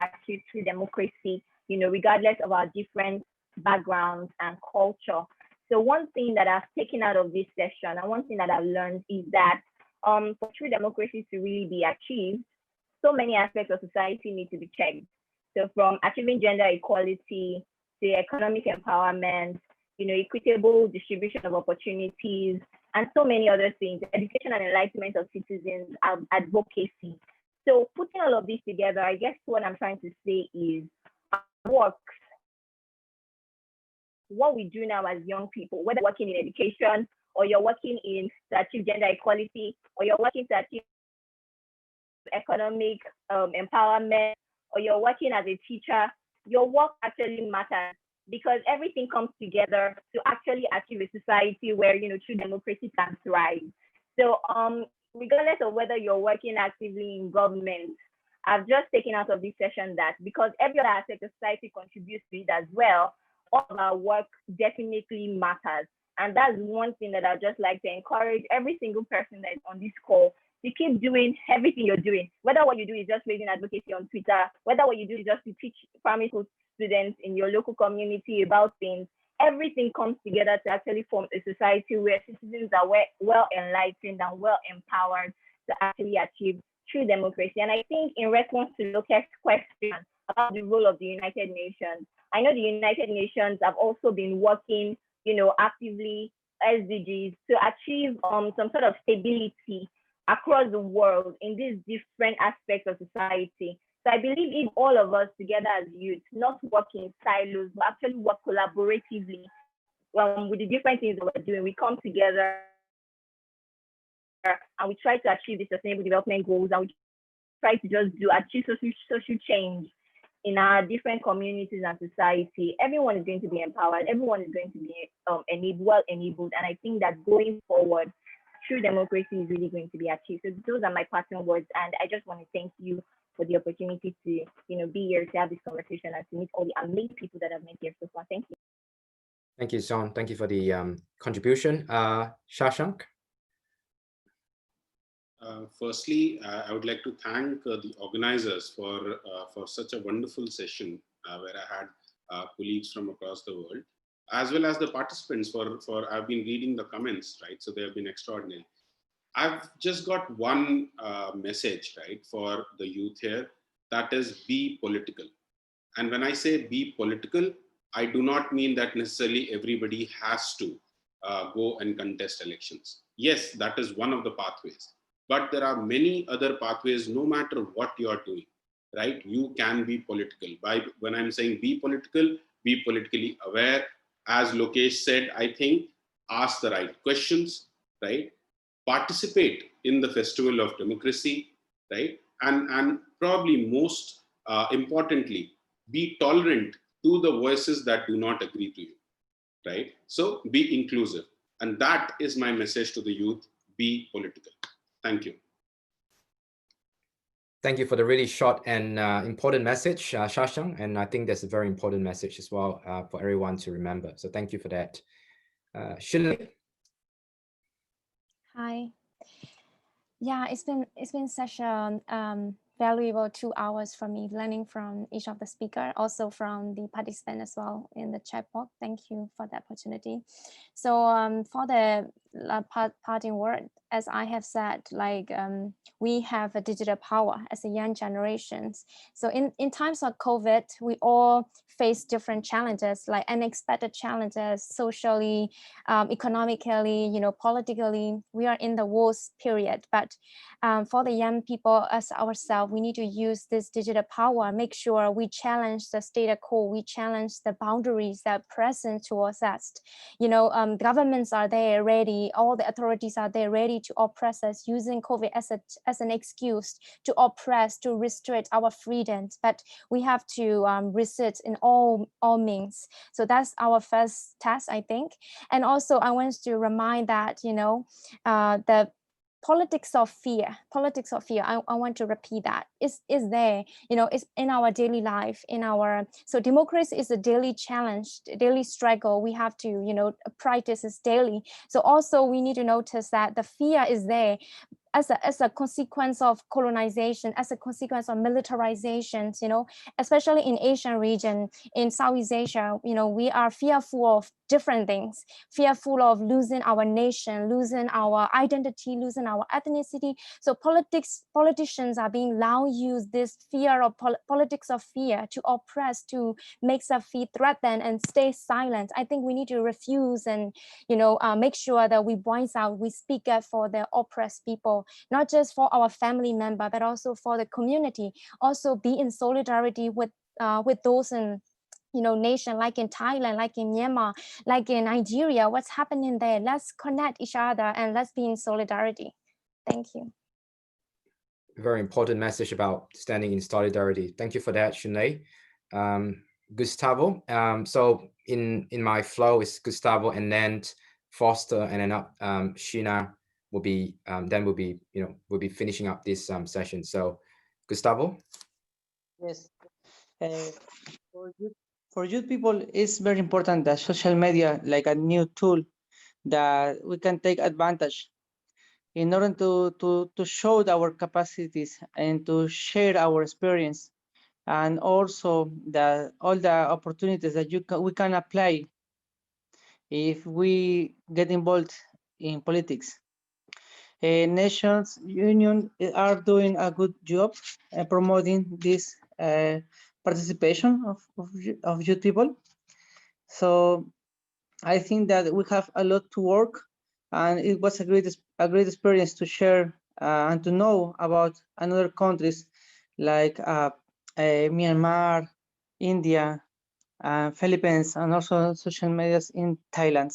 D: to achieve true democracy, you know, regardless of our different backgrounds and culture. So one thing that I've taken out of this session, and one thing that I've learned, is that for true democracy to really be achieved, so many aspects of society need to be checked. So from achieving gender equality to economic empowerment, you know, equitable distribution of opportunities, and so many other things, education and enlightenment of citizens, advocacy. So putting all of this together, I guess what I'm trying to say is work. What we do now as young people, whether working in education or you're working to achieve gender equality, or you're working to achieve economic empowerment, or you're working as a teacher, your work actually matters, because everything comes together to actually achieve a society where, true democracy can thrive. So regardless of whether you're working actively in government, I've just taken out of this session that because every other aspect of society contributes to it as well, all of our work definitely matters. And that's one thing that I'd just like to encourage every single person that is on this call to keep doing everything you're doing. Whether what you do is just raising advocacy on Twitter, whether what you do is just to teach primary school students in your local community about things, everything comes together to actually form a society where citizens are well enlightened and well empowered to actually achieve true democracy. And I think in response to Lokesh's question about the role of the United Nations, I know the United Nations have also been working, actively SDGs to achieve some sort of stability across the world in these different aspects of society. So I believe if all of us together as youth, not work in silos, but actually work collaboratively with the different things that we're doing, we come together and we try to achieve the Sustainable Development Goals, and we try to just achieve social change in our different communities and society. Everyone is going to be empowered. Everyone is going to be well enabled. And I think that going forward, true democracy is really going to be achieved. So those are my parting words. And I just want to thank you for the opportunity to, be here to have this conversation and to meet all the amazing people that I've met here so far. Thank you.
A: Thank you, Son. Thank you for the contribution. Shashank?
L: Firstly, I would like to thank the organizers for such a wonderful session where I had colleagues from across the world, as well as the participants for I've been reading the comments, right? So they have been extraordinary. I've just got one message, right, for the youth here, that is be political. And when I say be political, I do not mean that necessarily everybody has to go and contest elections. Yes, that is one of the pathways. But there are many other pathways, no matter what you are doing, right? You can be political. When I'm saying be politically aware. As Lokesh said, I think, ask the right questions, right? Participate in the festival of democracy, right? And probably most importantly, be tolerant to the voices that do not agree to you, right? So be inclusive. And that is my message to the youth, be political. Thank you.
A: Thank you for the really short and important message, Shashank. And I think that's a very important message as well for everyone to remember. So thank you for that. Shikha?
N: Hi. Yeah, it's been such a valuable 2 hours for me, learning from each of the speaker, also from the participant as well in the chat box. Thank you for the opportunity. So for the parting word, as I have said, we have a digital power as a young generations. So in times of COVID, we all face different challenges, like unexpected challenges, socially, economically, politically. We are in the worst period, but for the young people as ourselves, we need to use this digital power, make sure we challenge the status quo, we challenge the boundaries that are present towards us. Governments are there ready, all the authorities are there ready to oppress us, using COVID as an excuse to oppress, to restrict our freedoms. But we have to resist in all means. So that's our first task, I think. And also I want to remind that, the politics of fear, I want to repeat that, is there, it's in our daily life, so democracy is a daily challenge, daily struggle. We have to, practice this daily. So also we need to notice that the fear is there as a consequence of colonization, as a consequence of militarizations, especially in Asian region, in Southeast Asia, we are fearful of different things, fearful of losing our nation, losing our identity, losing our ethnicity. So politicians are being now use this fear of politics of fear to oppress, to make us feel threatened and stay silent. I think we need to refuse and, make sure that we voice out, we speak up for the oppressed people, also, not just for our family member, but also for the community. Also be in solidarity with those in nation like in Thailand, like in Myanmar, like in Nigeria. What's happening there? Let's connect each other and let's be in solidarity. Thank you.
A: Very important message about standing in solidarity. Thank you for that, Shunei. Gustavo. So in my flow is Gustavo, and then Foster, and then up Sheena will be then we'll be finishing up this session. So Gustavo.
O: Yes. For youth people, it's very important that social media, like a new tool that we can take advantage in order to show our capacities and to share our experience, and also that all the opportunities that we can apply if we get involved in politics. Nations Union are doing a good job promoting this participation of youth people. So I think that we have a lot to work, and it was a great experience to share and to know about another countries like Myanmar, India, Philippines, and also social medias in Thailand.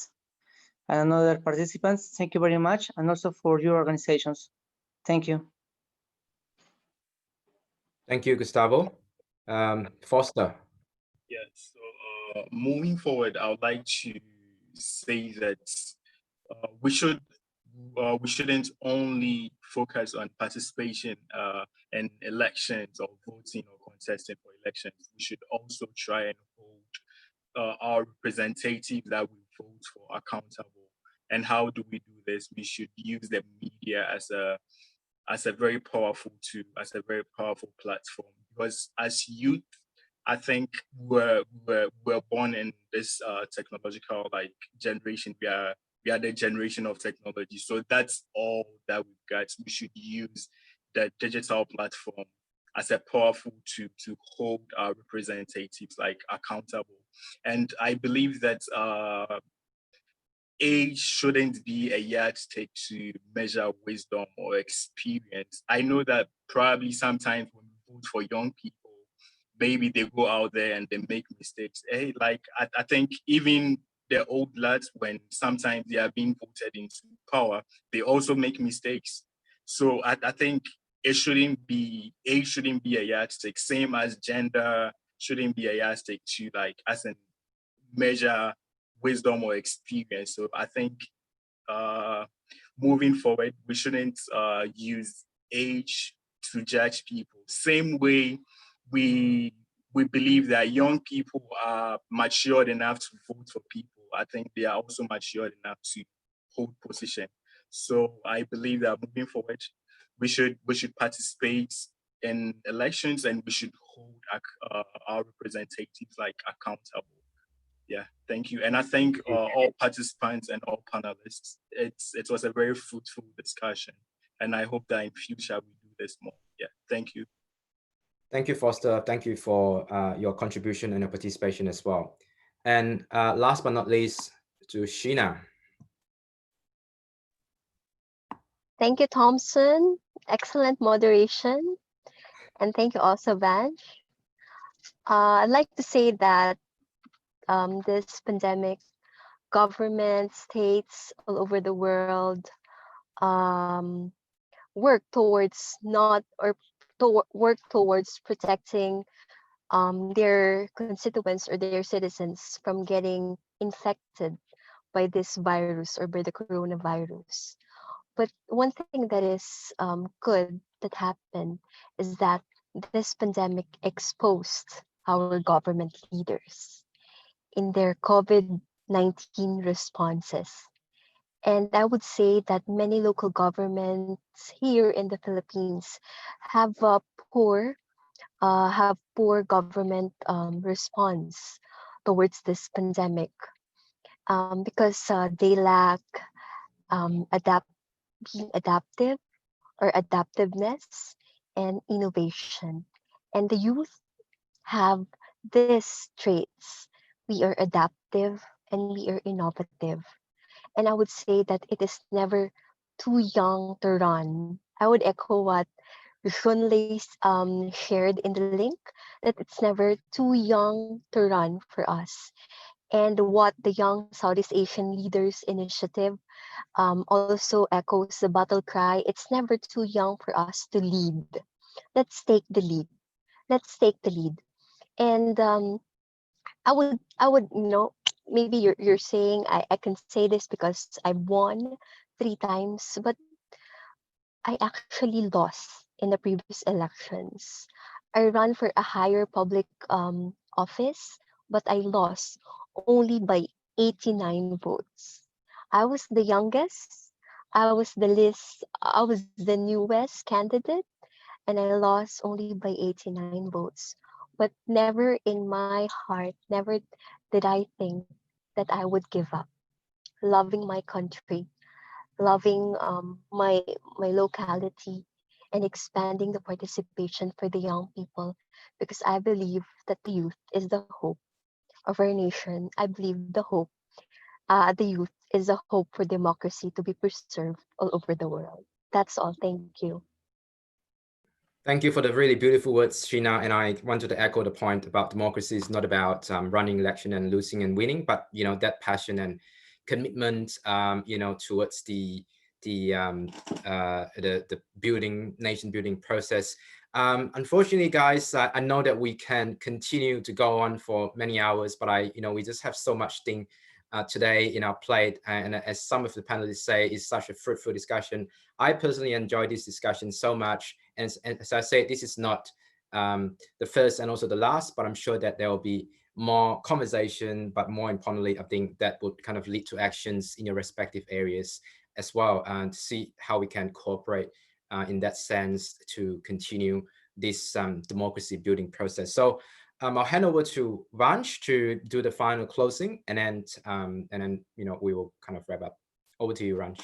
O: And other participants, thank you very much, and also for your organizations. Thank you.
A: Thank you, Gustavo. Foster.
I: Yes. So moving forward, I would like to say that we shouldn't only focus on participation in elections or voting or contesting for elections. We should also try and hold our representatives that we vote for accountable. And how do we do this? We should use the media as a very powerful tool, as a very powerful platform. Because as youth, I think we're born in this technological generation. We are the generation of technology. So that's all that we've got. We should use the digital platform as a powerful tool to hold our representatives accountable. And I believe that age shouldn't be a yardstick to measure wisdom or experience. I know that probably sometimes when we vote for young people, maybe they go out there and they make mistakes. Hey, I think even the old lads, when sometimes they are being voted into power, they also make mistakes. So I think age shouldn't be a yardstick, same as gender shouldn't be a yardstick to as a measure wisdom or experience. So I think moving forward, we shouldn't use age to judge people. Same way we believe that young people are matured enough to vote for people. I think they are also matured enough to hold position. So I believe that moving forward, we should participate in elections, and we should hold our representatives accountable. Yeah, thank you. And I thank all participants and all panelists. It was a very fruitful discussion, and I hope that in future we do this more. Yeah, thank you.
A: Thank you, Foster. Thank you for your contribution and your participation as well. And last but not least, to Sheena.
M: Thank you, Thompson. Excellent moderation. And thank you also, Vanj. I'd like to say that this pandemic, governments, states all over the world work towards work towards protecting their constituents or their citizens from getting infected by this virus or by the coronavirus. But one thing that is good that happened is that this pandemic exposed our government leaders in their COVID-19 responses. And I would say that many local governments here in the Philippines have poor government response towards this pandemic because they lack being adaptive or adaptiveness and innovation. And the youth have these traits. We are adaptive and we are innovative. And I would say that it is never too young to run. I would echo what Shunlei shared in the link, that it's never too young to run for us. And what the Young Southeast Asian Leaders Initiative also echoes the battle cry, it's never too young for us to lead. Let's take the lead. Let's take the lead. And I would, maybe you're saying I can say this because I've won 3 times, but I actually lost in the previous elections. I ran for a higher public office, but I lost only by 89 votes. I was the youngest. I was the newest candidate, and I lost only by 89 votes. But never in my heart, never did I think that I would give up. Loving my country, loving my locality, and expanding the participation for the young people, because I believe that the youth is the hope of our nation. I believe the youth is a hope for democracy to be preserved all over the world. That's all. Thank you.
A: Thank you for the really beautiful words, Sheena. And I wanted to echo the point about democracy is not about running election and losing and winning, but that passion and commitment, towards the building, nation building process. Unfortunately, guys, I know that we can continue to go on for many hours, but we just have so much thing today in our plate, and as some of the panelists say, it's such a fruitful discussion. I personally enjoy this discussion so much, and as I said, this is not the first and also the last, but I'm sure that there will be more conversation, but more importantly, I think that would kind of lead to actions in your respective areas as well, and to see how we can cooperate in that sense to continue this democracy building process. So I'll hand over to Vansh to do the final closing, and then we will kind of wrap up. Over to you, Vansh.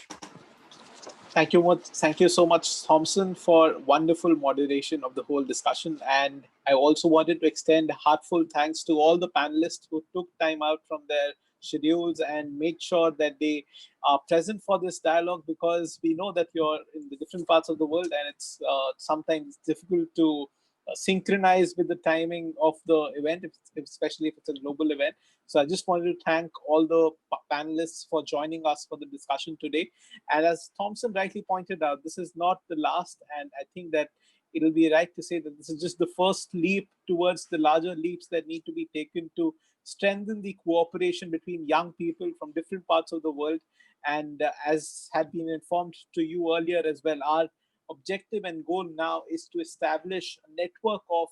C: Thank you so much, Thompson, for wonderful moderation of the whole discussion. And I also wanted to extend heartfelt thanks to all the panelists who took time out from their schedules and make sure that they are present for this dialogue, because we know that you're in the different parts of the world, and it's sometimes difficult to synchronize with the timing of the event, especially if it's a global event. So I just wanted to thank all the panelists for joining us for the discussion today. And as Thompson rightly pointed out, this is not the last, and I think that it'll be right to say that this is just the first leap towards the larger leaps that need to be taken to strengthen the cooperation between young people from different parts of the world. And as had been informed to you earlier as well, our objective and goal now is to establish a network of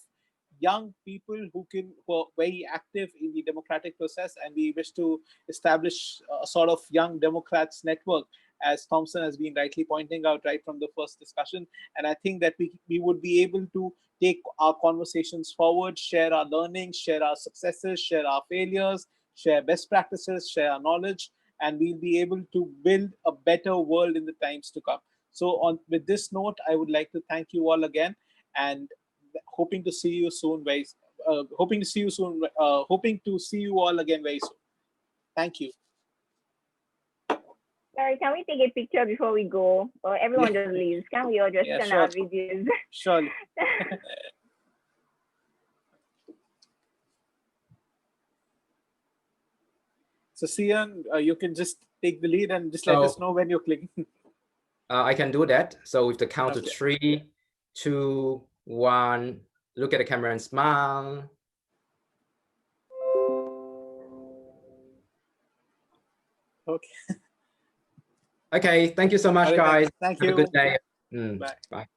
C: young people who are very active in the democratic process, and we wish to establish a sort of young democrats network, as Thompson has been rightly pointing out right from the first discussion. And I think that we would be able to take our conversations forward, share our learnings, share our successes, share our failures, share best practices, share our knowledge, and we'll be able to build a better world in the times to come. So with this note, I would like to thank you all again, and hoping to see you soon. Hoping to see you all again very soon. Thank you.
D: Sorry, can we take a picture before we go? Or everyone just leaves? Can we all just send our videos?
C: Surely. So Sian, you can just take the lead and just let us know when you're clicking.
A: I can do that. So with the count of 3, 2, 1, look at the camera and smile.
C: Okay.
A: Okay, thank you so much, guys.
C: Thank
A: you.
C: Have
A: a good day.
C: Bye.
A: Bye.